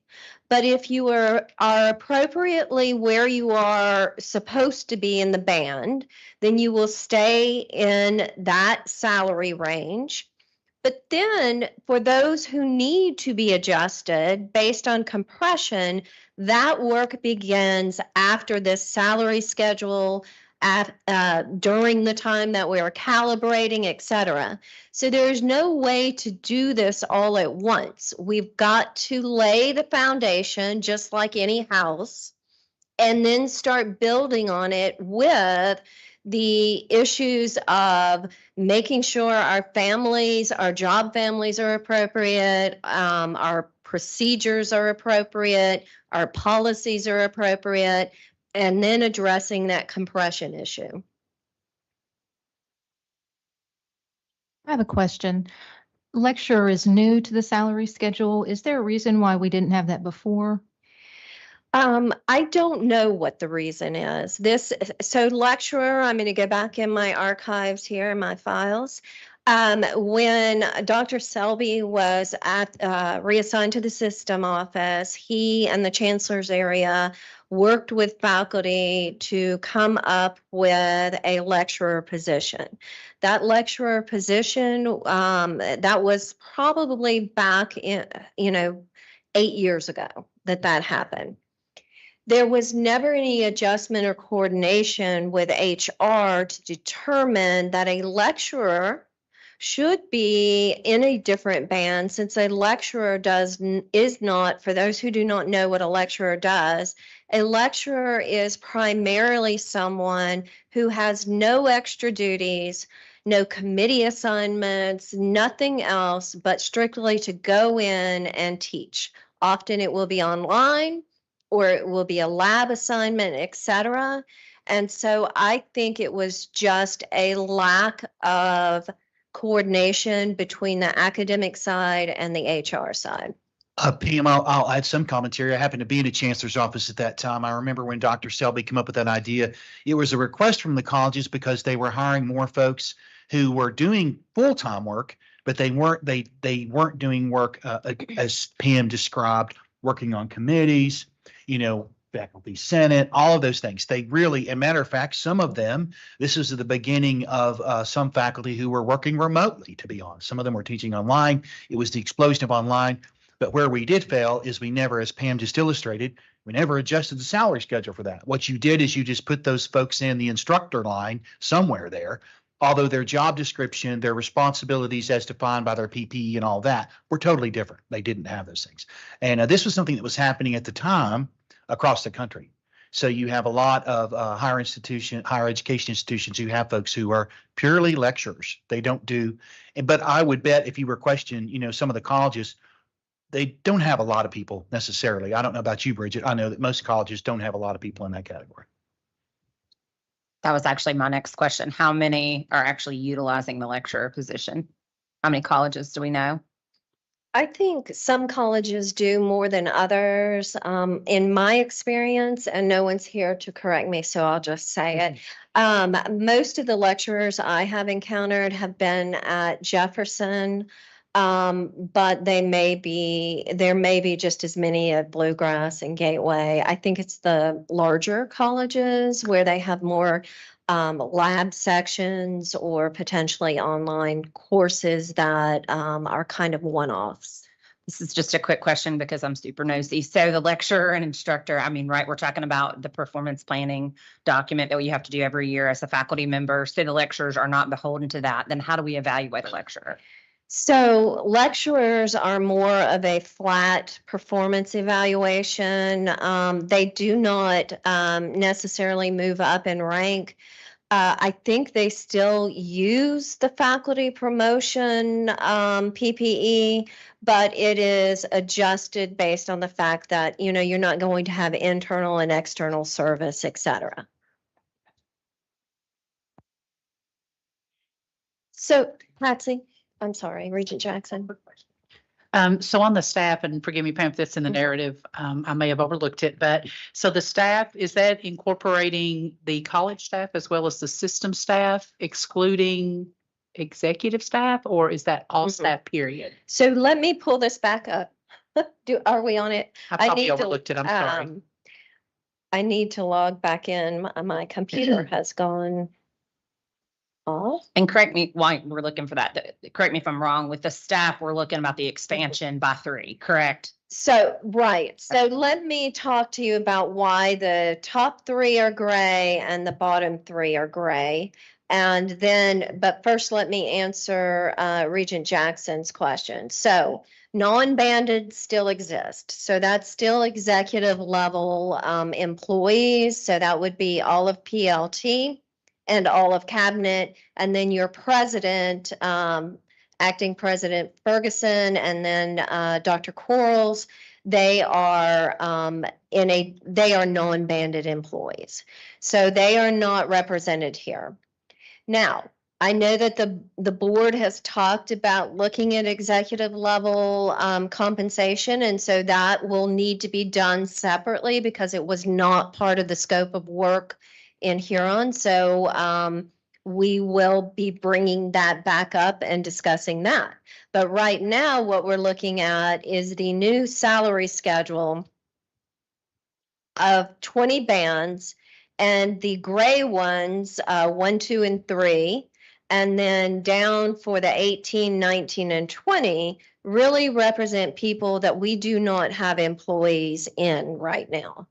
But if you are appropriately where you are supposed to be in the band, then you will stay in that salary range. But then for those who need to be adjusted based on compression, that work begins after this salary schedule, during the time that we are calibrating, etc. So there's no way to do this all at once. We've got to lay the foundation just like any house and then start building on it with the issues of making sure our families, our job families are appropriate, our procedures are appropriate, our policies are appropriate, and then addressing that compression issue. I have a question. Lecturer is new to the salary schedule. Is there a reason why we didn't have that before? I don't know what the reason is. So lecturer, I'm going to go back in my archives here, in my files. When Dr. Selby was reassigned to the system office, he and the chancellor's area worked with faculty to come up with a lecturer position. That lecturer position, that was probably back in, 8 years ago that happened. There was never any adjustment or coordination with HR to determine that a lecturer should be in a different band, since a lecturer is not, for those who do not know what a lecturer does, a lecturer is primarily someone who has no extra duties, no committee assignments, nothing else, but strictly to go in and teach. Often it will be online, or it will be a lab assignment, etc. And so I think it was just a lack of coordination between the academic side and the HR side. Pam, I'll add some commentary. I happened to be in a chancellor's office at that time. I remember when Dr. Selby came up with that idea. It was a request from the colleges because they were hiring more folks who were doing full-time work, but they weren't doing work as Pam described, working on committees, faculty senate, all of those things. They really, as a matter of fact, some of them, this was at the beginning of some faculty who were working remotely, to be honest. Some of them were teaching online. It was the explosion of online. But where we did fail is we never, as Pam just illustrated, we never adjusted the salary schedule for that. What you did is you just put those folks in the instructor line somewhere there, although their job description, their responsibilities as defined by their PPE and all that were totally different. They didn't have those things. And this was something that was happening at the time across the country. So you have a lot of higher education institutions who have folks who are purely lecturers. They don't do, but I would bet if you were questioned, some of the colleges, they don't have a lot of people necessarily. I don't know about you, Bridget. I know that most colleges don't have a lot of people in that category. That was actually my next question. How many are actually utilizing the lecturer position? How many colleges do we know? I think some colleges do more than others. In my experience, and no one's here to correct me, so I'll just say it. Most of the lecturers I have encountered have been at Jefferson, but there may be just as many at Bluegrass and Gateway. I think it's the larger colleges where they have more lab sections or potentially online courses that are kind of one-offs. This is just a quick question because I'm super nosy. So the lecturer and instructor, right, we're talking about the performance planning document that you have to do every year as a faculty member. So the lecturers are not beholden to that. Then how do we evaluate a lecturer? So lecturers are more of a flat performance evaluation. They do not necessarily move up in rank. I think they still use the faculty promotion PPE, but it is adjusted based on the fact that, you're not going to have internal and external service, et cetera. So, Patsy. I'm sorry, Regent Jackson. So on the staff, and forgive me, Pam, if that's in the narrative, I may have overlooked it, but so the staff, is that incorporating the college staff as well as the system staff, excluding executive staff, or is that all staff period? So let me pull this back up. Are we on it? I probably overlooked it. I'm sorry. I need to log back in. My computer has gone off. And correct me while we're looking for that. Correct me if I'm wrong. With the staff, we're looking about the expansion by 3, correct? So, right. So let me talk to you about why the top 3 are gray and the bottom 3 are gray. And then, but first, let me answer Regent Jackson's question. So non-banded still exist. So that's still executive level employees. So that would be all of PLT and all of cabinet, and then your president, acting President Ferguson, and then Dr. Quarles. They are non-banded employees, so they are not represented here. Now, I know that the board has talked about looking at executive level compensation, and so that will need to be done separately because it was not part of the scope of work in Huron. So we will be bringing that back up and discussing that. But right now, what we're looking at is the new salary schedule of 20 bands, and the gray ones, 1, 2, and 3, and then down for the 18, 19, and 20 really represent people that we do not have employees in right now.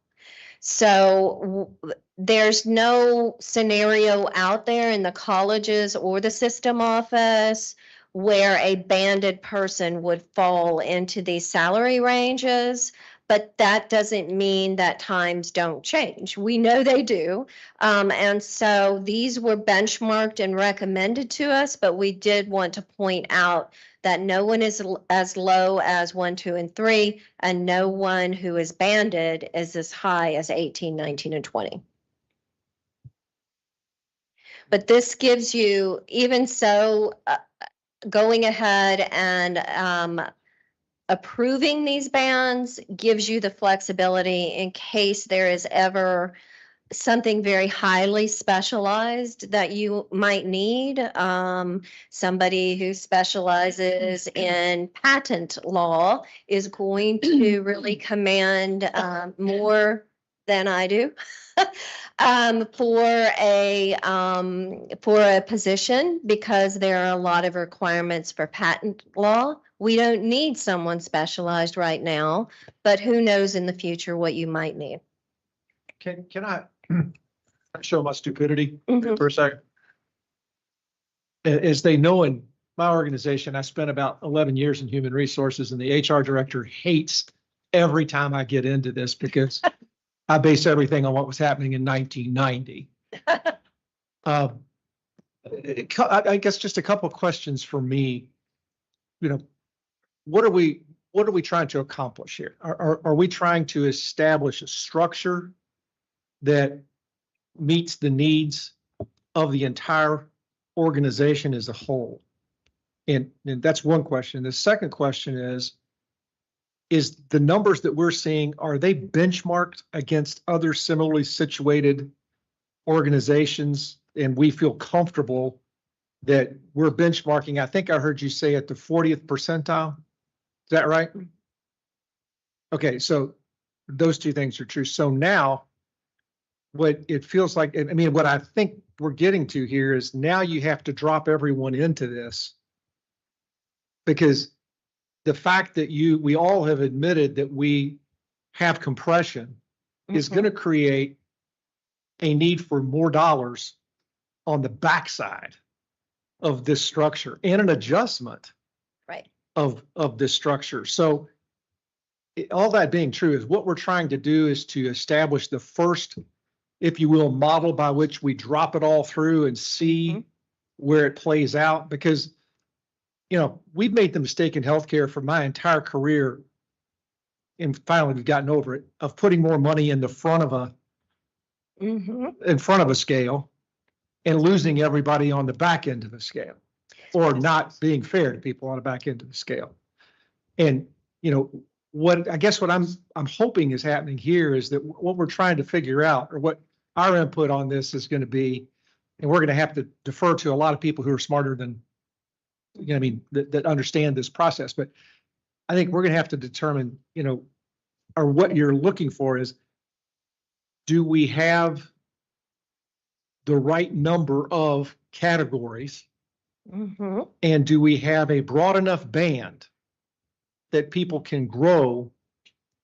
So there's no scenario out there in the colleges or the system office where a banded person would fall into these salary ranges. But that doesn't mean that times don't change. We know they do. And so these were benchmarked and recommended to us, but we did want to point out that no one is as low as 1, 2, and 3, and no one who is banded is as high as 18, 19, and 20. But this gives you, even so, going ahead and approving these bands gives you the flexibility in case there is ever something very highly specialized that you might need. Somebody who specializes in patent law is going to really command more than I do for a position, because there are a lot of requirements for patent law. We don't need someone specialized right now, but who knows in the future what you might need. Can I show my stupidity Mhm. for a second? As they know, in my organization, I spent about 11 years in human resources, and the HR director hates every time I get into this because I base everything on what was happening in 1990. I guess just a couple of questions for me. You know, what are we trying to accomplish here? Are we trying to establish a structure that meets the needs of the entire organization as a whole? And that's one question. The second question is the numbers that we're seeing, are they benchmarked against other similarly situated organizations? And we feel comfortable that we're benchmarking, I think I heard you say at the 40th percentile. Is that right? Okay, so those two things are true. So now what it feels like, I mean, what I think we're getting to here is now you have to drop everyone into this, because the fact that we all have admitted that we have compression is going to create a need for more dollars on the backside of this structure and an adjustment of this structure. So all that being true, is what we're trying to do is to establish the first, if you will, model by which we drop it all through and see where it plays out. Because, you know, we've made the mistake in healthcare for my entire career, and finally we've gotten over it, of putting more money in the front of a scale and losing everybody on the back end of the scale, or not being fair to people on the back end of the scale. And, you know, what I guess what I'm hoping is happening here is that what we're trying to figure out, or what our input on this is going to be, and we're going to have to defer to a lot of people who are smarter than, you know, I mean, that understand this process. But I think we're going to have to determine, you know, or what you're looking for is, do we have the right number of categories? And do we have a broad enough band that people can grow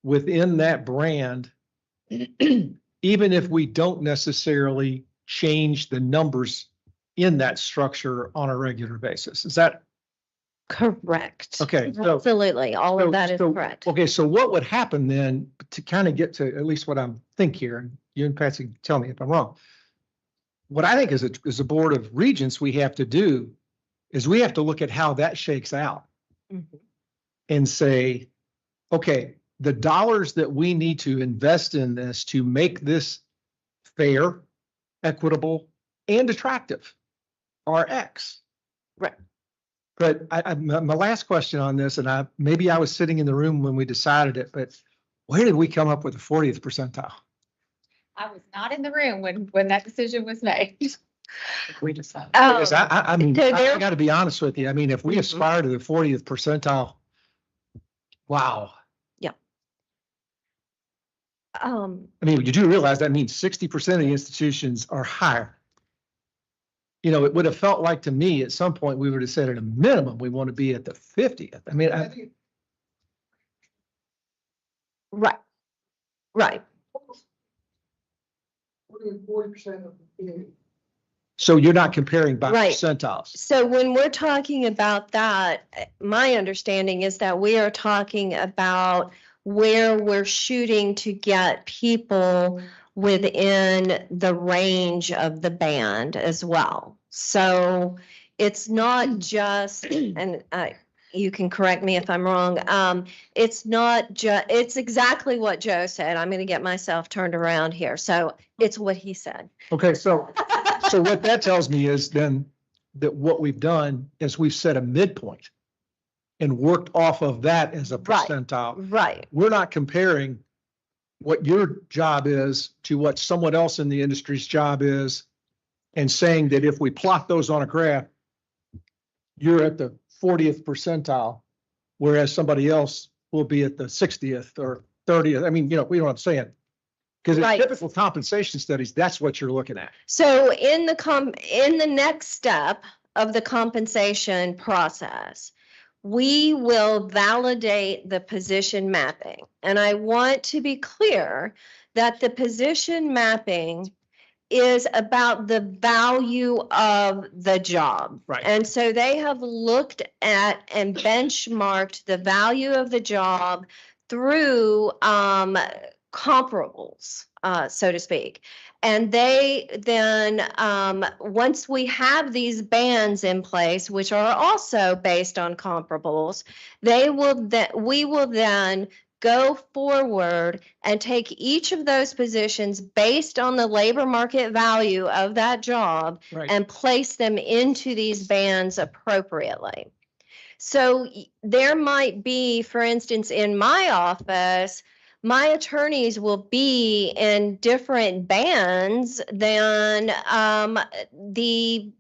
within that brand, even if we don't necessarily change the numbers in that structure on a regular basis? Is that correct? Okay. Absolutely. All of that is correct. Okay. So what would happen then, to kind of get to at least what I'm thinking here, and you and Patsy tell me if I'm wrong. What I think as a board of regents we have to do is we have to look at how that shakes out and say, okay, the dollars that we need to invest in this to make this fair, equitable, and attractive are X. Right. But my last question on this, and maybe I was sitting in the room when we decided it, but where did we come up with the 40th percentile? I was not in the room when that decision was made. We decided. Because I mean, I got to be honest with you. I mean, if we aspire to the 40th percentile, wow. Yeah. I mean, you do realize that means 60% of the institutions are higher. You know, it would have felt like to me at some point we would have said at a minimum we want to be at the 50th. I mean, right. 40% of the So you're not comparing by Right. percentiles. So when we're talking about that, my understanding is that we are talking about where we're shooting to get people within the range of the band as well. So it's not just, and you can correct me if I'm wrong, it's not just, it's exactly what Joe said. I'm going to get myself turned around here. So it's what he said. Okay, so what that tells me is then that what we've done is we've set a midpoint and worked off of that as a Right. percentile. Right. We're not comparing what your job is to what someone else in the industry's job is and saying that if we plot those on a graph, you're at the 40th percentile, whereas somebody else will be at the 60th or 30th. I mean, you know what I'm saying? Because in Right. typical compensation studies, that's what you're looking at. So in the next step of the compensation process, we will validate the position mapping. And I want to be clear that the position mapping is about the value of the job. Right. And so they have looked at and benchmarked the value of the job through comparables, so to speak. And they then, once we have these bands in place, which are also based on comparables, we will then go forward and take each of those positions based on the labor market value of that job Right. and place them into these bands appropriately. So there might be, for instance, in my office, my attorneys will be in different bands than the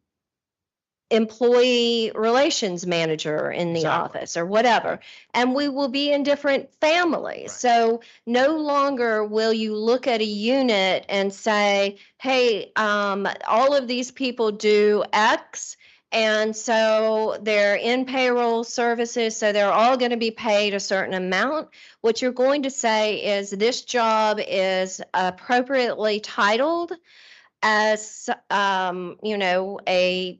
employee relations manager in the Exactly. office or whatever. And we will be in different families. So no longer will you look at a unit and say, hey, all of these people do X. And so they're in payroll services, so they're all going to be paid a certain amount. What you're going to say is this job is appropriately titled as, a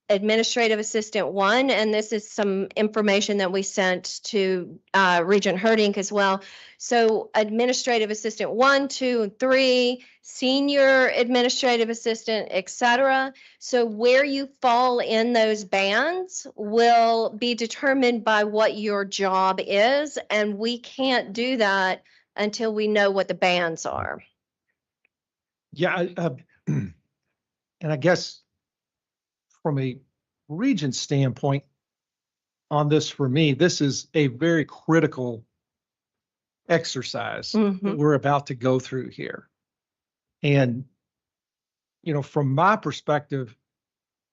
administrative assistant 1, and this is some information that we sent to Regent Herdink as well. So administrative assistant 1, 2, and 3, senior administrative assistant, etc. So where you fall in those bands will be determined by what your job is, and we can't do that until we know what the bands are. Yeah, and I guess from a Regent standpoint on this, for me, this is a very critical exercise that we're about to go through here. And, from my perspective,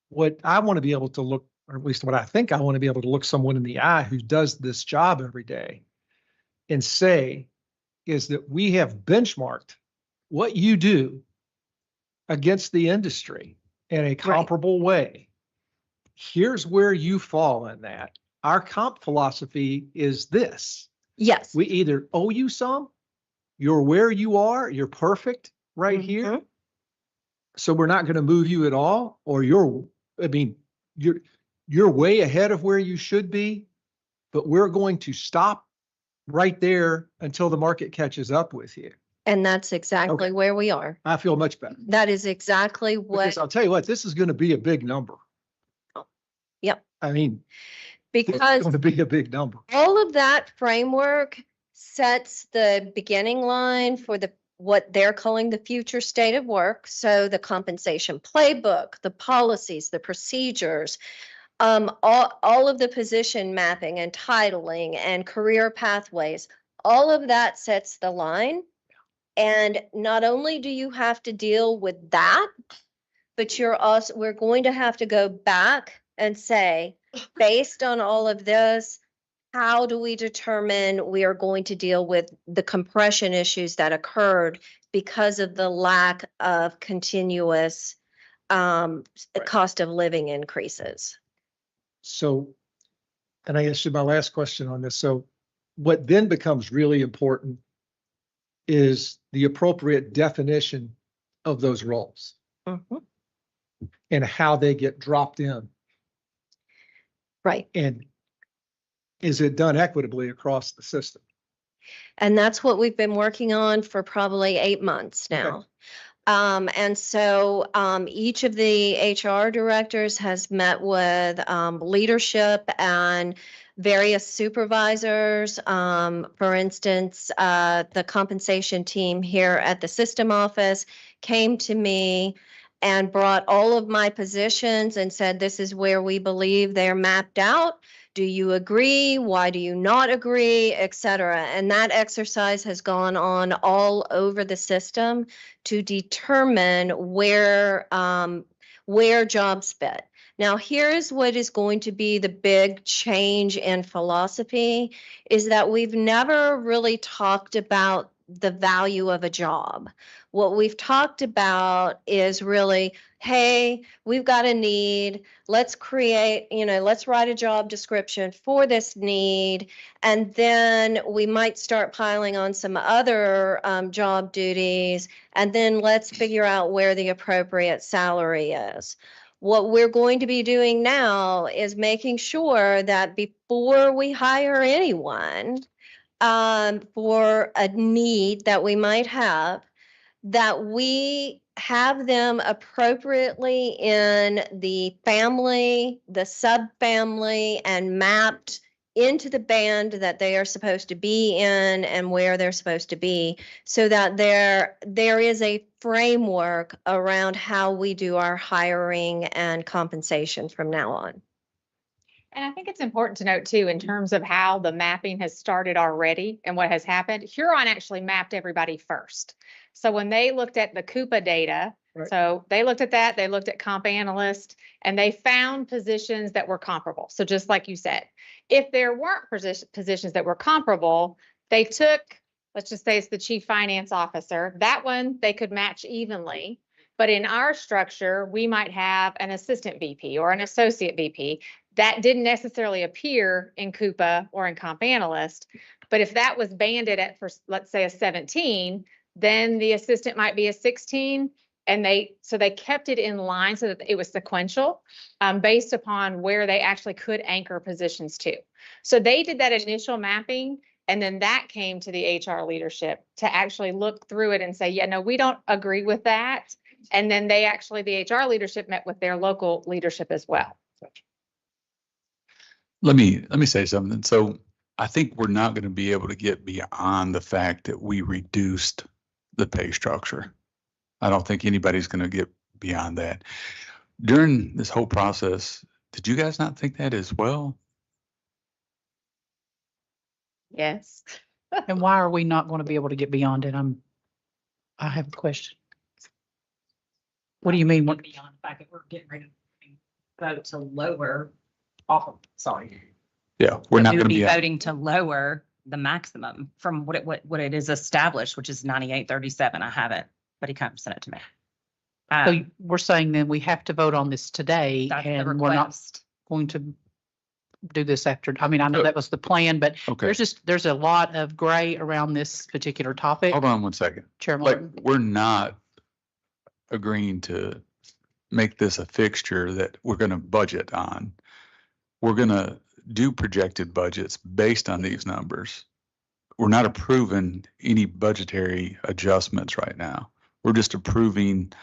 what I want to be able to look, or at least what I think I want to be able to look someone in the eye who does this job every day and say is that we have benchmarked what you do against the industry in a comparable way. Here's where you fall in that. Our comp philosophy is this. Yes. We either owe you some, you're where you are, you're perfect right here. So we're not going to move you at all, or you're way ahead of where you should be, but we're going to stop right there until the market catches up with you. And that's exactly where we are. I feel much better. That is exactly what. Because I'll tell you what, this is going to be a big number. Yep. I mean, because it's going to be a big number. all of that framework sets the beginning line for what they're calling the future state of work. So the compensation playbook, the policies, the procedures, all of the position mapping and titling and career pathways, all of that sets the line. And not only do you have to deal with that, but we're going to have to go back and say, based on all of this, how do we determine we are going to deal with the compression issues that occurred because of the lack of continuous cost of living increases? So, and I guess my last question on this. So what then becomes really important is the appropriate definition of those roles. and how they get dropped in? Right. And is it done equitably across the system? And that's what we've been working on for probably 8 months now. And so each of the HR directors has met with leadership and various supervisors. For instance, the compensation team here at the system office came to me and brought all of my positions and said, this is where we believe they're mapped out. Do you agree? Why do you not agree, et cetera? And that exercise has gone on all over the system to determine where jobs fit. Now, here's what is going to be the big change in philosophy is that we've never really talked about the value of a job. What we've talked about is really, hey, we've got a need. Let's create, let's write a job description for this need. And then we might start piling on some other job duties. And then let's figure out where the appropriate salary is. What we're going to be doing now is making sure that before we hire anyone for a need that we might have, that we have them appropriately in the family, the subfamily, and mapped into the band that they are supposed to be in and where they're supposed to be, so that there is a framework around how we do our hiring and compensation from now on. And I think it's important to note too, in terms of how the mapping has started already and what has happened, Huron actually mapped everybody first. So when they looked at the Coupa data, so they looked at that, they looked at comp analyst, and they found positions that were comparable. So just like you said, if there weren't positions that were comparable, they took, let's just say it's the chief finance officer, that one they could match evenly. But in our structure, we might have an assistant VP or an associate VP. That didn't necessarily appear in Coupa or in Comp Analyst, but if that was banded at, for let's say, a 17, then the assistant might be a 16, and they kept it in line so that it was sequential based upon where they actually could anchor positions to. So they did that initial mapping, and then that came to the HR leadership to actually look through it and say, yeah, no, we don't agree with that. And then the HR leadership met with their local leadership as well. Let me say something. So I think we're not going to be able to get beyond the fact that we reduced the pay structure. I don't think anybody's going to get beyond that. During this whole process, did you guys not think that as well? Yes. And why are we not going to be able to get beyond it? I have a question. What do you mean? Beyond the fact that we're getting ready to vote to lower Yeah, we're not going to be voting to lower the maximum from what it is established, which is 98.37. I have it, but he kind of sent it to me. So we're saying then we have to vote on this today, and we're not going to do this after. I mean, I know that was the plan, but there's a lot of gray around this particular topic. Hold on one second. Chairman Like, Martin. we're not agreeing to make this a fixture that we're going to budget on. We're going to do projected budgets based on these numbers. We're not approving any budgetary adjustments right now. We're just approving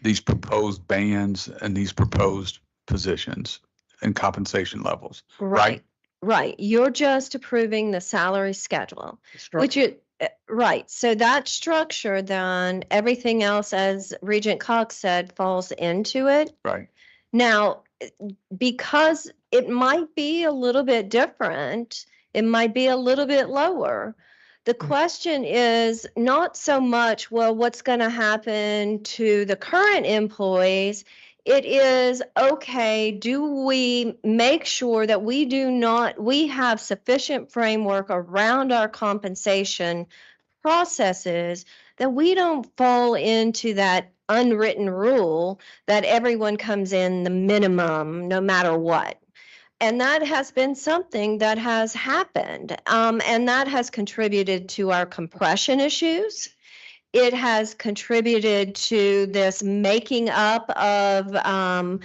these proposed bands and these proposed positions and compensation levels, right? Right. You're just approving the salary schedule, which is right. So that structure, then everything else, as Regent Cox said, falls into it. Right. Now, because it might be a little bit different, it might be a little bit lower. The question is not so much, well, what's going to happen to the current employees? It is, okay, do we make sure that we have sufficient framework around our compensation processes that we don't fall into that unwritten rule that everyone comes in the minimum no matter what. And that has been something that has happened, and that has contributed to our compression issues. it has contributed to this making up of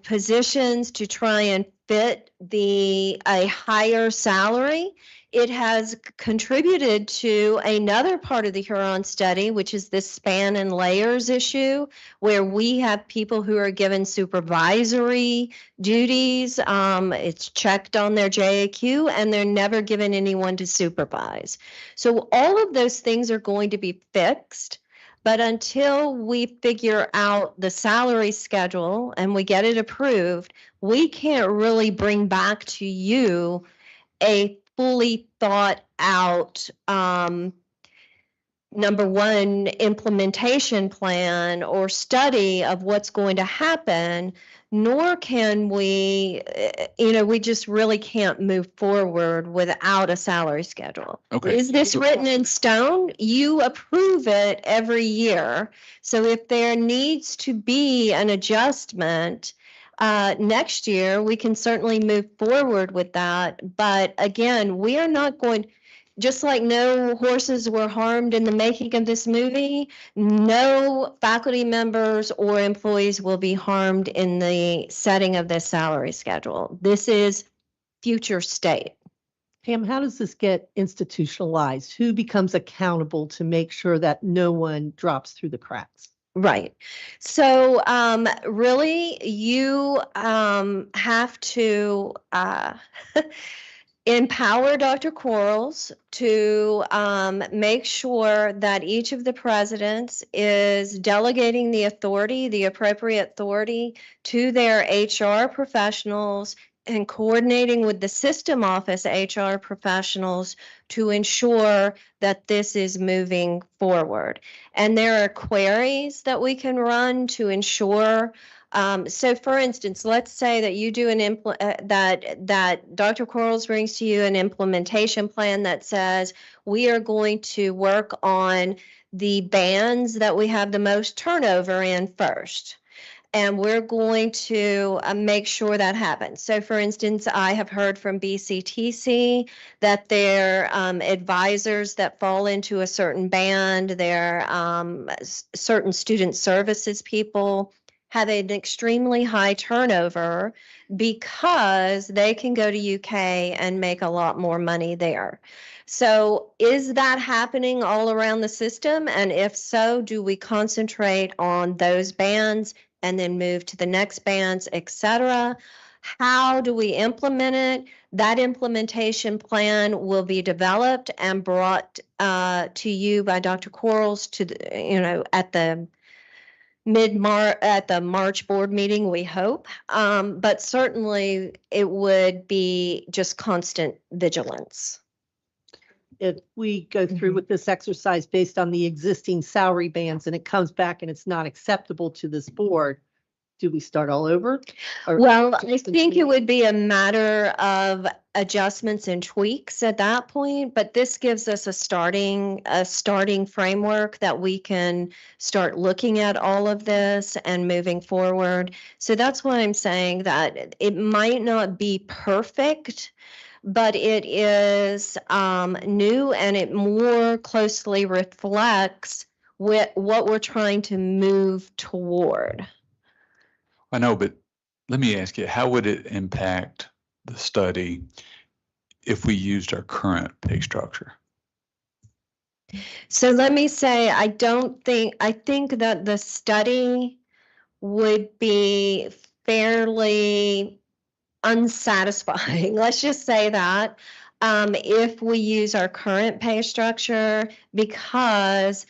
positions to try and fit a higher salary. It has contributed to another part of the Huron study, which is this span and layers issue, where we have people who are given supervisory duties. It's checked on their JAQ, and they're never given anyone to supervise. So all of those things are going to be fixed. But until we figure out the salary schedule and we get it approved, we can't really bring back to you a fully thought out, number one, implementation plan or study of what's going to happen, nor can we, we just really can't move forward without a salary schedule. Okay. Is this written in stone? You approve it every year. So if there needs to be an adjustment, next year, we can certainly move forward with that. But again, we are not going, just like no horses were harmed in the making of this movie, no faculty members or employees will be harmed in the setting of this salary schedule. This is future state. Pam, how does this get institutionalized? Who becomes accountable to make sure that no one drops through the cracks? Right. So really, you have to empower Dr. Quarles to make sure that each of the presidents is delegating the authority, the appropriate authority, to their HR professionals and coordinating with the system office HR professionals to ensure that this is moving forward. And there are queries that we can run to ensure. So for instance, let's say that you do that Dr. Quarles brings to you an implementation plan that says we are going to work on the bands that we have the most turnover in first. And we're going to make sure that happens. So for instance, I have heard from BCTC that their advisors that fall into a certain band, their certain student services people have an extremely high turnover because they can go to UK and make a lot more money there. So is that happening all around the system? And if so, do we concentrate on those bands and then move to the next bands, et cetera? How do we implement it? That implementation plan will be developed and brought to you by Dr. Quarles to at the March board meeting, we hope. But certainly it would be just constant vigilance. If we go through with this exercise based on the existing salary bands and it comes back and it's not acceptable to this board, do we start all over? Well, I think it would be a matter of adjustments and tweaks at that point, but this gives us a starting framework that we can start looking at all of this and moving forward. So that's why I'm saying that it might not be perfect, but it is new and it more closely reflects what we're trying to move toward. I know, but let me ask you, how would it impact the study if we used our current pay structure? So let me say, I think that the study would be fairly unsatisfying. Let's just say that if we use our current pay structure, because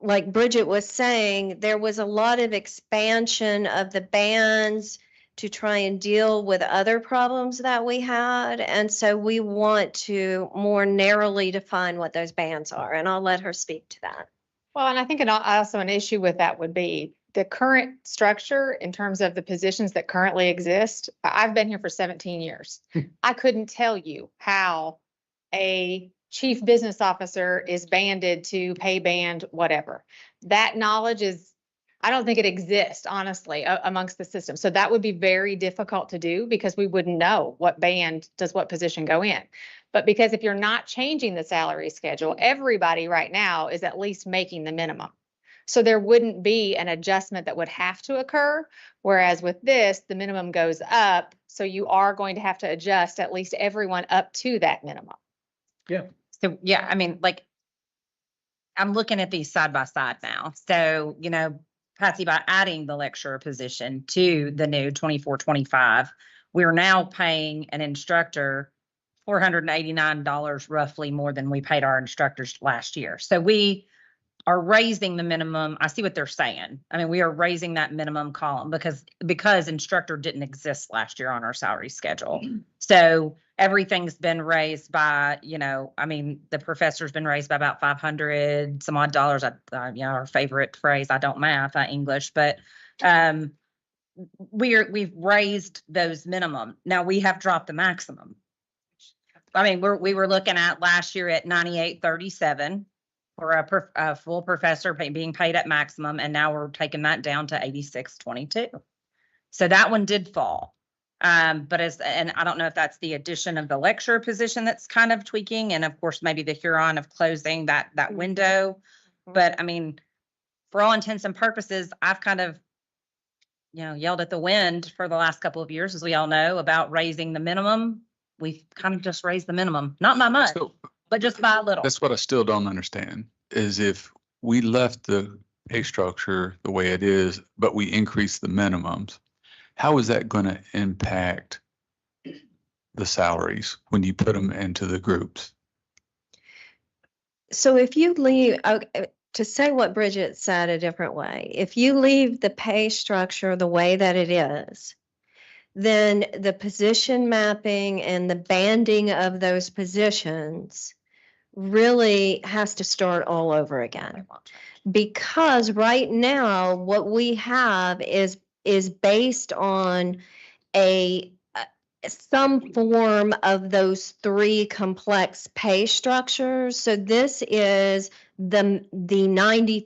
like Bridget was saying, there was a lot of expansion of the bands to try and deal with other problems that we had. And so we want to more narrowly define what those bands are. And I'll let her speak to that. Well, and I think also an issue with that would be the current structure in terms of the positions that currently exist. I've been here for 17 years. I couldn't tell you how a chief business officer is banded to pay band, whatever. That knowledge is I don't think it exists, honestly, amongst the system. So that would be very difficult to do because we wouldn't know what band does what position go in. But because if you're not changing the salary schedule, everybody right now is at least making the minimum. So there wouldn't be an adjustment that would have to occur. Whereas with this, the minimum goes up. So you are going to have to adjust at least everyone up to that minimum. Yeah. So, yeah, I mean, like, I'm looking at these side by side now. So, you know, Patsy, by adding the lecturer position to the new 24-25, we're now paying an instructor $489 roughly more than we paid our instructors last year. So we are raising the minimum. I see what they're saying. I mean, we are raising that minimum column because instructor didn't exist last year on our salary schedule. So everything's been raised by, you know, I mean, the professor's been raised by about 500 some odd dollars. You know, our favorite phrase, I don't math, I English, but we've raised those minimum. Now we have dropped the maximum. I mean, we were looking at last year at 98.37 for a full professor being paid at maximum, and now we're taking that down to 86.22. So that one did fall. But and I don't know if that's the addition of the lecturer position that's kind of tweaking, and of course maybe the Huron of closing that window. But I mean, for all intents and purposes, I've kind of, you know, yelled at the wind for the last couple of years, as we all know, about raising the minimum. We've kind of just raised the minimum, not by much, but just by a little. That's what I still don't understand, is if we left the pay structure the way it is, but we increased the minimums, how is that going to impact the salaries when you put them into the groups? So if you leave, to say what Bridget said a different way, if you leave the pay structure the way that it is, then the position mapping and the banding of those positions really has to start all over again. Because right now, what we have is based on some form of those three complex pay structures. So this is the 95th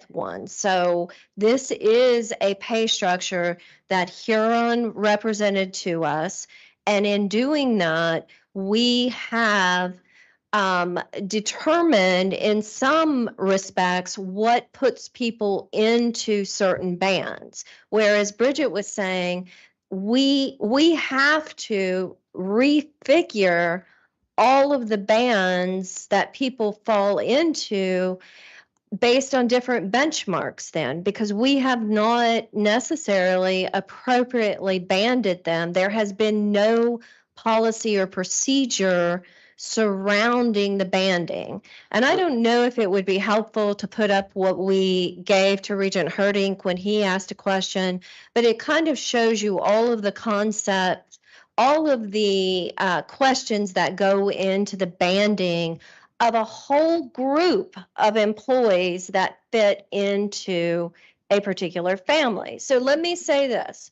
one. So this is a pay structure that Huron represented to us. And in doing that, we have determined in some respects what puts people into certain bands. Whereas Bridget was saying, we have to refigure all of the bands that people fall into based on different benchmarks then, because we have not necessarily appropriately banded them. There has been no policy or procedure surrounding the banding. And I don't know if it would be helpful to put up what we gave to Regent Herdink when he asked a question, but it kind of shows you all of the concepts, all of the questions that go into the banding of a whole group of employees that fit into a particular family. So let me say this.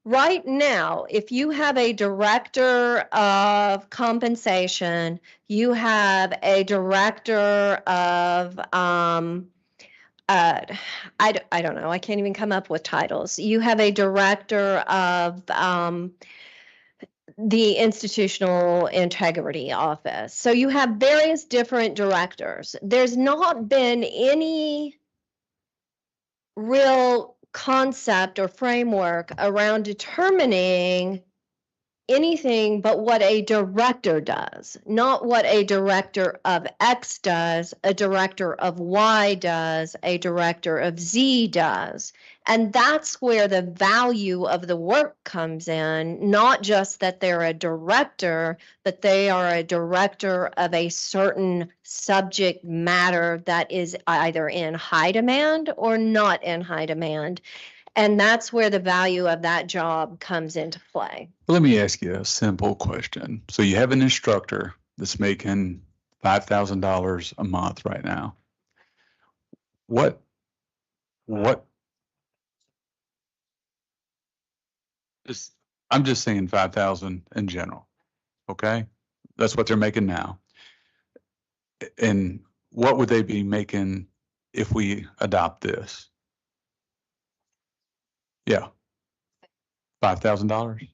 Right now, if you have a director of compensation, you have a director of, I don't know, I can't even come up with titles. You have a director of the Institutional Integrity Office. So you have various different directors. There's not been any real concept or framework around determining anything but what a director does, not what a director of X does, a director of Y does, a director of Z does. And that's where the value of the work comes in, not just that they're a director, but they are a director of a certain subject matter that is either in high demand or not in high demand. And that's where the value of that job comes into play. Let me ask you a simple question. So you have an instructor that's making $5,000 a month right now. What is, I'm just saying 5,000 in general. Okay. That's what they're making now. And what would they be making if we adopt this? Yeah. $5,000. So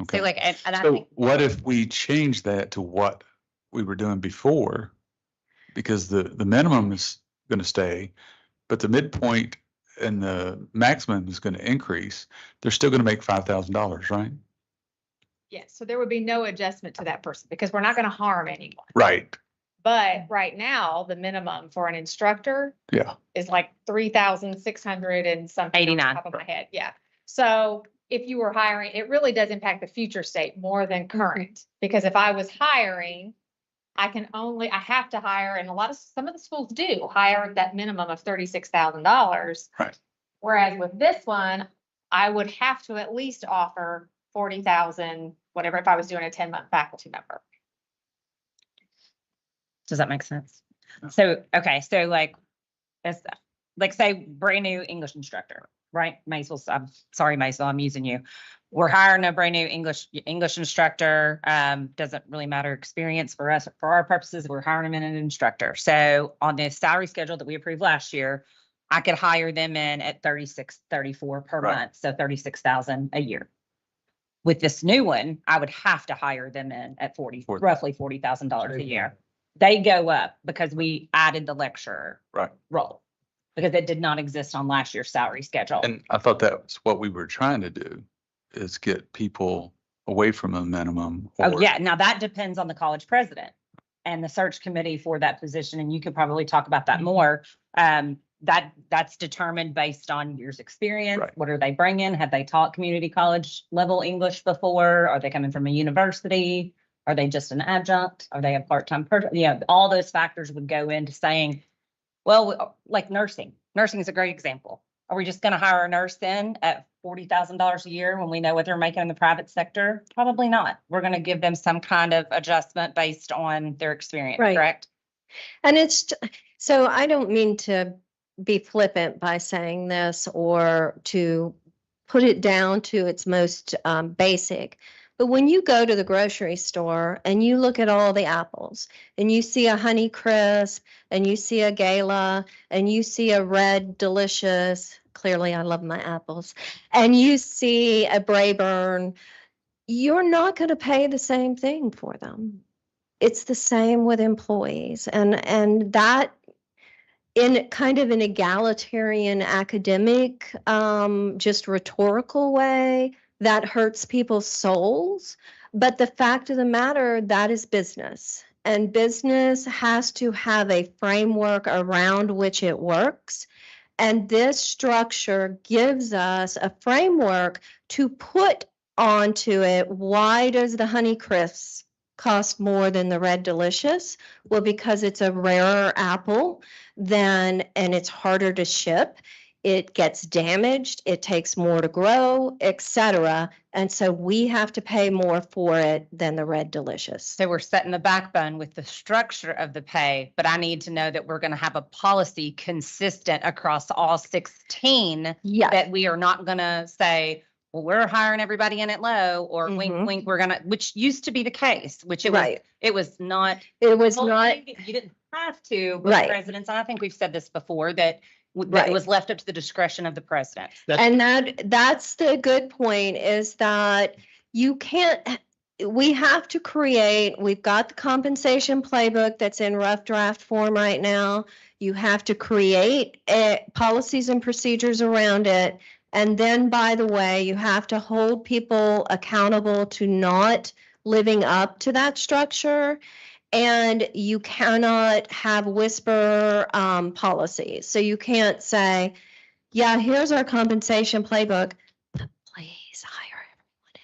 Okay. like, and I So think. what if we change that to what we were doing before? Because the minimum is going to stay, but the midpoint and the maximum is going to increase. They're still going to make $5,000, right? Yes, so there would be no adjustment to that person because we're not going to harm anyone. Right. But right now, the minimum for an instructor Yeah. is like 3,600 and something. 89. On top of my head, yeah. So if you were hiring, it really does impact the future state more than current. Because if I was hiring, I have to hire, and some of the schools do hire that minimum of $36,000. Right. Whereas with this one, I would have to at least offer 40,000, whatever, if I was doing a 10-month faculty member. Does that make sense? So, okay, so like, say brand new English instructor, right? Maisel, I'm sorry, Maisel, I'm using you. We're hiring a brand new English instructor. Doesn't really matter experience for us. For our purposes, we're hiring them in an instructor. So on the salary schedule that we approved last year, I could hire them in at $34 per month. So 36,000 a year. With this new one, I would have to hire them in at roughly $40,000 a year. They go up because we added the lecturer role because it did not exist on last year's salary schedule. And I thought that was what we were trying to do, is get people away from the minimum. Oh, yeah. Now that depends on the college president and the search committee for that position. And you could probably talk about that more. That's determined based on years experience. What are they bringing? Have they taught community college level English before? Are they coming from a university? Are they just an adjunct? Are they a part-time person? All those factors would go into saying, well, like nursing. Nursing is a great example. Are we just going to hire a nurse in at $40,000 a year when we know what they're making in the private sector? Probably not. We're going to give them some kind of adjustment based on their experience, correct? And so I don't mean to be flippant by saying this or to put it down to its most basic. But when you go to the grocery store and you look at all the apples and you see a Honey Crisp and you see a Gala and you see a Red Delicious, clearly I love my apples, and you see a Brayburn, you're not going to pay the same thing for them. It's the same with employees. And that in kind of an egalitarian academic, just rhetorical way, that hurts people's souls. But the fact of the matter, that is business. And business has to have a framework around which it works. And this structure gives us a framework to put onto it. Why does the Honey Crisps cost more than the Red Delicious? Well, because it's a rarer apple and it's harder to ship. It gets damaged, it takes more to grow, etc. And so we have to pay more for it than the Red Delicious. So we're setting the backbone with the structure of the pay, but I need to know that we're going to have a policy consistent across all 16. Yes. That we are not going to say, well, we're hiring everybody in at low, or wink, wink, we're going to, which used to be the case, which it was not. It was not. You didn't have to, with presidents. And I think we've said this before, that it was left up to the discretion of the president. And that's the good point, is that you can't, we have to create, we've got the compensation playbook that's in rough draft form right now. You have to create policies and procedures around it. And then, by the way, you have to hold people accountable to not living up to that structure. And you cannot have whisper policies. So you can't say, yeah, here's our compensation playbook, but please hire everyone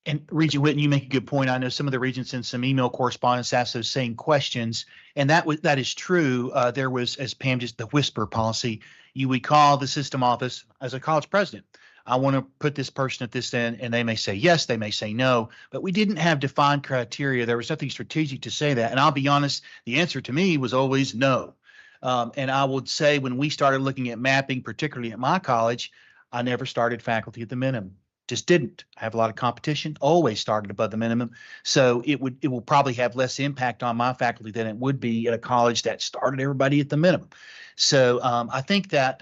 in. And Regent Whitten, you make a good point. I know some of the regents in some email correspondence asked those same questions. And that is true. There was, as Pam just, the whisper policy. You would call the system office as a college president. I want to put this person at this end, and they may say yes, they may say no, but we didn't have defined criteria. There was nothing strategic to say that. And I'll be honest, the answer to me was always no. And I would say when we started looking at mapping, particularly at my college, I never started faculty at the minimum. Just didn't. I have a lot of competition, always started above the minimum. So it will probably have less impact on my faculty than it would be at a college that started everybody at the minimum. So I think that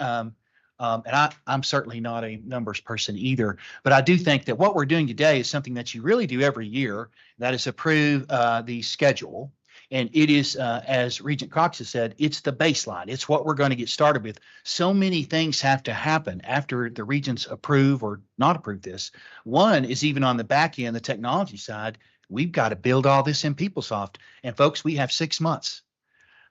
And I'm certainly not a numbers person either, but I do think that what we're doing today is something that you really do every year. That is approve the schedule. And it is, as Regent Cox has said, it's the baseline. It's what we're going to get started with. So many things have to happen after the regents approve or not approve this. One is even on the back end, the technology side, we've got to build all this in PeopleSoft. And folks, we have 6 months.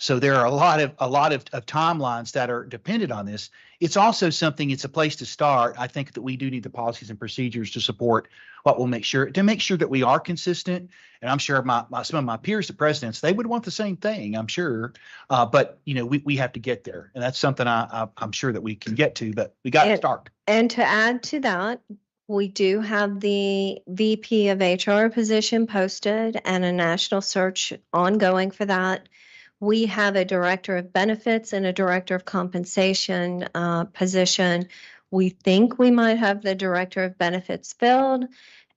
So there are a lot of timelines that are dependent on this. It's also something, it's a place to start. I think that we do need the policies and procedures to support what will make sure that we are consistent. And I'm sure some of my peers, the presidents, they would want the same thing, I'm sure. But we have to get there. And that's something I'm sure that we can get to, but we got to start. And to add to that, we do have the VP of HR position posted and a national search ongoing for that. We have a director of benefits and a director of compensation position. We think we might have the director of benefits filled.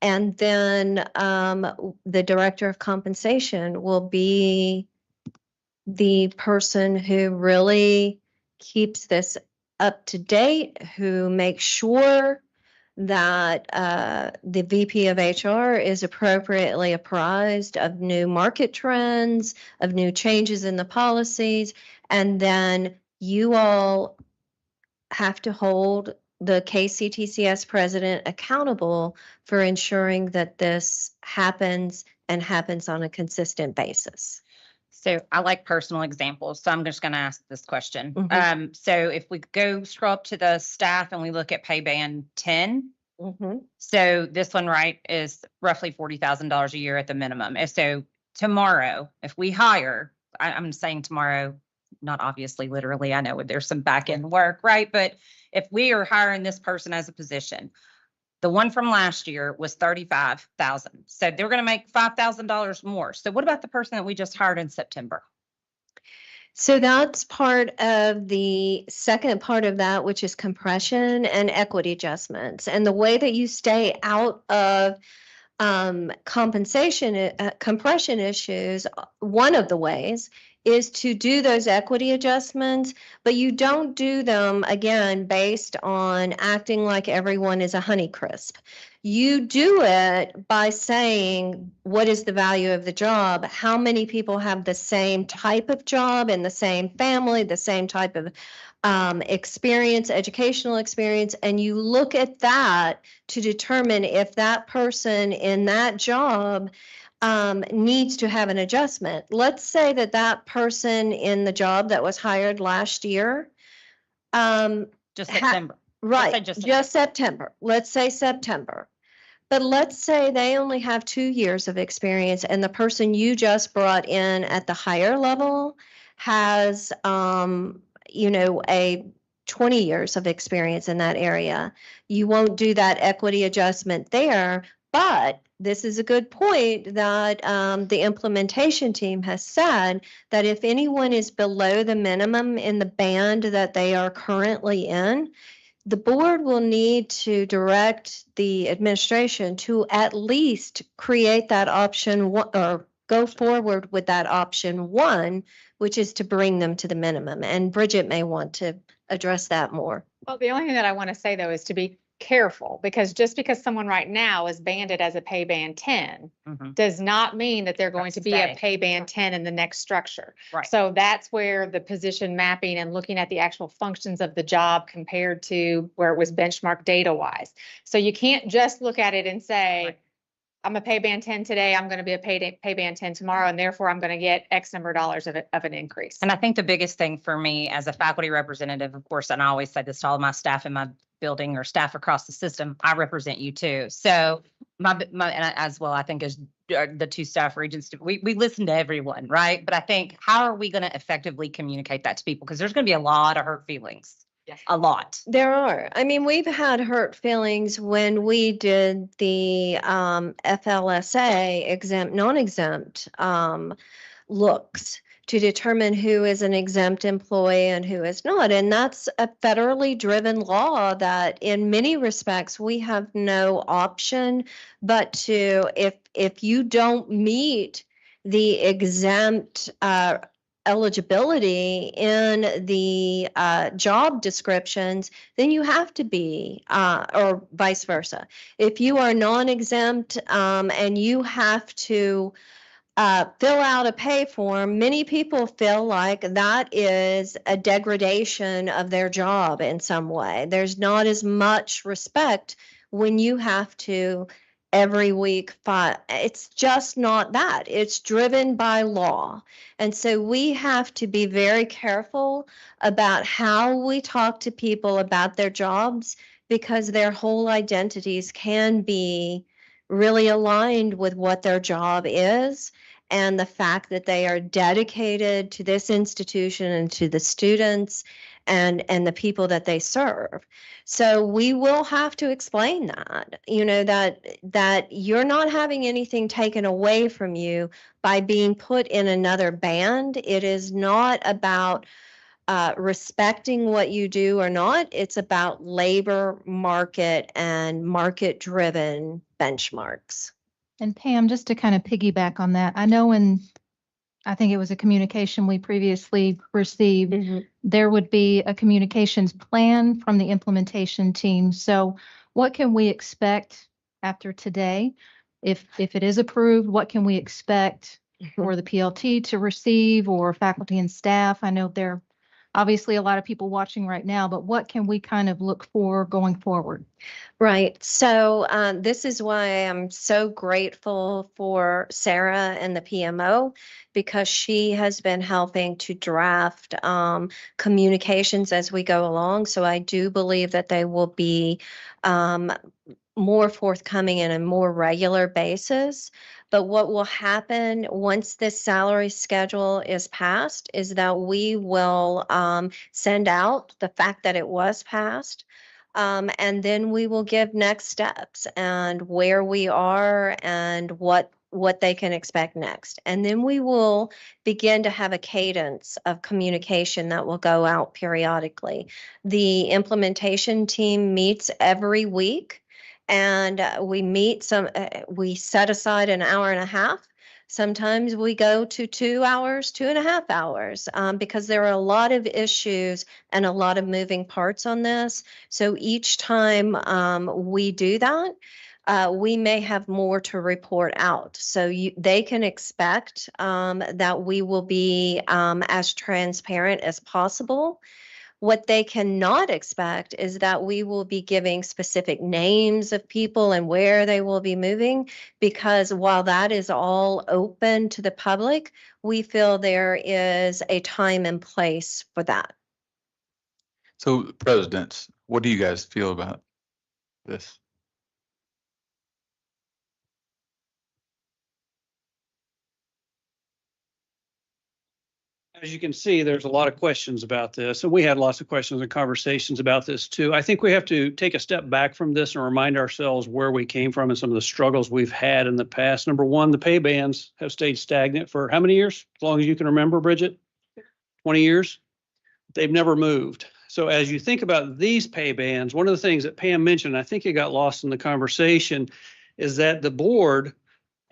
And then the director of compensation will be the person who really keeps this up to date, who makes sure that the VP of HR is appropriately apprised of new market trends, of new changes in the policies, and then you all have to hold the KCTCS president accountable for ensuring that this happens and happens on a consistent basis. So I like personal examples, so I'm just going to ask this question. Mhm. So if we go scroll up to the staff and we look at pay band 10, Mm-hmm. so this one, right, is roughly $40,000 a year at the minimum. And so tomorrow, if we hire, I'm saying tomorrow, not obviously literally, I know there's some back end work, right? But if we are hiring this person as a position, the one from last year was $35,000. So they're going to make $5,000 more. So what about the person that we just hired in September? So that's part of the second part of that, which is compression and equity adjustments. And the way that you stay out of compression issues, one of the ways is to do those equity adjustments, but you don't do them, again, based on acting like everyone is a Honeycrisp. You do it by saying, what is the value of the job? How many people have the same type of job in the same family, the same type of experience, educational experience, and you look at that to determine if that person in that job needs to have an adjustment. Let's say that person in the job that was hired last year. Just September. Right, just September. Let's say September. But let's say they only have 2 years of experience and the person you just brought in at the higher level has, a 20 years of experience in that area. You won't do that equity adjustment there, but this is a good point that the implementation team has said that if anyone is below the minimum in the band that they are currently in, the board will need to direct the administration to at least create that option or go forward with that option 1, which is to bring them to the minimum. And Bridget may want to address that more. Well, the only thing that I want to say, though, is to be careful, because just because someone right now is banded as a pay band 10 does not mean that they're going to be a pay band 10 in the next structure. Right. So that's where the position mapping and looking at the actual functions of the job compared to where it was benchmarked data wise. So you can't just look at it and say, right, I'm a pay band 10 today, I'm going to be a pay band 10 tomorrow, and therefore I'm going to get X number of dollars of an increase. And I think the biggest thing for me as a faculty representative, of course, and I always say this to all of my staff in my building or staff across the system, I represent you too. So and as well, I think as the 2 staff regents, we listen to everyone, right? But I think, how are we going to effectively communicate that to people? Because there's going to be a lot of hurt feelings. Yes. A lot. There are. I mean, we've had hurt feelings when we did the FLSA exempt, non-exempt looks to determine who is an exempt employee and who is not. And that's a federally driven law that in many respects we have no option but to, if you don't meet the exempt eligibility in the job descriptions, then you have to be, or vice versa. If you are non-exempt and you have to fill out a pay form, many people feel like that is a degradation of their job in some way. There's not as much respect when you have to every week. It's just not that. It's driven by law. And so we have to be very careful about how we talk to people about their jobs, because their whole identities can be really aligned with what their job is and the fact that they are dedicated to this institution and to the students and the people that they serve. So we will have to explain that, that you're not having anything taken away from you by being put in another band. It is not about respecting what you do or not. It's about labor market and market-driven benchmarks. And Pam, just to kind of piggyback on that, I know I think it was a communication we previously received, there would be a communications plan from the implementation team. So what can we expect after today? If it is approved, what can we expect for the PLT to receive or faculty and staff? I know there are obviously a lot of people watching right now, but what can we kind of look for going forward? Right. So this is why I'm so grateful for Sarah and the PMO, because she has been helping to draft communications as we go along. So I do believe that they will be more forthcoming in a more regular basis. But what will happen once this salary schedule is passed is that we will send out the fact that it was passed. And then we will give next steps and where we are and what they can expect next. And then we will begin to have a cadence of communication that will go out periodically. The implementation team meets every week, and we set aside an hour and a half. Sometimes we go to 2 hours, 2.5 hours, because there are a lot of issues and a lot of moving parts on this. So each time we do that, we may have more to report out. So they can expect that we will be as transparent as possible. What they cannot expect is that we will be giving specific names of people and where they will be moving, because while that is all open to the public, we feel there is a time and place for that. So, presidents, what do you guys feel about this? As you can see, there's a lot of questions about this, and we had lots of questions and conversations about this too. I think we have to take a step back from this and remind ourselves where we came from and some of the struggles we've had in the past. Number one, the pay bands have stayed stagnant for how many years? As long as you can remember, Bridget? 20 years? They've never moved. So as you think about these pay bands, one of the things that Pam mentioned, I think it got lost in the conversation, is that the board,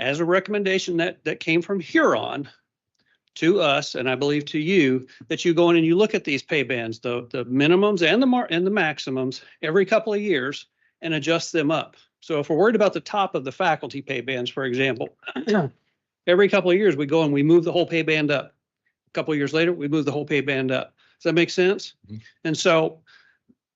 as a recommendation that came from Huron, to us, and I believe to you, that you go in and you look at these pay bands, the minimums and the maximums every couple of years and adjust them up. So if we're worried about the top of the faculty pay bands, for example, every couple of years we go and we move the whole pay band up. A couple of years later, we move the whole pay band up. Does that make sense? Mm-hmm. And so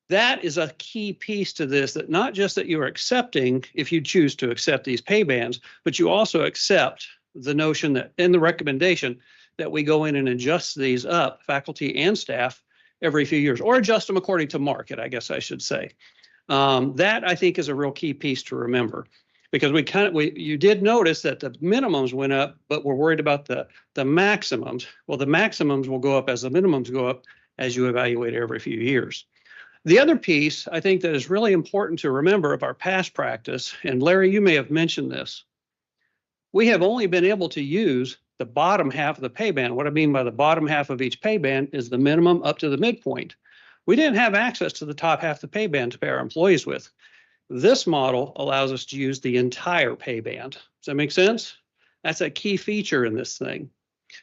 that is a key piece to this, that not just that you are accepting, if you choose to accept these pay bands, but you also accept the notion that in the recommendation that we go in and adjust these up, faculty and staff, every few years, or adjust them according to market, I guess I should say. That I think is a real key piece to remember, because you did notice that the minimums went up, but we're worried about the maximums. Well, the maximums will go up as the minimums go up as you evaluate every few years. The other piece I think that is really important to remember of our past practice, and Larry, you may have mentioned this, we have only been able to use the bottom half of the pay band. What I mean by the bottom half of each pay band is the minimum up to the midpoint. We didn't have access to the top half of the pay band to pay our employees with. This model allows us to use the entire pay band. Does that make sense? That's a key feature in this thing.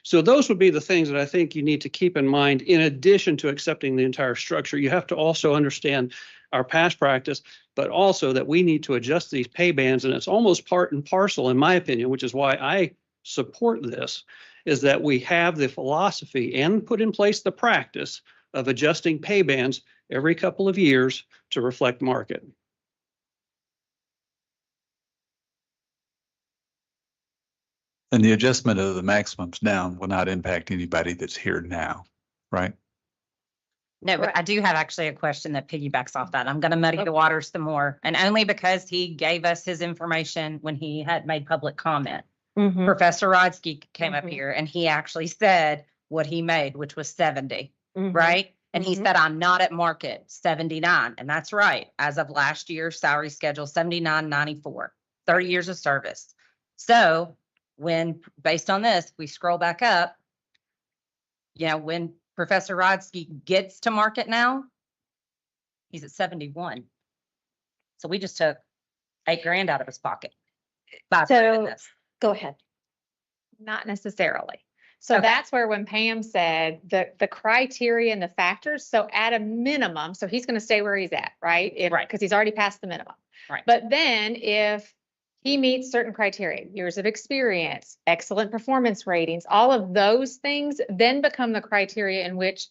So those would be the things that I think you need to keep in mind. In addition to accepting the entire structure, you have to also understand our past practice, but also that we need to adjust these pay bands. And it's almost part and parcel, in my opinion, which is why I support this, is that we have the philosophy and put in place the practice of adjusting pay bands every couple of years to reflect market. And the adjustment of the maximums down will not impact anybody that's here now, right? No, but I do have actually a question that piggybacks off that. I'm going to muddy the waters some more, and only because he gave us his information when he had made public comment. Professor Rodsky came up here and he actually said what he made, which was 70, right? And he said, I'm not at market, 79. And that's right. As of last year's salary schedule, 79.94, 30 years of service. So when, based on this, we scroll back up, you know, when Professor Rodsky gets to market now, he's at 71. So we just took $8,000 out of his pocket. Go ahead. Not necessarily. So that's where when Pam said the criteria and the factors, so at a minimum, so he's going to stay where he's at, right? Right. Because he's already passed the minimum. Right. But then if he meets certain criteria, years of experience, excellent performance ratings, all of those things then become the criteria in which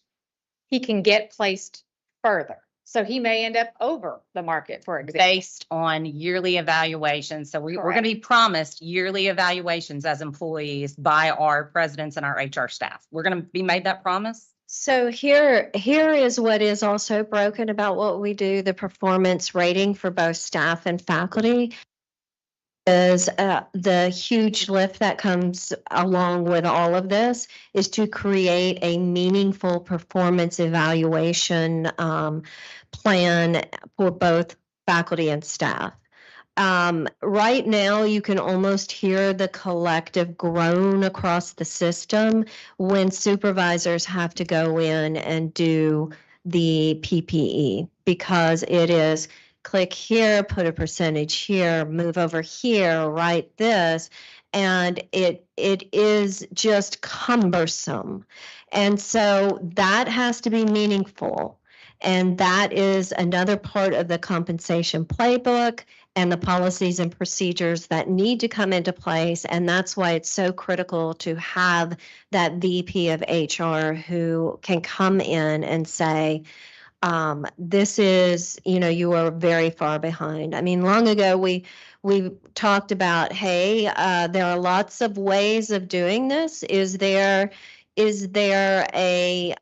he can get placed further. So he may end up over the market, for example. Based on yearly evaluations. So we're going to be promised yearly evaluations as employees by our presidents and our HR staff. We're going to be made that promise. So here is what is also broken about what we do, the performance rating for both staff and faculty. Is the huge lift that comes along with all of this is to create a meaningful performance evaluation plan for both faculty and staff. Right now, you can almost hear the collective groan across the system when supervisors have to go in and do the PPE, because it is click here, put a percentage here, move over here, write this, and it is just cumbersome. And so that has to be meaningful. And that is another part of the compensation playbook and the policies and procedures that need to come into place. And that's why it's so critical to have that VP of HR who can come in and say, this is, you are very far behind. I mean, long ago, we talked about, hey, there are lots of ways of doing this. Is there a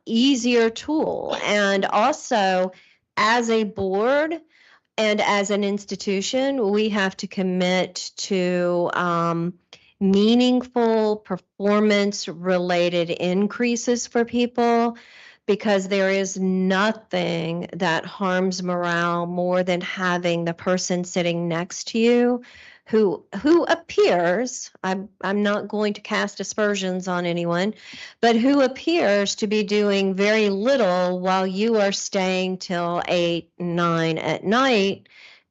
easier tool? And also, as a board and as an institution, we have to commit to meaningful performance-related increases for people, because there is nothing that harms morale more than having the person sitting next to you who appears, I'm not going to cast aspersions on anyone, but who appears to be doing very little while you are staying till 8, 9 at night,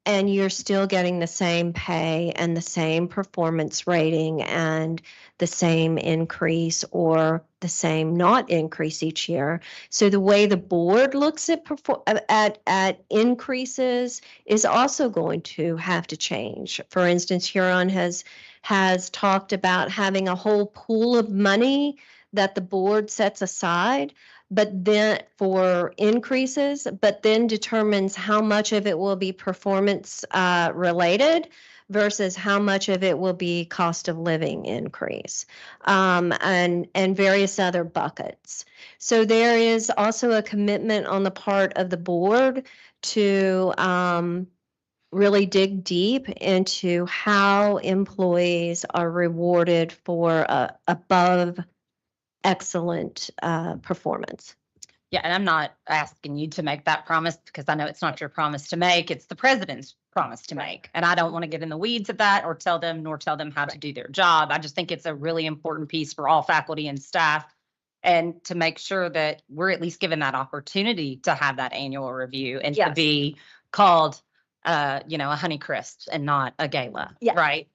and you're still getting the same pay and the same performance rating and the same increase or the same not increase each year. So the way the board looks at increases is also going to have to change. For instance, Huron has talked about having a whole pool of money that the board sets aside, but then for increases, but then determines how much of it will be performance related versus how much of it will be cost of living increase, and various other buckets. So there is also a commitment on the part of the board to really dig deep into how employees are rewarded for above excellent performance. Yeah, and I'm not asking you to make that promise because I know it's not your promise to make. It's the president's promise to make. And I don't want to get in the weeds of that or tell them how to do their job. I just think it's a really important piece for all faculty and staff, and to make sure that we're at least given that opportunity to have that annual review and to be called, a Honeycrisp and not a gala, right?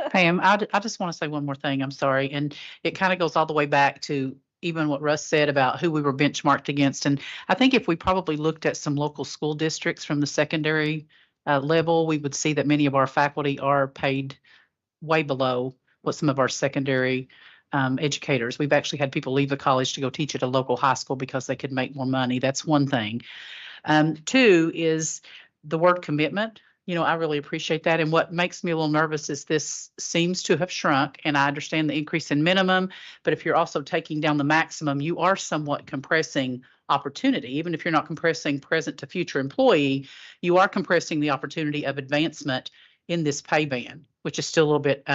Pam, I just want to say one more thing. I'm sorry. And it kind of goes all the way back to even what Russ said about who we were benchmarked against. And I think if we probably looked at some local school districts from the secondary level, we would see that many of our faculty are paid way below what some of our secondary educators. We've actually had people leave the college to go teach at a local high school because they could make more money. That's one thing. Two is the word commitment. You know, I really appreciate that. And what makes me a little nervous is this seems to have shrunk, and I understand the increase in minimum, but if you're also taking down the maximum, you are somewhat compressing opportunity. Even if you're not compressing present to future employee, you are compressing the opportunity of advancement in this pay band, which is still a little bit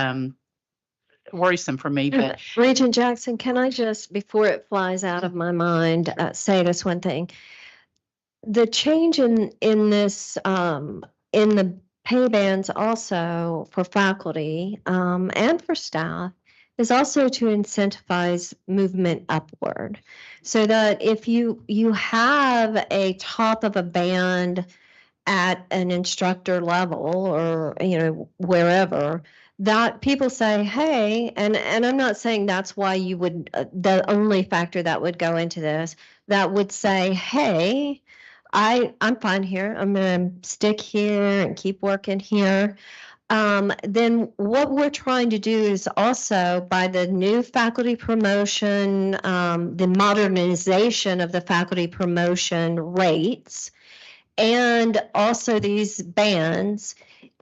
worrisome for me. But Regent Jackson, can I just, before it flies out of my mind, say this one thing? The change in this in the pay bands also for faculty and for staff is also to incentivize movement upward, so that if you have a top of a band at an instructor level or wherever, that people say, hey, and I'm not saying that's why you would the only factor that would go into this, that would say, hey, I'm fine here. I'm going to stick here and keep working here. Then what we're trying to do is also, by the new faculty promotion, the modernization of the faculty promotion rates, and also these bands,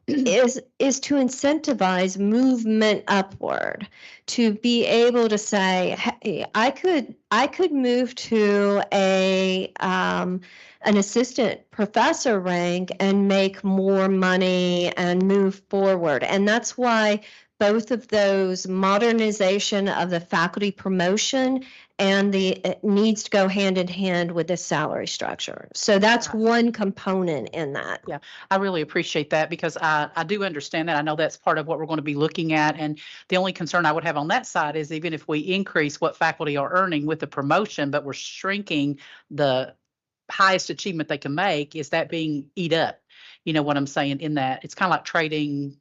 is to incentivize movement upward, to be able to say, hey, I could move to an assistant professor rank and make more money and move forward. And that's why both of those, modernization of the faculty promotion and it needs to go hand in hand with the salary structure. So that's one component in that. yeah, I really appreciate that, because I do understand that. I know that's part of what we're going to be looking at. And the only concern I would have on that side is, even if we increase what faculty are earning with the promotion, but we're shrinking the highest achievement they can make, is that being eat up? You know what I'm saying? In that it's kind of like trading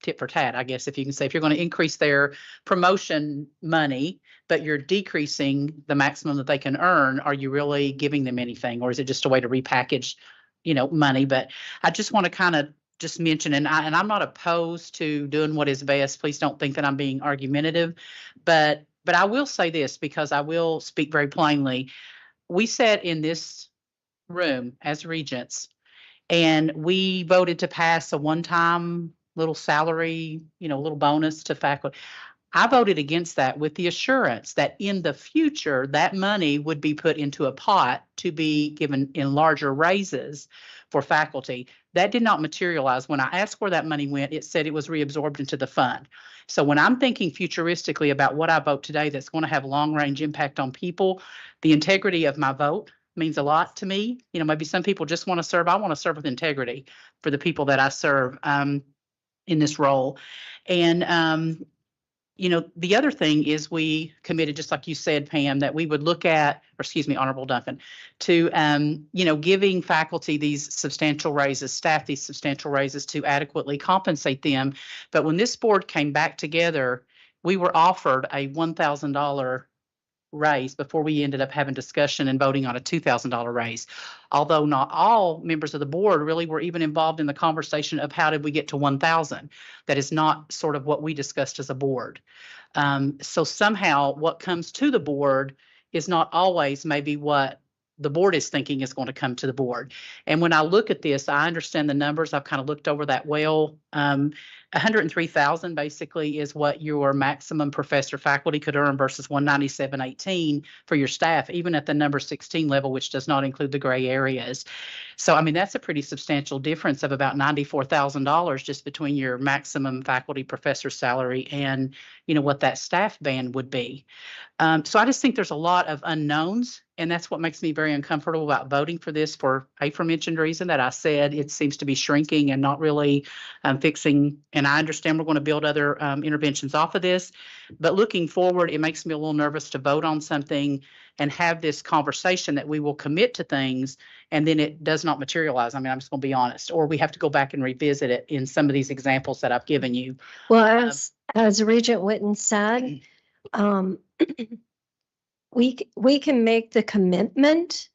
tit for tat, I guess, if you can say. If you're going to increase their promotion money, but you're decreasing the maximum that they can earn, are you really giving them anything? Or is it just a way to repackage, money? But I just want to kind of just mention, and I'm not opposed to doing what is best. Please don't think that I'm being argumentative, but I will say this, because I will speak very plainly. We sat in this room as regents, and we voted to pass a one-time little salary, little bonus to faculty. I voted against that with the assurance that in the future, that money would be put into a pot to be given in larger raises for faculty. That did not materialize. When I asked where that money went, it said it was reabsorbed into the fund. So when I'm thinking futuristically about what I vote today that's going to have long-range impact on people, the integrity of my vote means a lot to me. Maybe some people just want to serve. I want to serve with integrity for the people that I serve in this role. And, the other thing is, we committed, just like you said, Pam, that we would look at, or excuse me, Honorable Duncan, to, giving faculty these substantial raises, staff these substantial raises, to adequately compensate them. But when this board came back together, we were offered a $1,000 raise before we ended up having discussion and voting on a $2,000 raise. Although not all members of the board really were even involved in the conversation of how did we get to 1,000. That is not sort of what we discussed as a board. So somehow what comes to the board is not always maybe what the board is thinking is going to come to the board. And when I look at this, I understand the numbers. I've kind of looked over that well. 103,000 basically is what your maximum professor faculty could earn versus 197.18 for your staff, even at the number 16 level, which does not include the gray areas. So, I mean, that's a pretty substantial difference of about $94,000 just between your maximum faculty professor salary and, what that staff band would be. So I just think there's a lot of unknowns And that's what makes me very uncomfortable about voting for this for aforementioned reason that I said it seems to be shrinking and not really fixing. And I understand we're going to build other interventions off of this. But looking forward, it makes me a little nervous to vote on something and have this conversation that we will commit to things and then it does not materialize. I mean, I'm just going to be honest, or we have to go back and revisit it in some of these examples that I've given you. Well, as Regent Whitten said, we can make the commitment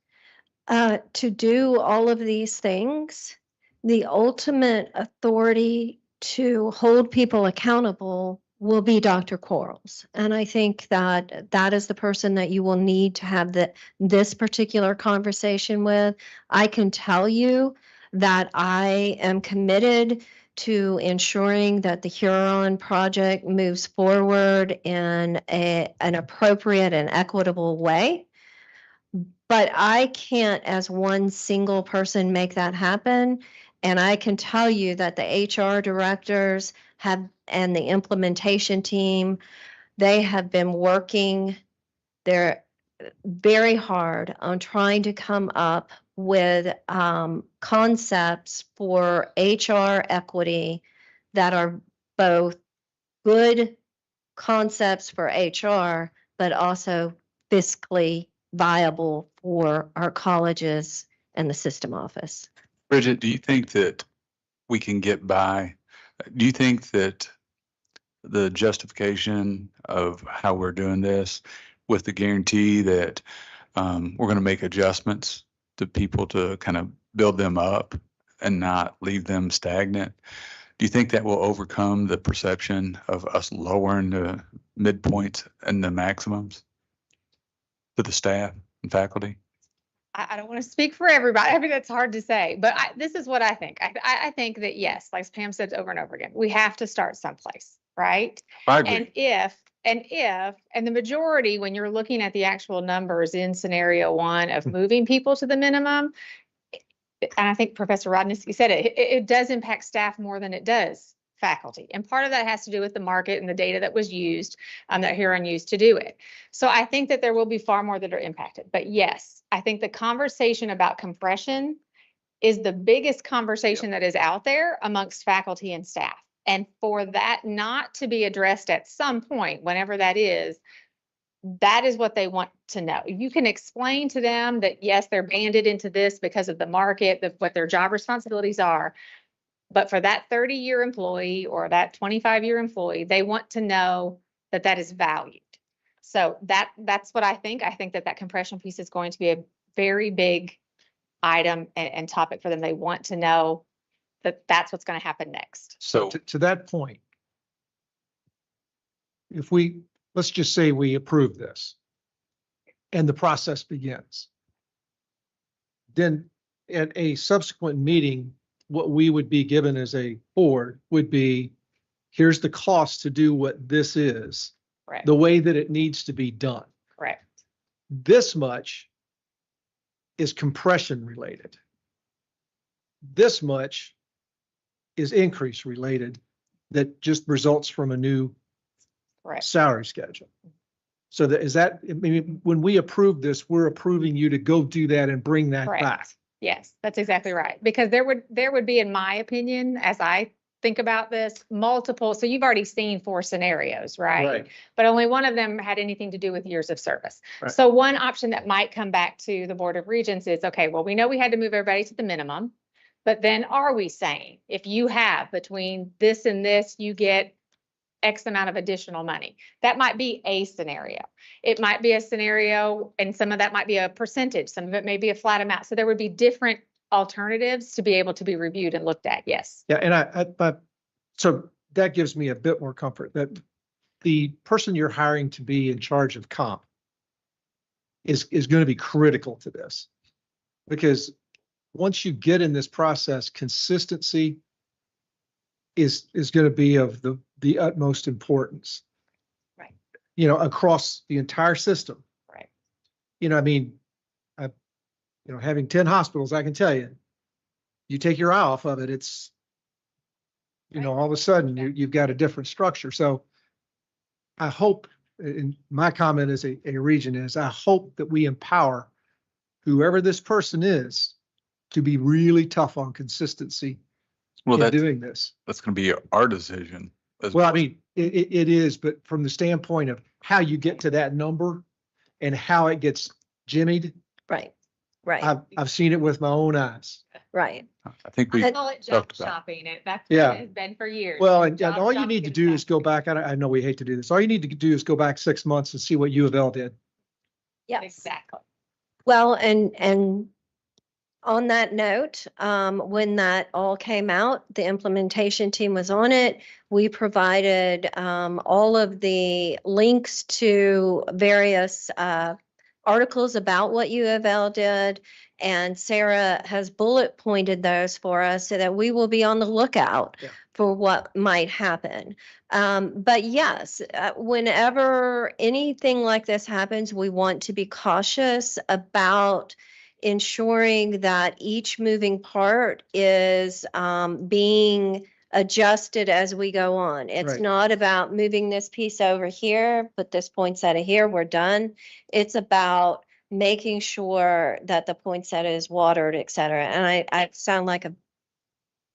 to do all of these things. The ultimate authority to hold people accountable will be Dr. Quarles. And I think that that is the person that you will need to have this particular conversation with. I can tell you that I am committed to ensuring that the Huron project moves forward in an appropriate and equitable way. But I can't, as one single person, make that happen. And I can tell you that the HR directors and the implementation team, they have been working very hard on trying to come up with concepts for HR equity that are both good concepts for HR, but also fiscally viable for our colleges and the system office. Bridget, do you think that we can get by? Do you think that the justification of how we're doing this with the guarantee that we're going to make adjustments to people to kind of build them up and not leave them stagnant, do you think that will overcome the perception of us lowering the midpoints and the maximums to the staff and faculty? I don't want to speak for everybody. I mean, that's hard to say, but this is what I think. I think that yes, like Pam said over and over again, we have to start someplace, right? I agree. And the majority, when you're looking at the actual numbers in scenario one of moving people to the minimum, and I think Professor Rodney said it does impact staff more than it does faculty. And part of that has to do with the market and the data that was used, that Huron used to do it. So I think that there will be far more that are impacted. But yes, I think the conversation about compression is the biggest conversation that is out there amongst faculty and staff. And for that not to be addressed at some point, whenever that is what they want to know. You can explain to them that, yes, they're banded into this because of the market, what their job responsibilities are. But for that 30-year employee or that 25-year employee, they want to know that that is valued. So that's what I think. I think that compression piece is going to be a very big item and topic for them. They want to know that that's what's going to happen next. So to that point, let's just say we approve this and the process begins. Then at a subsequent meeting, what we would be given as a board would be, here's the cost to do what this is, Correct. The way that it needs to be done. Correct. This much is compression related. This much is increase related that just results from a new Correct. salary schedule. So I mean, when we approve this, we're approving you to go do that and bring that Correct. back. Yes, that's exactly right. Because there would be, in my opinion, as I think about this, multiple. So you've already seen 4 scenarios, right? But only one of them had anything to do with years of service. Right. So one option that might come back to the Board of Regents is, okay, well, we know we had to move everybody to the minimum, but then are we saying if you have between this and this, you get X amount of additional money? That might be a scenario. It might be a scenario, and some of that might be a percentage. Some of it may be a flat amount. So there would be different alternatives to be able to be reviewed and looked at. Yes. Yeah, and so that gives me a bit more comfort that the person you're hiring to be in charge of comp is going to be critical to this, because once you get in this process, consistency is going to be of the utmost importance. Right. Across the entire system. Right. I mean, having 10 hospitals, I can tell you, you take your eye off of it, it's, all of a sudden you've got a different structure. So I hope, and my comment as a region is, I hope that we empower whoever this person is, to be really tough on consistency Well, in doing this. that's going to be our decision. Well, I mean, it is, but from the standpoint of how you get to that number and how it gets jimmied, Right, right, I've seen it with my own eyes. right. I think we I call it jump talked about. shopping. That's Yeah. what it has been for years. Well, and Job all you shopping need to and do is go factory. back, I know we hate to do this, all you need to do is go back 6 months and see what U of L did. Yes. Exactly. Well, and on that note, when that all came out, the implementation team was on it. We provided all of the links to various articles about what U of L did. And Sarah has bullet pointed those for us so that we will be on the lookout for what might happen. But yes, whenever anything like this happens, we want to be cautious about ensuring that each moving part is being adjusted as we go on. It's Right. not about moving this piece over here, put this poinsettia here, we're done. It's about making sure that the poinsettia is watered, et cetera. And I sound like a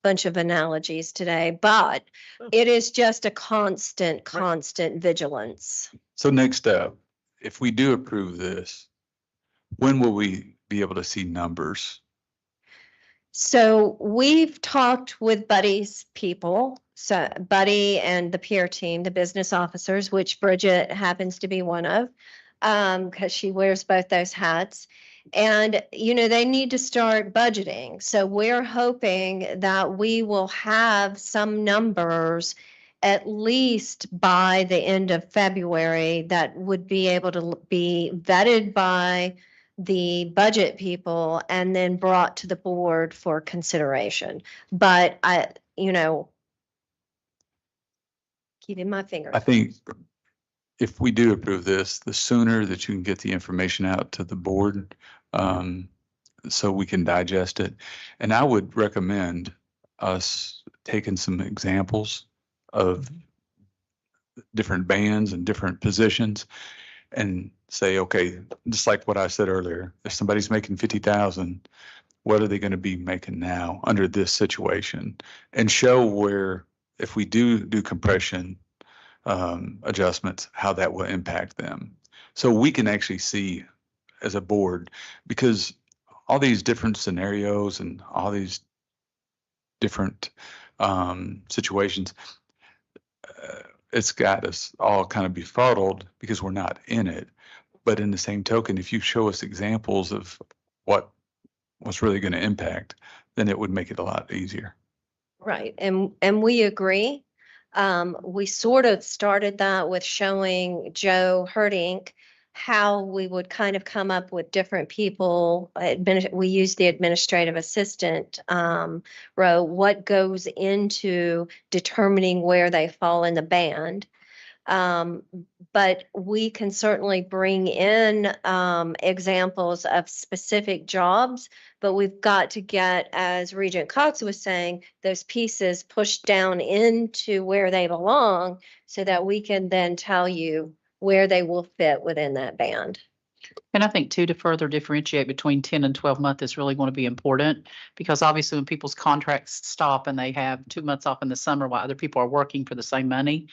bunch of analogies today, but it is just a constant vigilance. So next up, if we do approve this, when will we be able to see numbers? So we've talked with Buddy's people, so Buddy and the peer team, the business officers, which Bridget happens to be one of, because she wears both those hats. And, you know, they need to start budgeting. So we're hoping that we will have some numbers at least by the end of February that would be able to be vetted by the budget people and then brought to the board for consideration. But keeping my fingers. I think if we do approve this, the sooner that you can get the information out to the board, so we can digest it. And I would recommend us taking some examples of different bands and different positions and say, okay, just like what I said earlier, if somebody's making 50,000, what are they going to be making now under this situation? And show where, if we do compression adjustments, how that will impact them. So we can actually see as a board, because all these different scenarios and all these different situations, it's got us all kind of befuddled because we're not in it. But in the same token, if you show us examples of what's really going to impact, then it would make it a lot easier. Right, and we agree. We sort of started that with showing Joe Herdink how we would kind of come up with different people. We use the administrative assistant row, what goes into determining where they fall in the band. But we can certainly bring in examples of specific jobs, but we've got to get, as Regent Cox was saying, those pieces pushed down into where they belong so that we can then tell you where they will fit within that band. And I think too, to further differentiate between 10 and 12 month is really going to be important, because obviously when people's contracts stop and they have 2 months off in the summer while other people are working for the same money,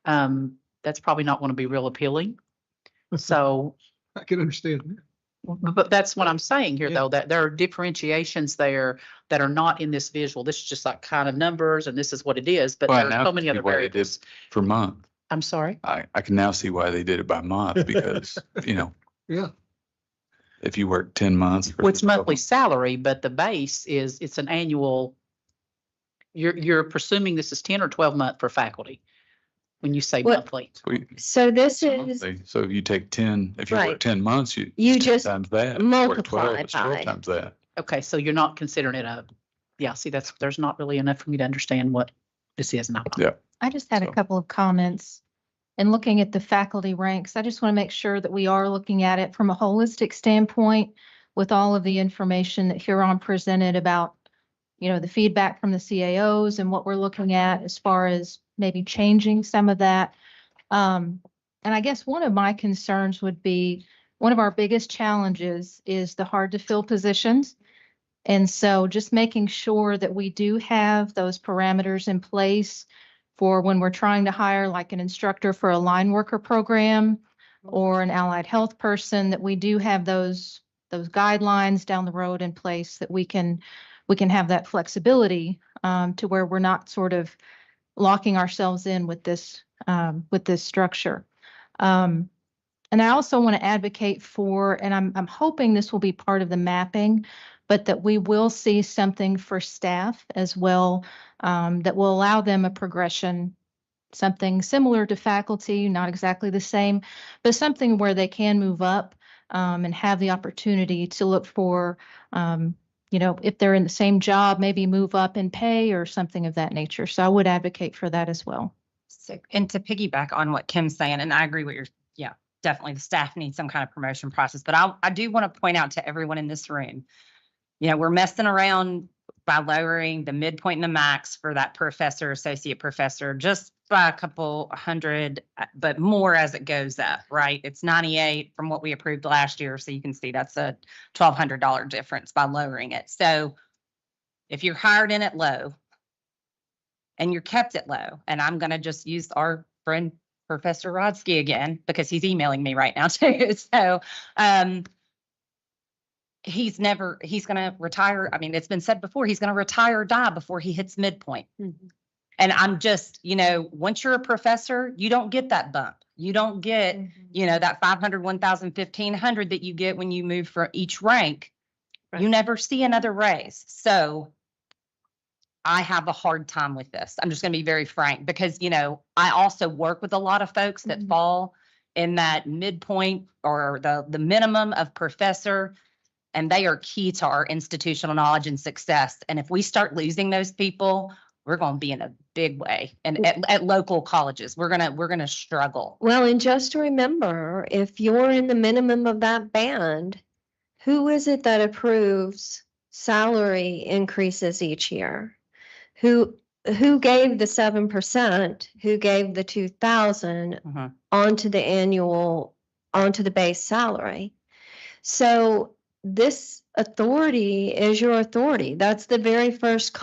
that's probably not going to be real appealing. So I can understand that. But that's what I'm saying here, though, that there are differentiations there that are not in this visual. This is just like kind of numbers and this is what it is, but Well, there are so many other why they did variables. for month. I'm sorry. I can now see why they did it by month, because, Yeah. if you work 10 months. Well, it's monthly salary, but the base is, it's an annual. You're presuming this is 10 or 12 month for faculty when you say monthly. So this is, So if you take 10, if you Right. work 10 months, you You just times that. If you work 12, multiply it's 12 by. times that. Okay, so you're not considering it see, there's not really enough for me to understand what this is now. Yeah. I just had a couple of comments. And looking at the faculty ranks, I just want to make sure that we are looking at it from a holistic standpoint with all of the information that Huron presented about, the feedback from the CAOs and what we're looking at as far as maybe changing some of that. And I guess one of my concerns would be one of our biggest challenges is the hard to fill positions. And so just making sure that we do have those parameters in place for when we're trying to hire like an instructor for a line worker program or an allied health person, that we do have those guidelines down the road in place that we can have that flexibility to where we're not sort of locking ourselves in with this structure. And I also want to advocate for, and I'm hoping this will be part of the mapping, but that we will see something for staff as well, that will allow them a progression, something similar to faculty, not exactly the same, but something where they can move up and have the opportunity to look for, if they're in the same job, maybe move up in pay or something of that nature. So I would advocate for that as well. So, and to piggyback on what Kim's saying, and I agree with definitely the staff needs some kind of promotion process, but I do want to point out to everyone in this room, we're messing around by lowering the midpoint and the max for that professor, associate professor, just by a couple hundred, but more as it goes up, right? It's 98 from what we approved last year. So you can see that's a $1,200 difference by lowering it. So if you're hired in at low and you're kept at low, and I'm going to just use our friend Professor Rodsky again, because he's emailing me right now too. So, he's going to retire. I mean, it's been said before, he's going to retire or die before he hits midpoint. Mm-hmm. And I'm just, once you're a professor, you don't get that bump. You don't get, that 500, 1,000, 1,500 that you get when you move for each rank. Right. You never see another raise. So I have a hard time with this. I'm just going to be very frank because, I also work with a lot of folks that fall in that midpoint or the minimum of professor, and they are key to our institutional knowledge and success. And if we start losing those people, we're going to be in a big way. And at local colleges, we're going to struggle. Well, and just remember, if you're in the minimum of that band, who is it that approves salary increases each year? Who gave the 7%, who gave the 2,000 onto the base salary? So this authority is your authority. That's the very first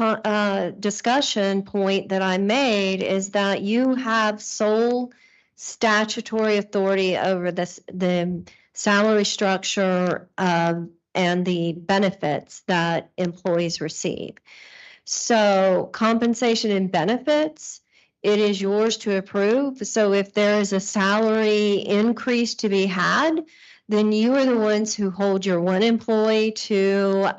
discussion point that I made, is that you have sole statutory authority over the salary structure and the benefits that employees receive. So compensation and benefits, it is yours to approve. So if there is a salary increase to be had, then you are the ones who hold your one employee to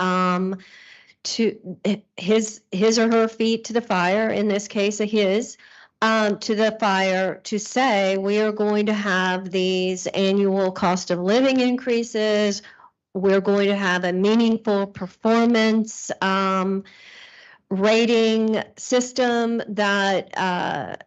his or her feet to the fire, in this case, his, to the fire, to say, we are going to have these annual cost of living increases. We're going to have a meaningful performance rating system that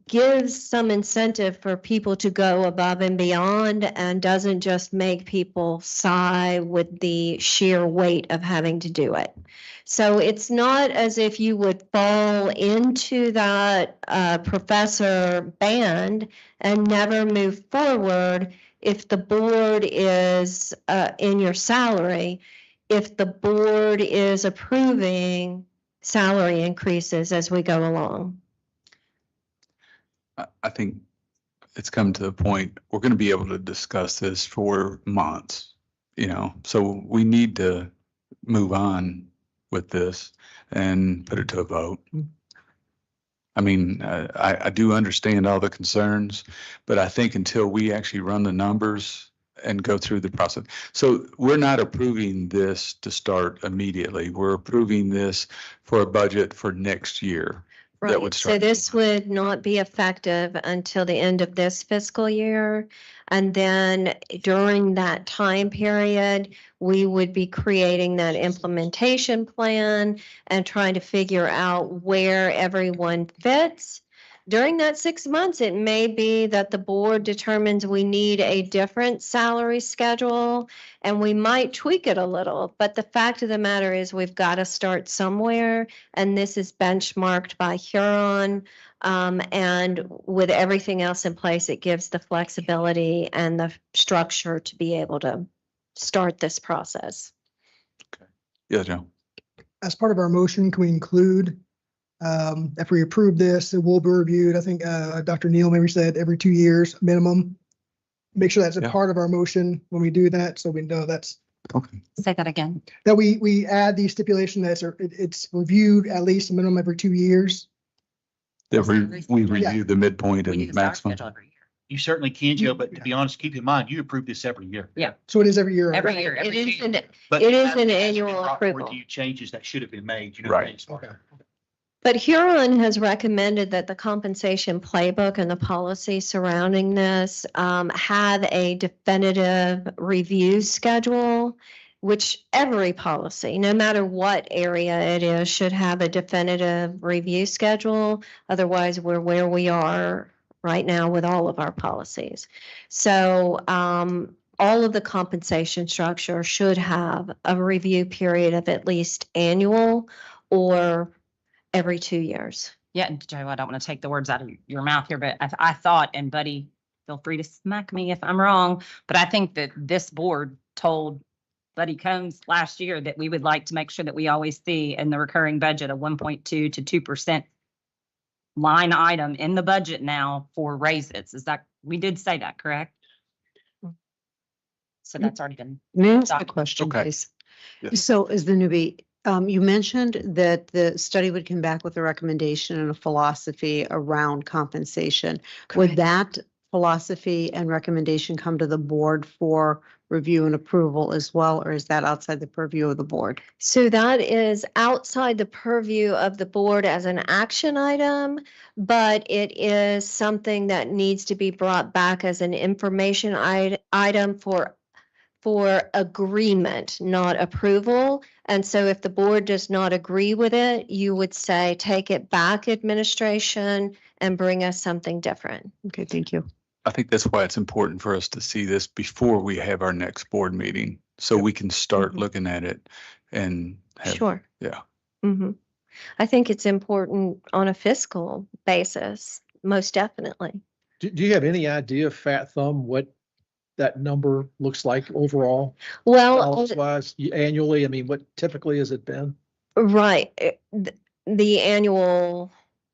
gives some incentive for people to go above and beyond and doesn't just make people sigh with the sheer weight of having to do it. So it's not as if you would fall into that professor band and never move forward if the board is in your salary, if the board is approving salary increases as we go along. I think it's come to the point, we're going to be able to discuss this for months, so we need to move on with this and put it to a vote. I mean, I do understand all the concerns, but I think until we actually run the numbers and go through the process. So we're not approving this to start immediately. We're approving this for a budget for next year. That would start. So this would not be effective until the end of this fiscal year. And then during that time period, we would be creating that implementation plan and trying to figure out where everyone fits during that 6 months, it may be that the board determines we need a different salary schedule and we might tweak it a little. But the fact of the matter is we've got to start somewhere, and this is benchmarked by Huron. And with everything else in place, it gives the flexibility and the structure to be able to start this process. Yeah, Joe. As part of our motion, can we include, if we approve this, it will be reviewed, I think, Dr. Neal maybe said every 2 years minimum. Make sure that's a Yeah. part of our motion when we do that, so we know that's, Okay. Say that again. that we add the stipulation that it's reviewed at least a minimum every 2 years. That we review the midpoint We do and the salary maximum. schedule every year. You certainly can, Joe, but to be honest, keep in mind, you approve this every year. Yeah. So it is every year. Every year. It is an, But it is as- an as you annual brought forward approval. to you changes that should have been made, you know. Right. Okay. But Huron has recommended that the compensation playbook and the policy surrounding this have a definitive review schedule, which every policy, no matter what area it is, should have a definitive review schedule. Otherwise, we're where we are right now with all of our policies. So all of the compensation structure should have a review period of at least annual or every 2 years. Yeah, and Joe, I don't want to take the words out of your mouth here, but I thought, and Buddy, feel free to smack me if I'm wrong, but I think that this board told Buddy Combs last year that we would like to make sure that we always see in the recurring budget a 1.2 to 2% line item in the budget now for raises. Is that, we did say that, correct? So that's already been. May I ask a documented. question, Okay. please? Yes. So as the newbie, you mentioned that the study would come back with a recommendation and a philosophy around compensation. Would that philosophy and recommendation come to the board for review and approval as well, or is that outside the purview of the board? So that is outside the purview of the board as an action item, but it is something that needs to be brought back as an information item for agreement, not approval. And so if the board does not agree with it, you would say, take it back, administration, and bring us something different. Okay, thank you. I think that's why it's important for us to see this before we have our next board meeting, so we can start Mhm. looking at it and have. Sure. Yeah. hmm I think it's important on a fiscal basis, most definitely. Do you have any idea, Fat Thumb, what that number looks like overall? Well, Wise annually, I mean, what typically has it been? right. The annual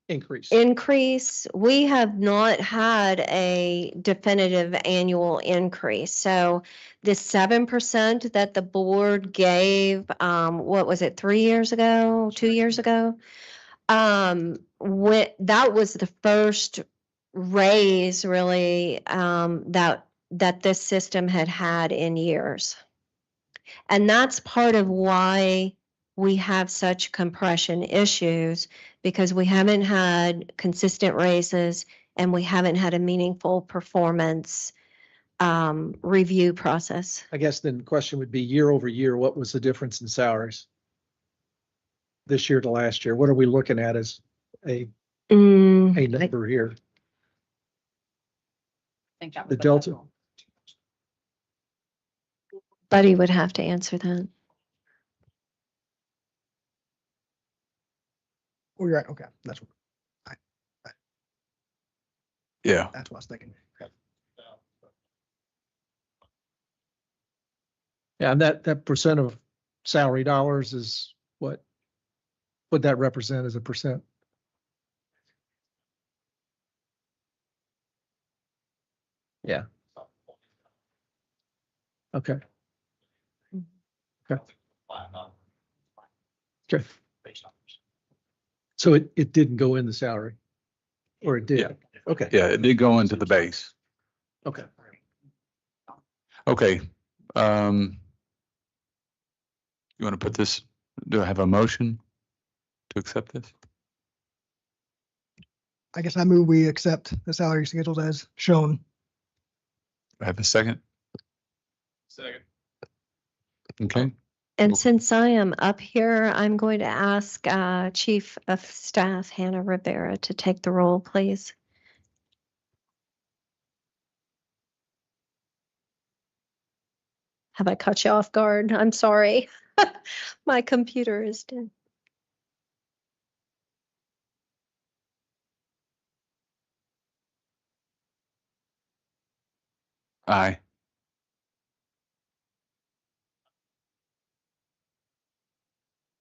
Increase. we have not had a definitive annual increase. So the 7% that the board gave, what was it, 3 years ago, 2 years ago? That was the first raise really, that this system had had in years. And that's part of why we have such compression issues, because we haven't had consistent raises and we haven't had a meaningful performance review process. I guess then the question would be year over year, what was the difference in salaries? This year to last year, what are we looking at as a number here? Think that was The delta? total. Buddy would have to answer that. Oh, you're right, okay, that's what Yeah. I was thinking. Yeah, and that percent of salary dollars is what would that represent as a percent? Yeah. Okay. Okay. Okay. So it didn't go in the salary? Or it did? Yeah. Okay. Yeah, it did go into the base. Okay. Okay. You want to put this, do I have a motion to accept this? I guess I move we accept the salary schedules as shown. Do I have a second? Second. Okay. And since I am up here, I'm going to ask Chief of Staff Hannah Rivera to take the roll, please. Have I caught you off guard? I'm sorry. My computer is dead. Aye.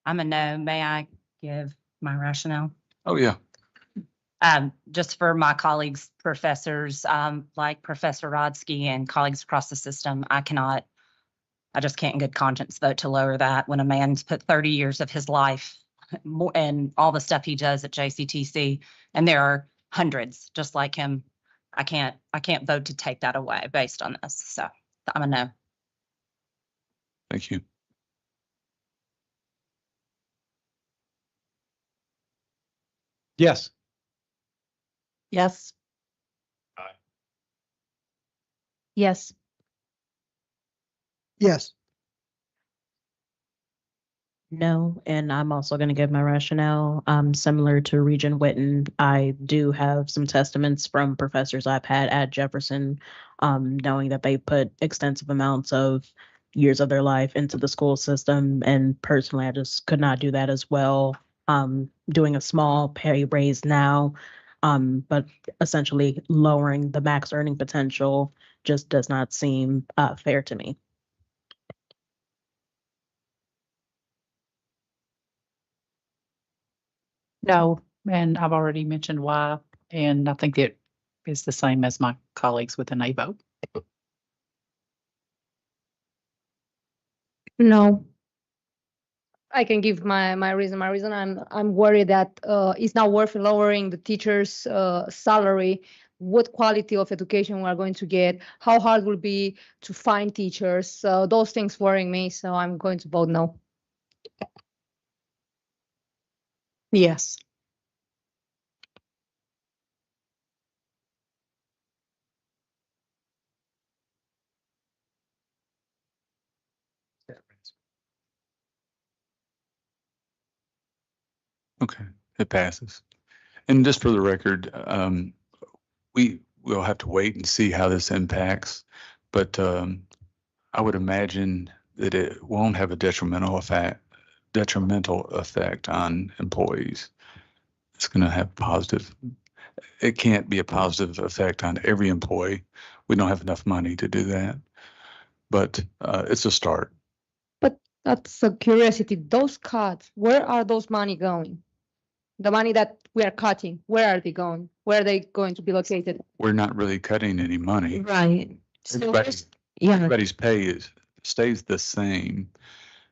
I'm a no. May I give my rationale? Oh, yeah. Just for my colleagues, professors, like Professor Rodsky and colleagues across the system, I just can't in good conscience vote to lower that when a man's put 30 years of his life and all the stuff he does at JCTC, and there are hundreds just like him. I can't vote to take that away based on this. So I'm a no. Thank you. Yes. Yes. Yes. Yes. No, and I'm also going to give my rationale. Similar to Regent Witten, I do have some testaments from professors I've had at Jefferson, knowing that they put extensive amounts of years of their life into the school system. And personally, I just could not do that as well. Doing a small pay raise now, but essentially lowering the max earning potential just does not seem fair to me. No, and I've already mentioned why, and I think that is the same as my colleagues with an A vote. No. I can give my reason. My reason, I'm worried that it's not worth lowering the teacher's salary. What quality of education we are going to get? How hard will it be to find teachers? Those things worrying me, so I'm going to vote no. Yes. Okay, it passes. And just for the record, we will have to wait and see how this impacts, but I would imagine that it won't have a detrimental effect on employees. It's going to have positive. It can't be a positive effect on every employee. We don't have enough money to do that, but it's a start. But that's a curiosity. Those cuts, where are those money going? The money that we are cutting, where are they going? Where are they going to be located? We're not really cutting any money. Right. So Everybody's, yeah. everybody's pay stays the same.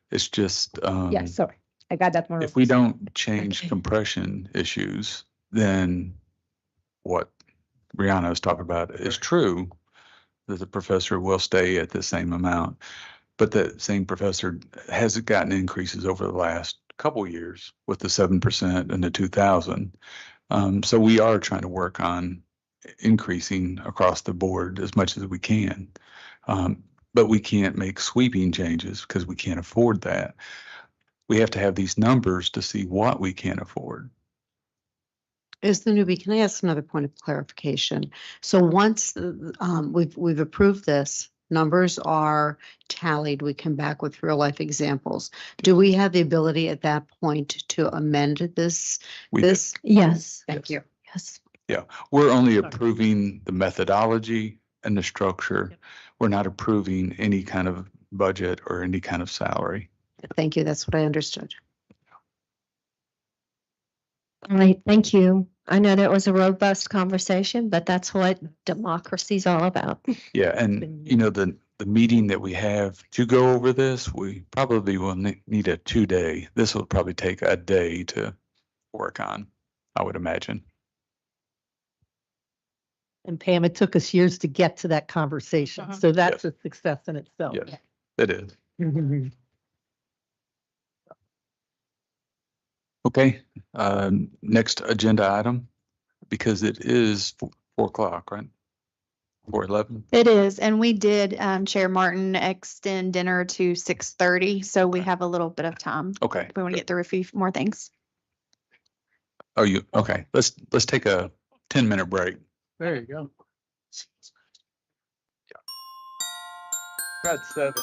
It's just Yeah, sorry, I got that one. if we don't change compression issues, then what Brianna was talking about is true, that the professor will stay at the same amount. But the same professor has gotten increases over the last couple years with the 7% and the 2,000. So we are trying to work on increasing across the board as much as we can. But we can't make sweeping changes because we can't afford that. We have to have these numbers to see what we can afford. Is the newbie, can I ask another point of clarification? So once we've approved this, numbers are tallied, we come back with real life examples. Do we have the ability at that point to amend this? Yes. Thank you. Yes. Yeah, we're only approving the methodology and the structure. We're not approving any kind of budget or any kind of salary. Thank you. That's what I understood. All right, thank you. I know that was a robust conversation, but that's what democracy is all about. Yeah, and you know, the meeting that we have to go over this, we probably will need a 2-day. This will probably take a day to work on, I would imagine. And Pam, it took us years to get to that conversation. So that's a success in itself. Yes, it is. Okay, next agenda item, because it is 4 o'clock, right? 4:11? It is, and we did, Chair Martin, extend dinner to 6:30, so we have a little bit of time. Okay. If we want to get through a few more things. Oh, okay. Let's take a 10-minute break. There you go. That's 7.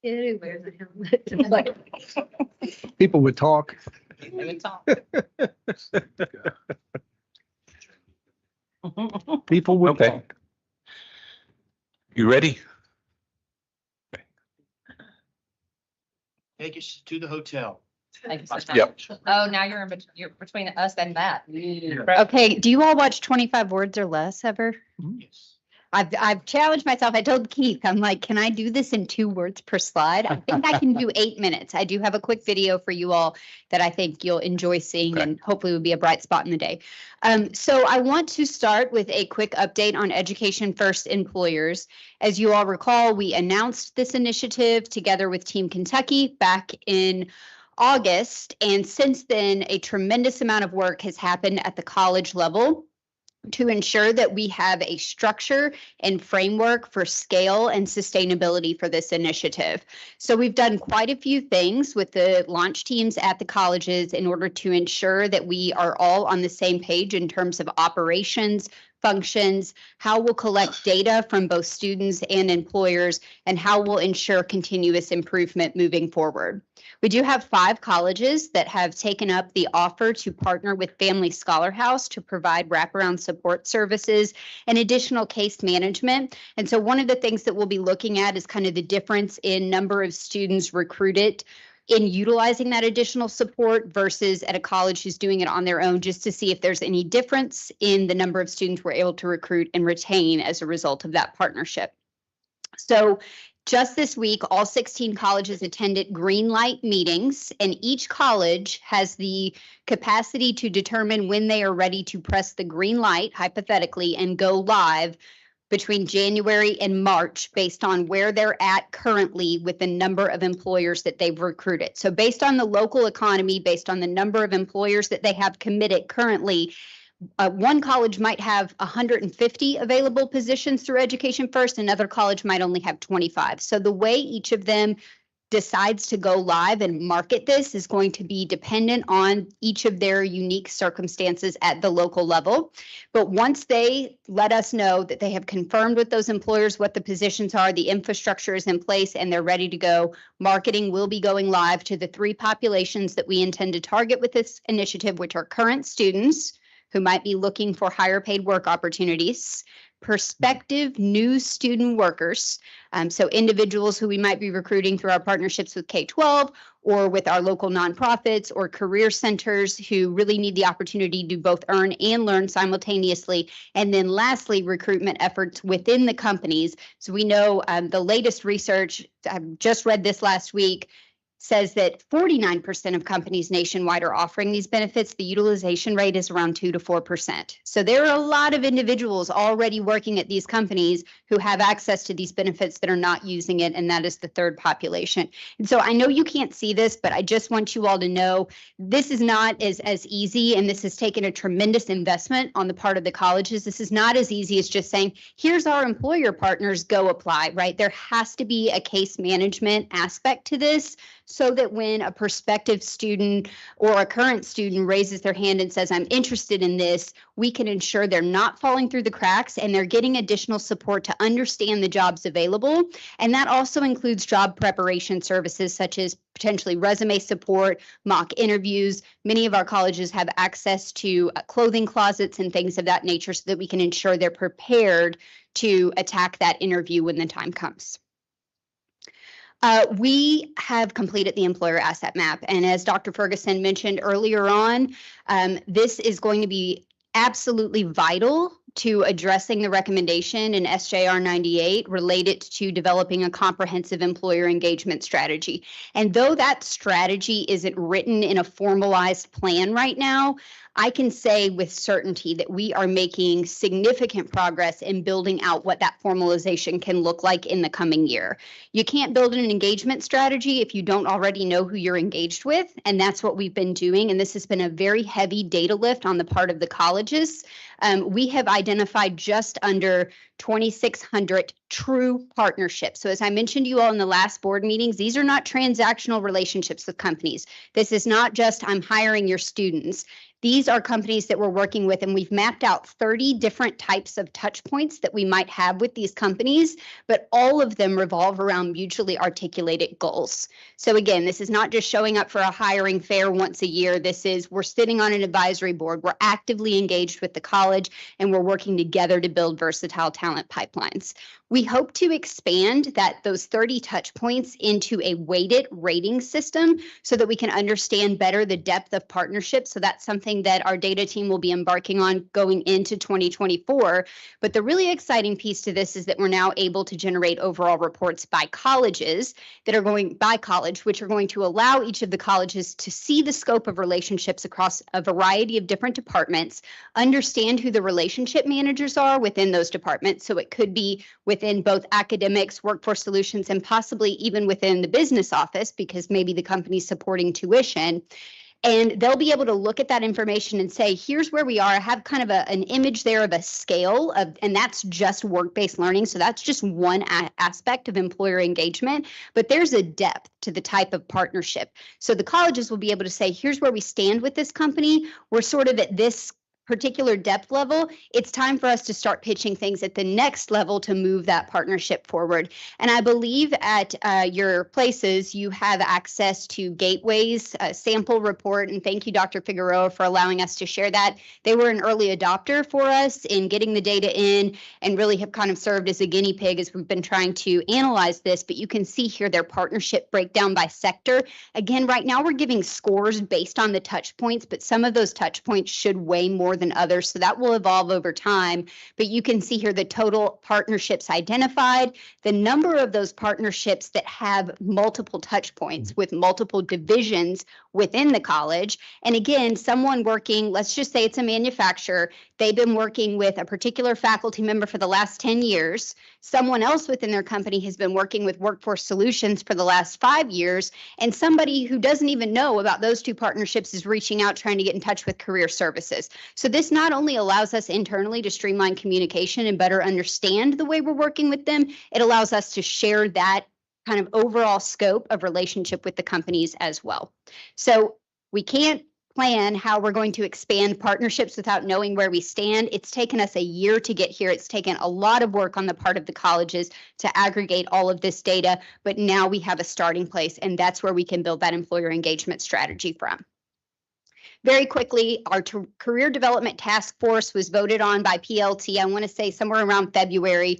Wears a helmet. Like, People would talk. People would Okay. talk. You ready? Take us to the hotel. Yep. Oh, now you're between us and that. Okay, do you all watch 25 Words or Less ever? Yes. I've challenged myself. I told Keith, I'm like, can I do this in 2 words per slide? I think I can do 8 minutes. I do have a quick video for you all that I think you'll enjoy seeing and hopefully will be a bright spot in the day. So I want to start with a quick update on Education First employers. As you all recall, we announced this initiative together with Team Kentucky back in August. And since then, a tremendous amount of work has happened at the college level to ensure that we have a structure and framework for scale and sustainability for this initiative. So we've done quite a few things with the launch teams at the colleges in order to ensure that we are all on the same page in terms of operations, functions, how we'll collect data from both students and employers, and how we'll ensure continuous improvement moving forward. We do have 5 colleges that have taken up the offer to partner with Family Scholar House to provide wraparound support services and additional case management. And so one of the things that we'll be looking at is kind of the difference in number of students recruited in utilizing that additional support versus at a college who's doing it on their own, just to see if there's any difference in the number of students we're able to recruit and retain as a result of that partnership. So just this week, all 16 colleges attended green light meetings, and each college has the capacity to determine when they are ready to press the green light, hypothetically, and go live between January and March based on where they're at currently with the number of employers that they've recruited. So based on the local economy, based on the number of employers that they have committed currently, one college might have 150 available positions through Education First, another college might only have 25. So the way each of them decides to go live and market this is going to be dependent on each of their unique circumstances at the local level. But once they let us know that they have confirmed with those employers what the positions are, the infrastructure is in place, and they're ready to go, marketing will be going live to the 3 populations that we intend to target with this initiative, which are current students, who might be looking for higher paid work opportunities, prospective new student workers, so individuals who we might be recruiting through our partnerships with K-12 or with our local nonprofits or career centers who really need the opportunity to both earn and learn simultaneously. And then lastly, recruitment efforts within the companies. So we know the latest research, I've just read this last week, says that 49% of companies nationwide are offering these benefits. The utilization rate is around 2 to 4%. So there are a lot of individuals already working at these companies who have access to these benefits that are not using it, and that is the third population. And so I know you can't see this, but I just want you all to know this is not as easy, and this has taken a tremendous investment on the part of the colleges. This is not as easy as just saying, here's our employer partners, go apply, right? There has to be a case management aspect to this, so that when a prospective student or a current student raises their hand and says, I'm interested in this, we can ensure they're not falling through the cracks and they're getting additional support to understand the jobs available. And that also includes job preparation services such as potentially resume support, mock interviews. Many of our colleges have access to clothing closets and things of that nature so that we can ensure they're prepared to attack that interview when the time comes. We have completed the employer asset map. And as Dr. Ferguson mentioned earlier on, this is going to be absolutely vital to addressing the recommendation in SJR 98 related to developing a comprehensive employer engagement strategy. And though that strategy isn't written in a formalized plan right now, I can say with certainty that we are making significant progress in building out what that formalization can look like in the coming year. You can't build an engagement strategy if you don't already know who you're engaged with, and that's what we've been doing. And this has been a very heavy data lift on the part of the colleges. We have identified just under 2,600 true partnerships. So as I mentioned to you all in the last board meetings, these are not transactional relationships with companies. This is not just I'm hiring your students. These are companies that we're working with, and we've mapped out 30 different types of touch points that we might have with these companies, but all of them revolve around mutually articulated goals. So again, this is not just showing up for a hiring fair once a year. This is we're sitting on an advisory board, we're actively engaged with the college, and we're working together to build versatile talent pipelines. We hope to expand those 30 touch points into a weighted rating system so that we can understand better the depth of partnerships. So that's something that our data team will be embarking on going into 2024. But the really exciting piece to this is that we're now able to generate overall reports by colleges that are going by college, which are going to allow each of the colleges to see the scope of relationships across a variety of different departments, understand who the relationship managers are within those departments. So it could be within both academics, workforce solutions, and possibly even within the business office, because maybe the company's supporting tuition. And they'll be able to look at that information and say, here's where we are. I have kind of an image there of a scale of, and that's just work-based learning. So that's just one aspect of employer engagement, but there's a depth to the type of partnership. So the colleges will be able to say, here's where we stand with this company. We're sort of at this particular depth level. It's time for us to start pitching things at the next level to move that partnership forward. And I believe at your places, you have access to Gateway's sample report. And thank you, Dr. Figueroa, for allowing us to share that. They were an early adopter for us in getting the data in and really have kind of served as a guinea pig as we've been trying to analyze this. But you can see here their partnership breakdown by sector. Again, right now we're giving scores based on the touch points, but some of those touch points should weigh more than others. So that will evolve over time. But you can see here the total partnerships identified, the number of those partnerships that have multiple touch points with multiple divisions within the college. And again, someone working, let's just say it's a manufacturer, they've been working with a particular faculty member for the last 10 years. Someone else within their company has been working with workforce solutions for the last 5 years. And somebody who doesn't even know about those two partnerships is reaching out, trying to get in touch with career services. So this not only allows us internally to streamline communication and better understand the way we're working with them, it allows us to share that kind of overall scope of relationship with the companies as well. So we can't plan how we're going to expand partnerships without knowing where we stand. It's taken us a year to get here. It's taken a lot of work on the part of the colleges to aggregate all of this data, but now we have a starting place, and that's where we can build that employer engagement strategy from. very quickly, our Career Development Task Force was voted on by PLT, I want to say somewhere around February.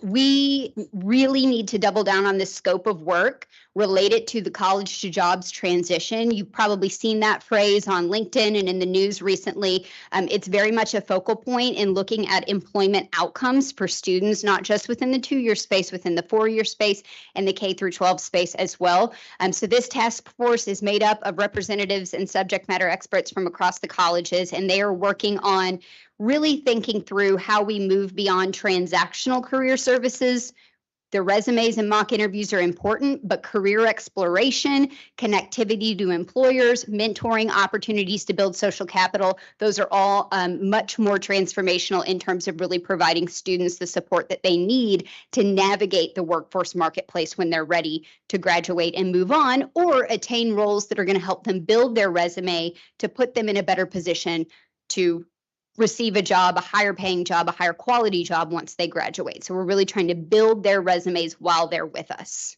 We really need to double down on the scope of work related to the college to jobs transition. You've probably seen that phrase on LinkedIn and in the news recently. It's very much a focal point in looking at employment outcomes for students, not just within the 2-year space, within the 4-year space and the K through 12 space as well. So this task force is made up of representatives and subject matter experts from across the colleges, and they are working on really thinking through how we move beyond transactional career services. The resumes and mock interviews are important, but career exploration, connectivity to employers, mentoring opportunities to build social capital, those are all much more transformational in terms of really providing students the support that they need to navigate the workforce marketplace when they're ready to graduate and move on, or attain roles that are going to help them build their resume to put them in a better position to receive a job, a higher paying job, a higher quality job once they graduate. So we're really trying to build their resumes while they're with us.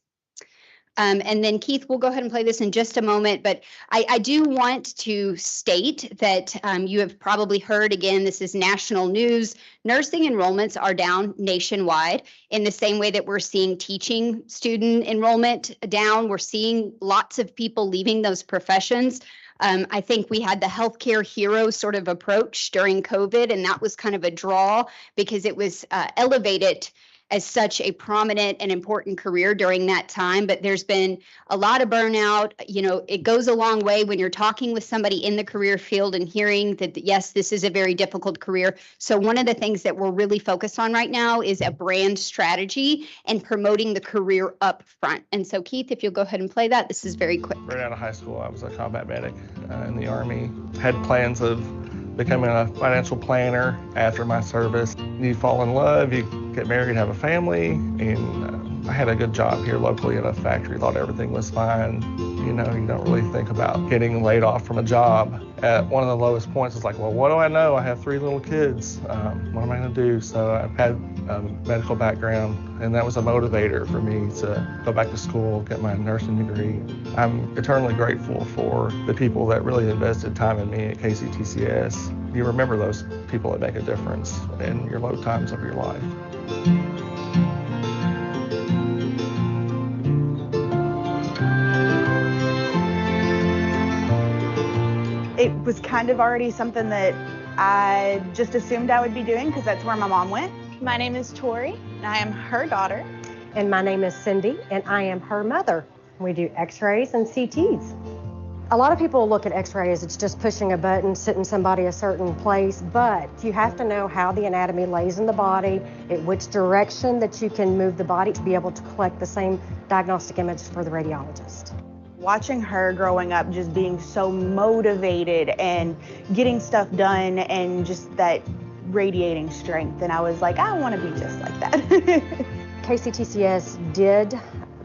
And then Keith, we'll go ahead and play this in just a moment, but I do want to state that you have probably heard, again, this is national news, nursing enrollments are down nationwide in the same way that we're seeing teaching student enrollment down. We're seeing lots of people leaving those professions. I think we had the healthcare hero sort of approach during COVID, and that was kind of a draw because it was elevated as such a prominent and important career during that time. But there's been a lot of burnout. You know, it goes a long way when you're talking with somebody in the career field and hearing that, yes, this is a very difficult career. So one of the things that we're really focused on right now is a brand strategy and promoting the career up front. And so Keith, if you'll go ahead and play that, this is very quick. Right out of high school, I was a combat medic in the Army. Had plans of becoming a financial planner after my service. You fall in love, you get married, have a family, and I had a good job here locally at a factory, thought everything was fine. You know, you don't really think about getting laid off from a job. At one of the lowest points, it's like, well, what do I know? I have 3 little kids. What am I gonna do? So I've had a medical background, and that was a motivator for me to go back to school, get my nursing degree. I'm eternally grateful for the people that really invested time in me at KCTCS. You remember those people that make a difference in your low times of your life. It was kind of already something that I just assumed I would be doing because that's where my mom went. My name is Tori, and I am her daughter. And my name is Cindy, and I am her mother. We do x-rays and CTs. A lot of people look at x-rays, it's just pushing a button, sitting somebody a certain place, but you have to know how the anatomy lays in the body, in which direction that you can move the body to be able to collect the same diagnostic image for the radiologist. Watching her growing up, just being so motivated and getting stuff done and just that radiating strength. And I was like, I want to be just like that. KCTCS did,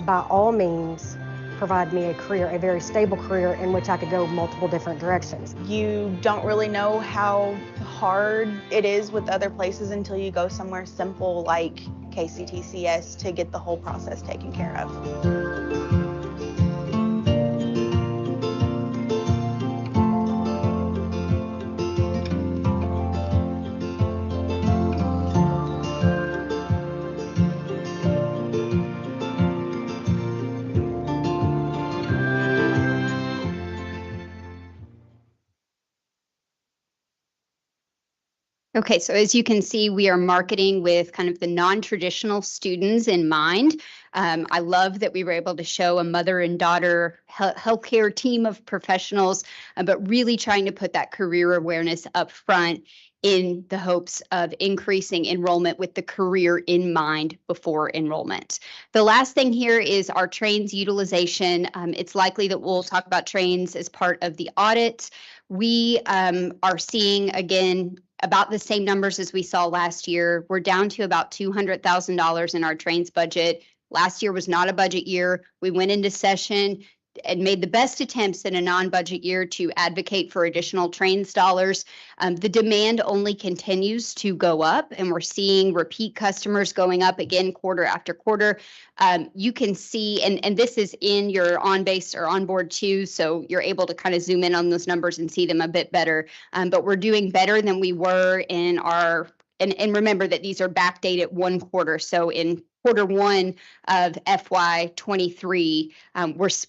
by all means, provide me a career, a very stable career in which I could go multiple different directions. You don't really know how hard it is with other places until you go somewhere simple like KCTCS to get the whole process taken care of. Okay, so as you can see, we are marketing with kind of the non-traditional students in mind. I love that we were able to show a mother and daughter healthcare team of professionals, but really trying to put that career awareness up front in the hopes of increasing enrollment with the career in mind before enrollment. The last thing here is our trains utilization. It's likely that we'll talk about trains as part of the audit. We are seeing, again, about the same numbers as we saw last year. We're down to about $200,000 in our trains budget. Last year was not a budget year. We went into session made the best attempts in a non-budget year to advocate for additional trains dollars. The demand only continues to go up, and we're seeing repeat customers going up again quarter after quarter. You can see, and this is in your on-base or onboard too, so you're able to kind of zoom in on those numbers and see them a bit better. But we're doing better than we were in our, and remember that these are backdated 1 quarter. So in Q1 of FY23,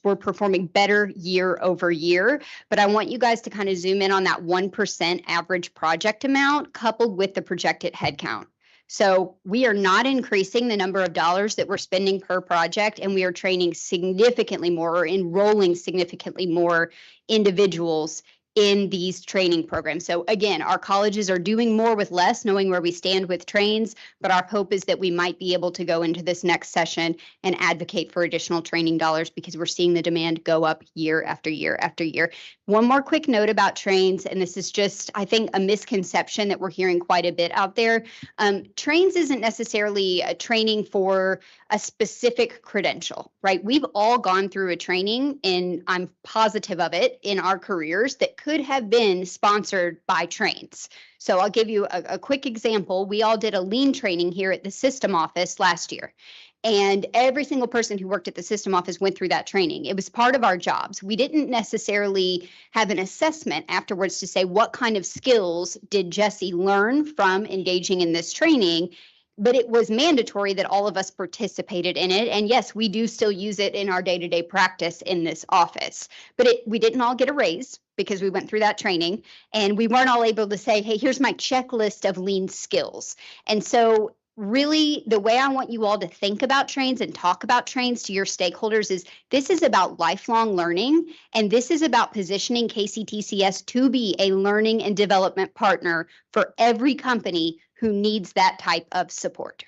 we're performing better year over year. But I want you guys to kind of zoom in on that 1% average project amount coupled with the projected headcount. So we are not increasing the number of dollars that we're spending per project, and we are training significantly more or enrolling significantly more individuals in these training programs. So again, our colleges are doing more with less, knowing where we stand with trains, but our hope is that we might be able to go into this next session and advocate for additional training dollars because we're seeing the demand go up year after year after year. One more quick note about trains, and this is just, I think, a misconception that we're hearing quite a bit out there. Trains isn't necessarily a training for a specific credential, right? We've all gone through a training, and I'm positive of it, in our careers that could have been sponsored by trains. So I'll give you a quick example. We all did a lean training here at the system office last year. And every single person who worked at the system office went through that training. It was part of our jobs. We didn't necessarily have an assessment afterwards to say what kind of skills did Jesse learn from engaging in this training, but it was mandatory that all of us participated in it. And yes, we do still use it in our day-to-day practice in this office, but we didn't all get a raise because we went through that training, and we weren't all able to say, hey, here's my checklist of lean skills. And so really, the way I want you all to think about trains and talk about trains to your stakeholders is this is about lifelong learning, and this is about positioning KCTCS to be a learning and development partner for every company who needs that type of support.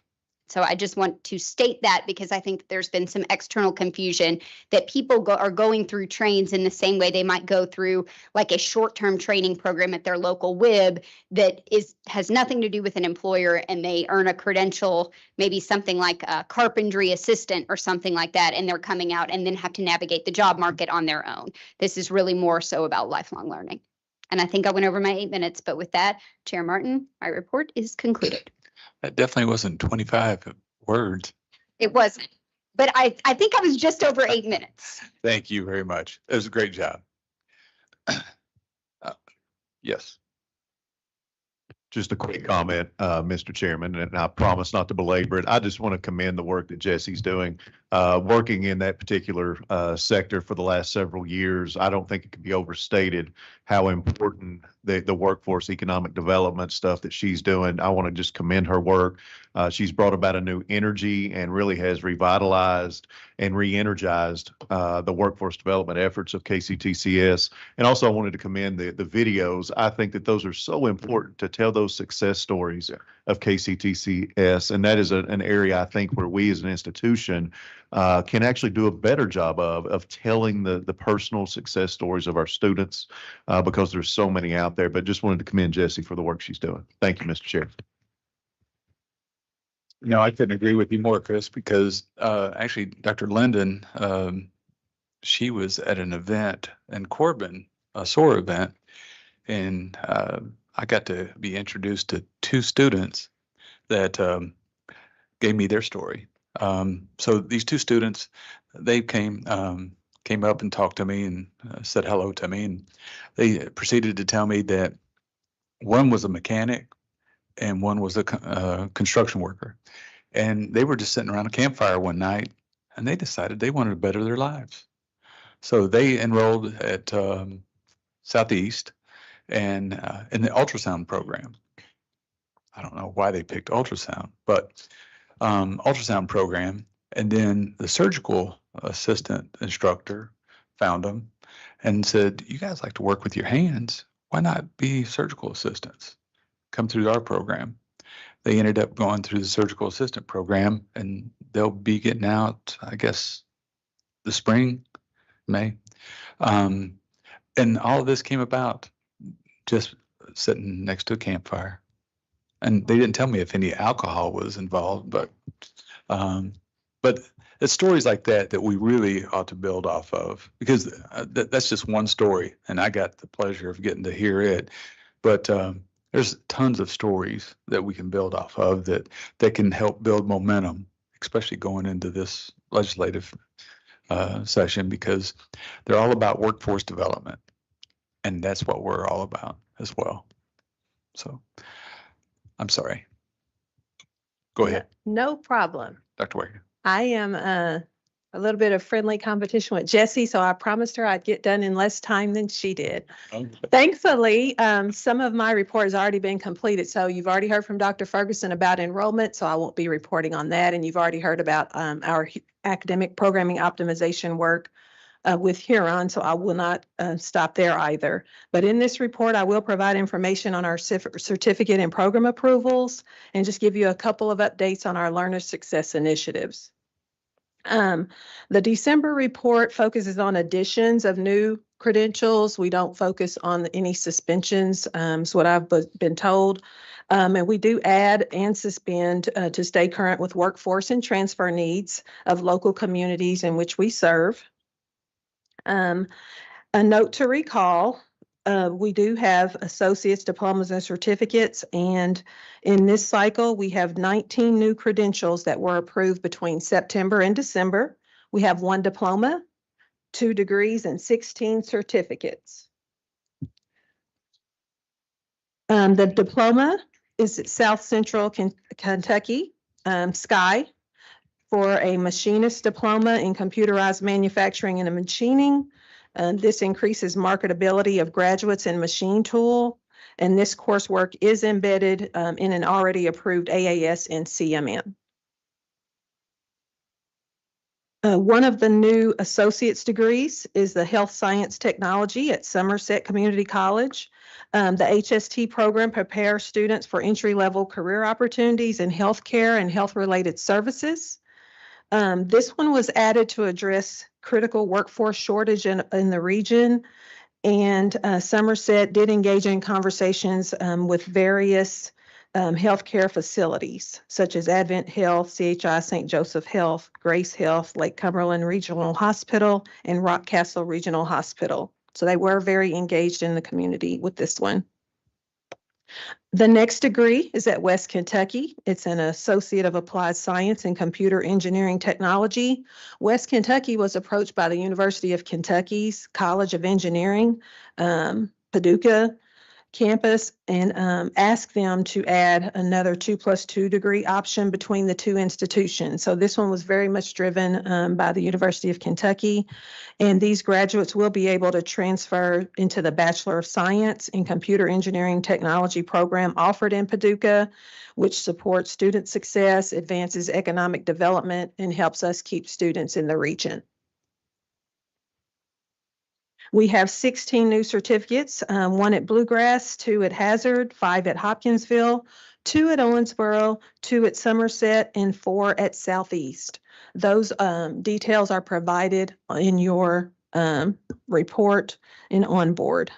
So I just want to state that because I think there's been some external confusion that people are going through trains in the same way they might go through like a short-term training program at their local WIB that has nothing to do with an employer, and they earn a credential, maybe something like a carpentry assistant or something like that, and they're coming out and then have to navigate the job market on their own. This is really more so about lifelong learning. And I think I went over my 8 minutes, but with that, Chair Martin, my report is concluded. That definitely wasn't 25 words. It wasn't, but I think I was just over 8 minutes. Thank you very much. It was a great job. Yes. Just a quick comment, Mr. Chairman, and I promise not to belabor it. I just want to commend the work that Jesse's doing. Working in that particular sector for the last several years, I don't think it can be overstated how important the workforce economic development stuff that she's doing. I want to just commend her work. She's brought about a new energy and really has revitalized and re-energized the workforce development efforts of KCTCS. And also I wanted to commend the videos. I think that those are so important to tell those success stories of KCTCS. And that is an area I think where we as an institution can actually do a better job of telling the personal success stories of our students because there's so many out there. But just wanted to commend Jessie for the work she's doing. Thank you, Mr. Chair. No, I couldn't agree with you more, Chris, because actually Dr. Linden, she was at an event in Corbin, a SOAR event, and I got to be introduced to 2 students that gave me their story. So these 2 students, they came up and talked to me and said hello to me, and they proceeded to tell me that one was a mechanic and one was a construction worker, and they were just sitting around a campfire one night, and they decided they wanted to better their lives. So they enrolled at Southeast and in the ultrasound program. I don't know why they picked ultrasound, but ultrasound program. And then the surgical assistant instructor found them and said, you guys like to work with your hands. Why not be surgical assistants? Come through our program. They ended up going through the surgical assistant program, and they'll be getting out, I guess, the spring, May. And all of this came about just sitting next to a campfire. And they didn't tell me if any alcohol was involved, but it's stories like that that we really ought to build off of, because that's just one story, and I got the pleasure of getting to hear it. But there's tons of stories that we can build off of that can help build momentum, especially going into this legislative session, because they're all about workforce development, and that's what we're all about as well. So I'm sorry. Go ahead, No problem. Dr. Waker. I am a little bit of friendly competition with Jessie, so I promised her I'd get done in less time than she did. Thankfully, some of my report has already been completed. So you've already heard from Dr. Ferguson about enrollment, so I won't be reporting on that. And you've already heard about our academic programming optimization work with Huron, so I will not stop there either. But in this report, I will provide information on our certificate and program approvals and just give you a couple of updates on our learner success initiatives. The December report focuses on additions of new credentials. We don't focus on any suspensions, is what I've been told. And we do add and suspend to stay current with workforce and transfer needs of local communities in which we serve. A note to recall, we do have associates, diplomas, and certificates, and in this cycle, we have 19 new credentials that were approved between September and December. We have 1 diploma, 2 degrees, and 16 certificates. The diploma is at South Central Kentucky, SCI, for a machinist diploma in computerized manufacturing and machining. This increases marketability of graduates in machine tool, and this coursework is embedded in an already approved AAS and CMM. One of the new associate's degrees is the Health Science Technology at Somerset Community College. The HST program prepares students for entry-level career opportunities in healthcare and health-related services. This one was added to address critical workforce shortage in the region, and Somerset did engage in conversations with various healthcare facilities such as Advent Health, CHI St. Joseph Health, Grace Health, Lake Cumberland Regional Hospital, and Rockcastle Regional Hospital. So they were very engaged in the community with this one. The next degree is at West Kentucky. It's an Associate of Applied Science and Computer Engineering Technology. West Kentucky was approached by the University of Kentucky's College of Engineering, Paducah campus, and asked them to add another 2+2 degree option between the two institutions. So this one was very much driven by the University of Kentucky, and these graduates will be able to transfer into the Bachelor of Science in Computer Engineering Technology program offered in Paducah, which supports student success, advances economic development, and helps us keep students in the region. We have 16 new certificates, 1 at Bluegrass, 2 at Hazard, 5 at Hopkinsville, 2 at Owensboro, 2 at Somerset, and 4 at Southeast. Those details are provided in your report and on board.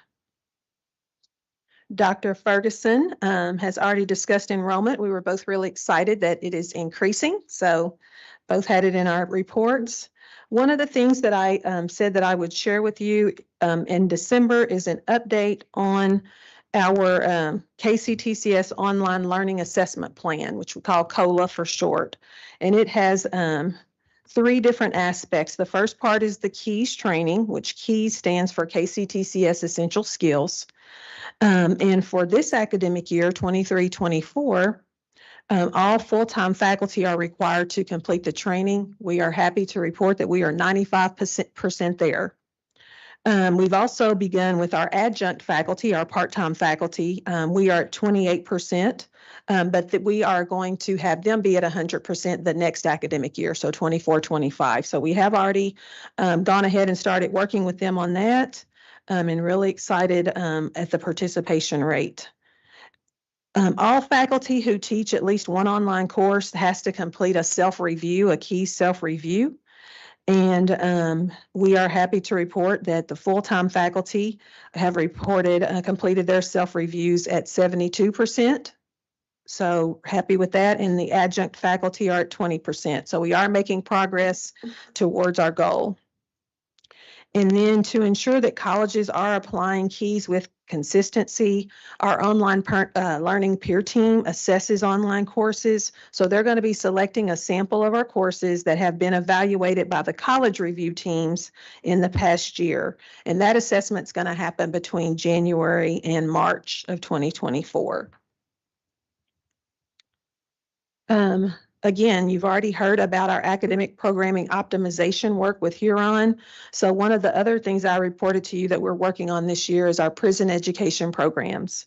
Dr. Ferguson has already discussed enrollment. We were both really excited that it is increasing, so both had it in our reports. One of the things that I said that I would share with you in December is an update on our KCTCS Online Learning Assessment Plan, which we call COLA for short. And it has 3 different aspects. The first part is the KEYS training, which KEYS stands for KCTCS Essential Skills. And for this academic year, 23-24, all full-time faculty are required to complete the training. We are happy to report that we are 95% there. We've also begun with our adjunct faculty, our part-time faculty. We are at 28%, but that we are going to have them be at 100% the next academic year, so 24-25. So we have already gone ahead and started working with them on that, and really excited at the participation rate. All faculty who teach at least one online course has to complete a self-review, a KEYS self-review. And we are happy to report that the full-time faculty have reported completed their self-reviews at 72%. So happy with that. And the adjunct faculty are at 20%. So we are making progress towards our goal. And then to ensure that colleges are applying keys with consistency, our online learning peer team assesses online courses. So they're going to be selecting a sample of our courses that have been evaluated by the college review teams in the past year. And that assessment is going to happen between January and March of 2024. Again, you've already heard about our academic programming optimization work with Huron. So one of the other things I reported to you that we're working on this year is our prison education programs.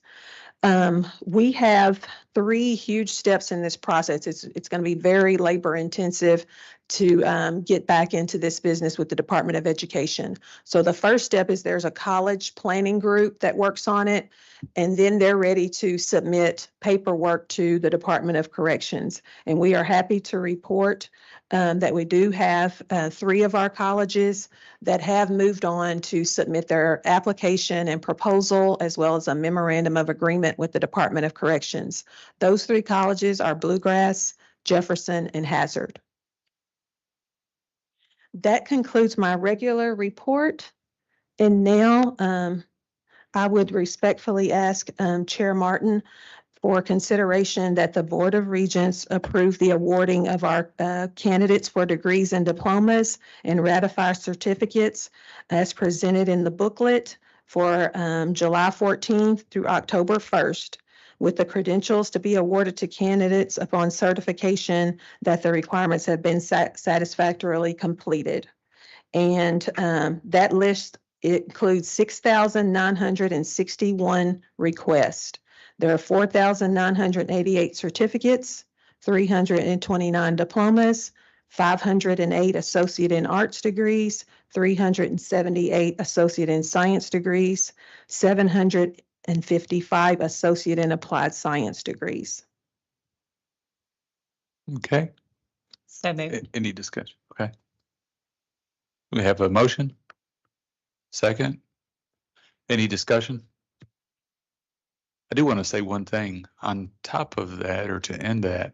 We have 3 huge steps in this process. It's going to be very labor intensive to get back into this business with the Department of Education. So the first step is there's a college planning group that works on it, and then they're ready to submit paperwork to the Department of Corrections. And we are happy to report that we do have 3 of our colleges that have moved on to submit their application and proposal, as well as a memorandum of agreement with the Department of Corrections. Those 3 colleges are Bluegrass, Jefferson, and Hazard. That concludes my regular report. And now I would respectfully ask Chair Martin for consideration that the Board of Regents approve the awarding of our candidates for degrees and diplomas and ratify certificates as presented in the booklet for July 14th through October 1st, with the credentials to be awarded to candidates upon certification that the requirements have been satisfactorily completed. And that list, it includes 6,961 requests. There are 4,988 certificates, 329 diplomas, 508 associate in arts degrees, 378 associate in science degrees, 755 associate in applied science degrees. Okay. So moved. Any discussion? Okay. We have a motion. Second. Any discussion? I do want to say one thing on top of that, or to end that.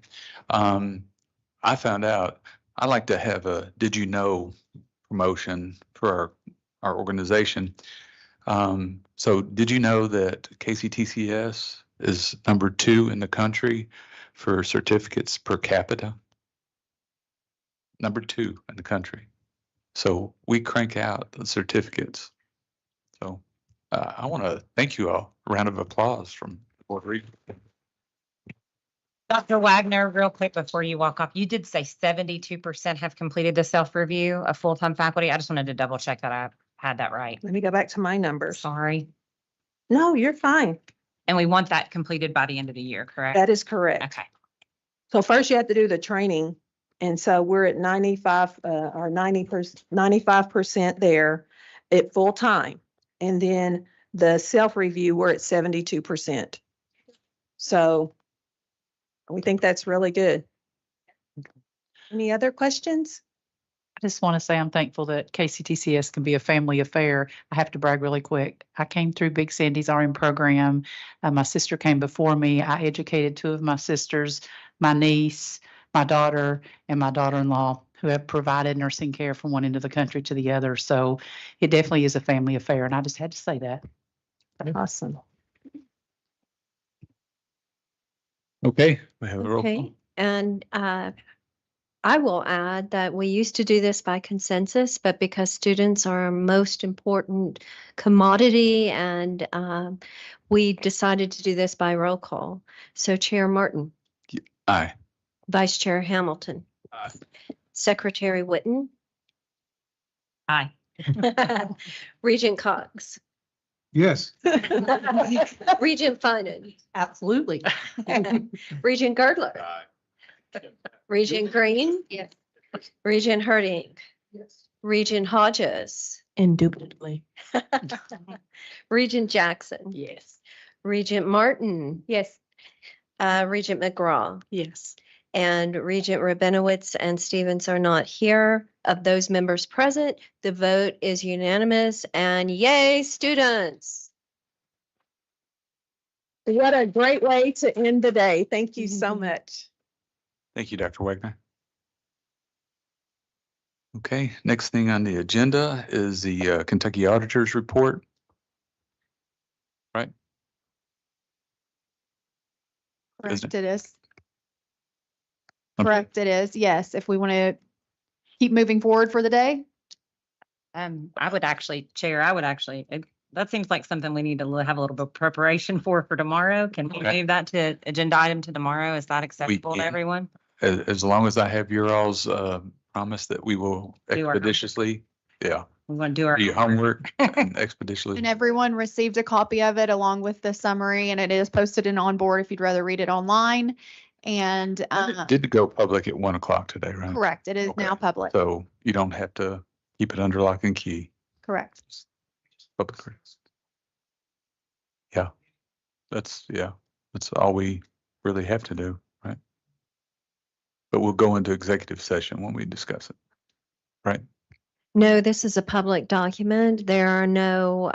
I found out I like to have a did you know promotion for our organization. So did you know that KCTCS is number 2 in the country for certificates per capita? Number 2 in the country. So we crank out the certificates. So I want to thank you all. A round of applause from Board of Regents. Dr. Wagner, real quick before you walk off, you did say 72% have completed the self-review of full-time faculty. I just wanted to double check that I had that right. Let me go back to my numbers. Sorry. No, you're fine. And we want that completed by the end of the year, correct? That is correct. Okay. So first you have to do the training. And so we're at 95 or 95% there at full time. And then the self-review, we're at 72%. So we think that's really good. Any other questions? I just want to say I'm thankful that KCTCS can be a family affair. I have to brag really quick. I came through Big Sandy's RN program. My sister came before me. I educated 2 of my sisters, my niece, my daughter, and my daughter-in-law, who have provided nursing care from one end of the country to the other. So it definitely is a family affair. And I just had to say that. Awesome. Okay. We have a roll call. Okay, and I will add that we used to do this by consensus, but because students are our most important commodity, and we decided to do this by roll call. So Chair Martin. Aye. Vice Chair Hamilton. Aye. Secretary Witten. Aye. Regent Cox. Yes. Regent Finan. Absolutely. Regent Girdler. Regent Green. Yes. Regent Herding. Yes. Regent Hodges. Indubitably. Regent Jackson. Yes. Regent Martin. Yes. Regent McGraw. Yes. And Regent Rabinowitz and Stevens are not here. Of those members present, the vote is unanimous, and yay, students. What a great way to end the day. Thank you so much. Thank you, Dr. Wagner. Okay, next thing on the agenda is the Kentucky Auditor's Report. Right? Correct, Isn't it is. Okay. Correct, it is. Yes, if we want to keep moving forward for the day. I would actually, Chair, that seems like something we need to have a little bit of preparation for tomorrow. Can we Okay. move that to agenda item to tomorrow? Is that acceptable to can. everyone? As long as I have your all's promise that we will Do our- expeditiously, yeah, We want to do our do your homework and expeditiously. And everyone received a copy of it along with the summary, and it is posted in Onboard if you'd rather read it online. And Did go public at 1 o'clock today, right? correct, it is Okay. now public. So you don't have to keep it under lock and key. Correct. Public. Yeah, that's all we really have to do, right? But we'll go into executive session when we discuss it, right? No, this is a public document. There are no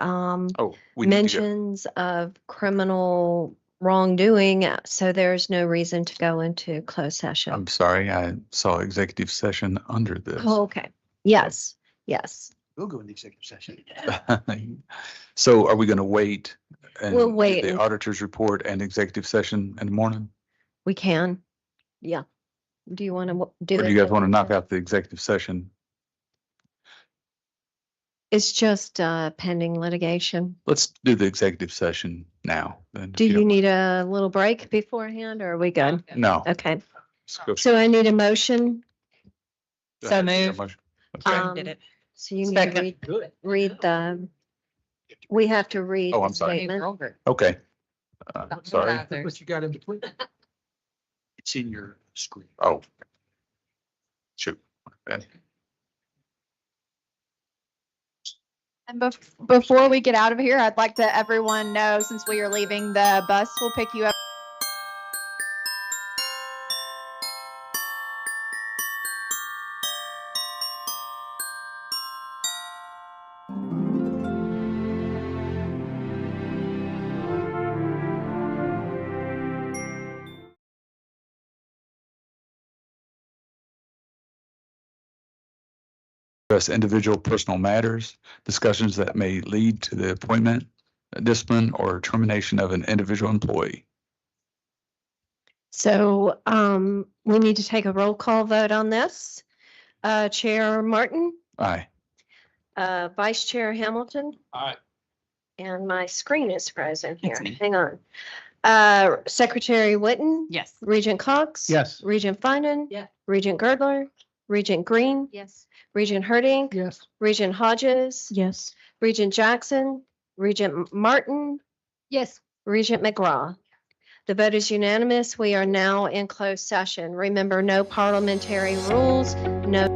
Oh, we need to go. mentions of criminal wrongdoing, so there's no reason to go into closed session. I'm sorry, I saw executive session under this. Oh, okay. Yes, yes. We'll go into executive session. So are we going to wait? And We'll do wait the and- auditor's report and executive session in the morning? We can. Yeah. Do you want to do Or it? do you guys want to knock out the executive session? It's just pending litigation. Let's do the executive session now. Then, if Do you don't- need a little break beforehand or are we good? No. Okay. Let's go. So I need a motion. Go So ahead, moved. motion. Um, Did it. So you need to read the, we have to read Oh, the I'm sorry. statement. Okay. Sorry. What you got in between? It's in your screen. Oh. Shoot. Okay. And before we get out of here, I'd like to everyone know, since we are leaving, the bus will pick you up. Discuss individual personal matters, discussions that may lead to the appointment, discipline, or termination of an individual employee. So we need to take a roll call vote on this. Chair Martin, Aye. Vice Chair Hamilton, Aye. and my screen is frozen here. It's me. Hang on. Secretary Witten, Yes. Regent Cox. Yes. Regent Finan. Yeah. Regent Girdler, Regent Green, Yes. Regent Herding, Yes. Regent Hodges, Yes. Regent Jackson, Regent Martin, Yes. Regent McGraw. The vote is unanimous. We are now in closed session. Remember, no parliamentary rules, no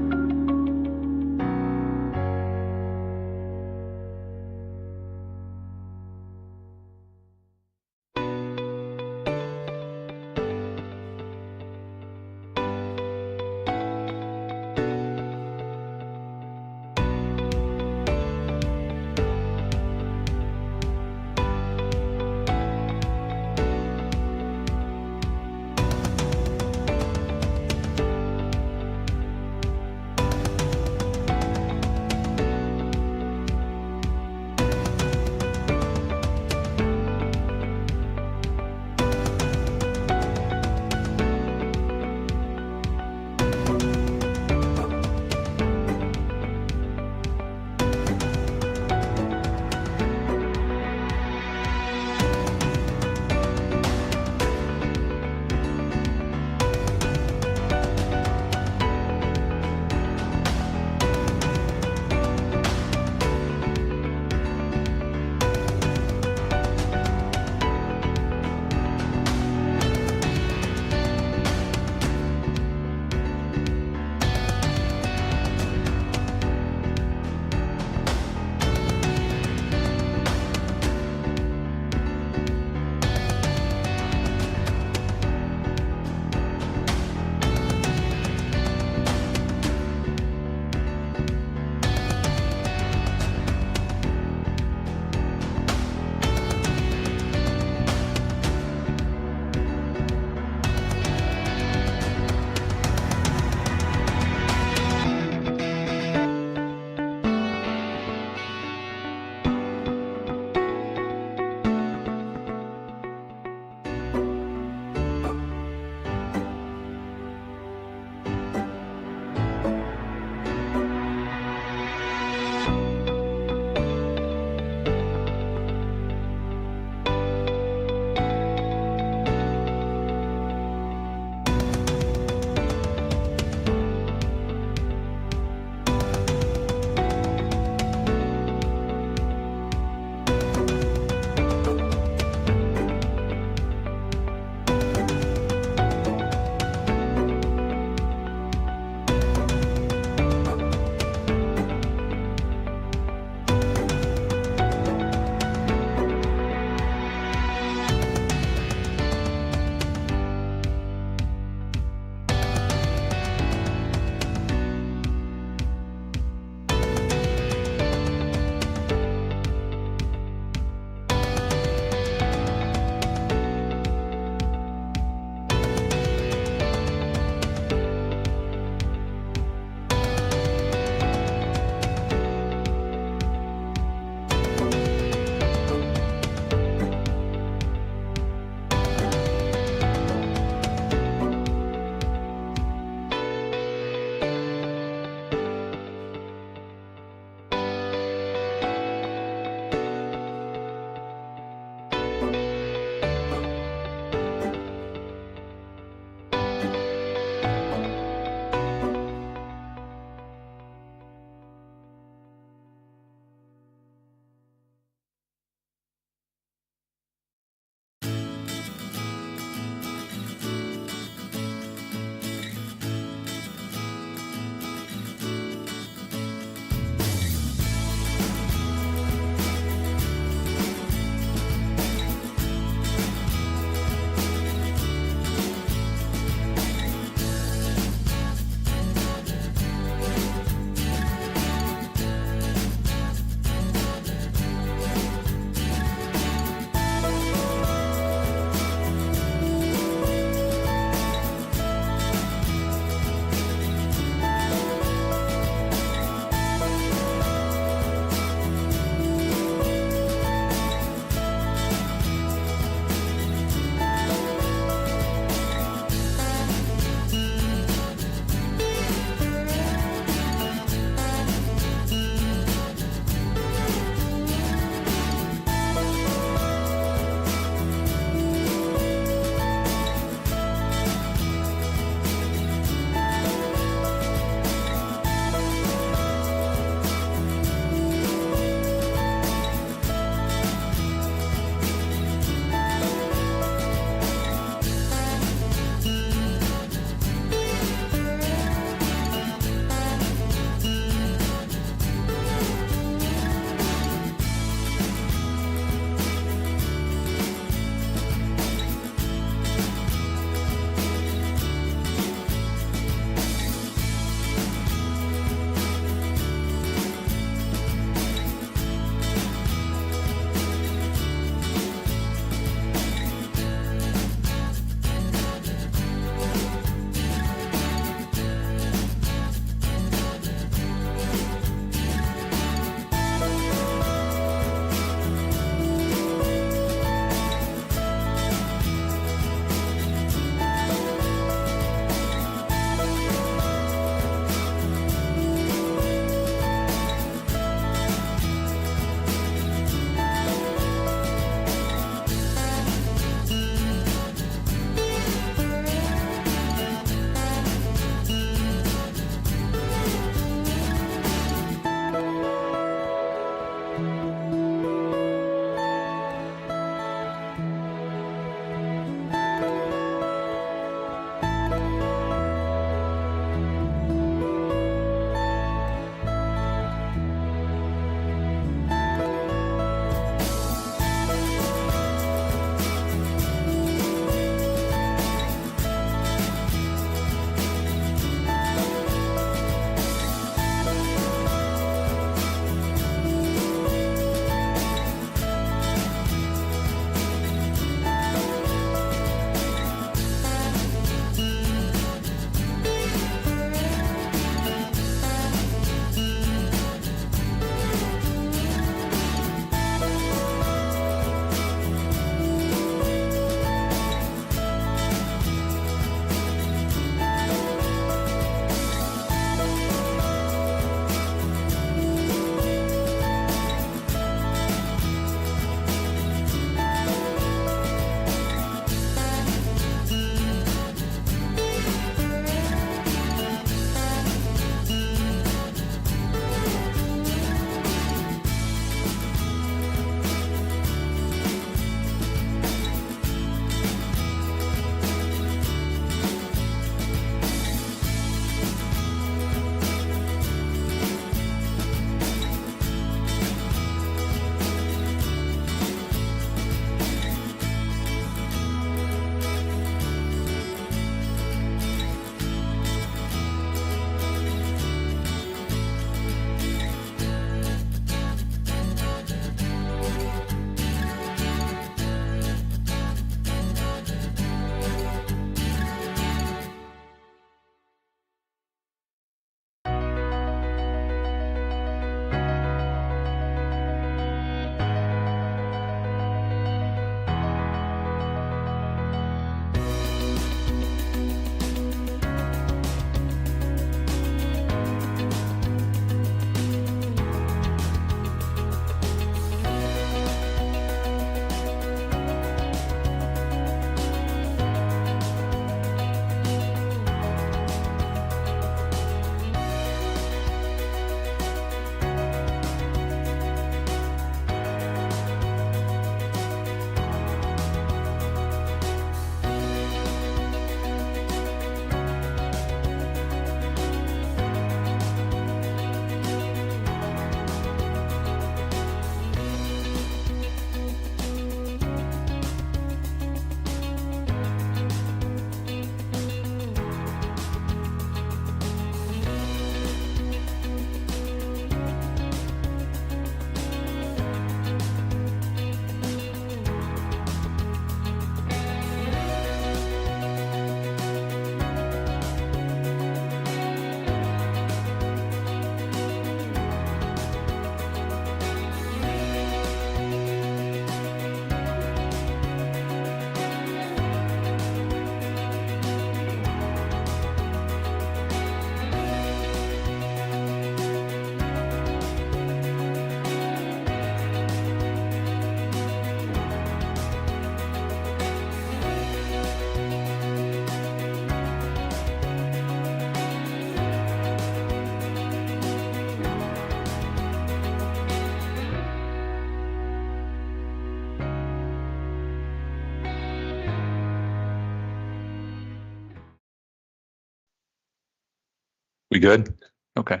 We good? Okay.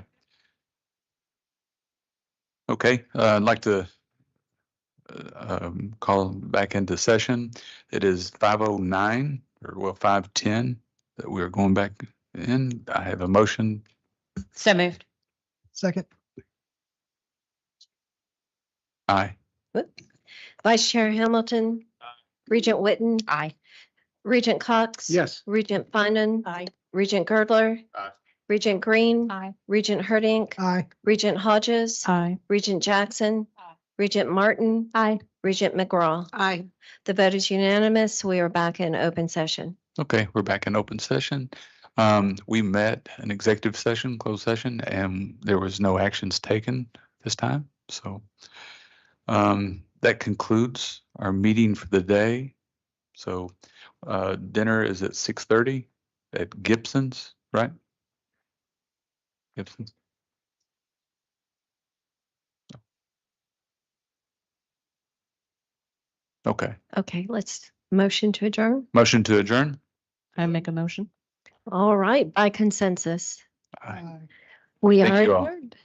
Okay, I'd like to call back into session. It is 5:09, or well, 5:10 that we're going back in. I have a motion. So moved. Second. Aye. Vice Chair Hamilton. Regent Witten. Aye. Regent Cox. Yes. Regent Finan. Aye. Regent Girdler. Aye. Regent Green. Aye. Regent Herdink. Aye. Regent Hodges. Aye. Regent Jackson. Regent Martin. Aye. Regent McGraw. Aye. The vote is unanimous. We are back in open session. Okay, we're back in open session. We met an executive session, closed session, and there was no actions taken this time. So that concludes our meeting for the day. So dinner is at 6:30 at Gibson's, right? Gibson's. Okay. Okay, let's motion to adjourn. Motion to adjourn? I make a motion. All right, by consensus. Aye. We Thank are you all. adjourned.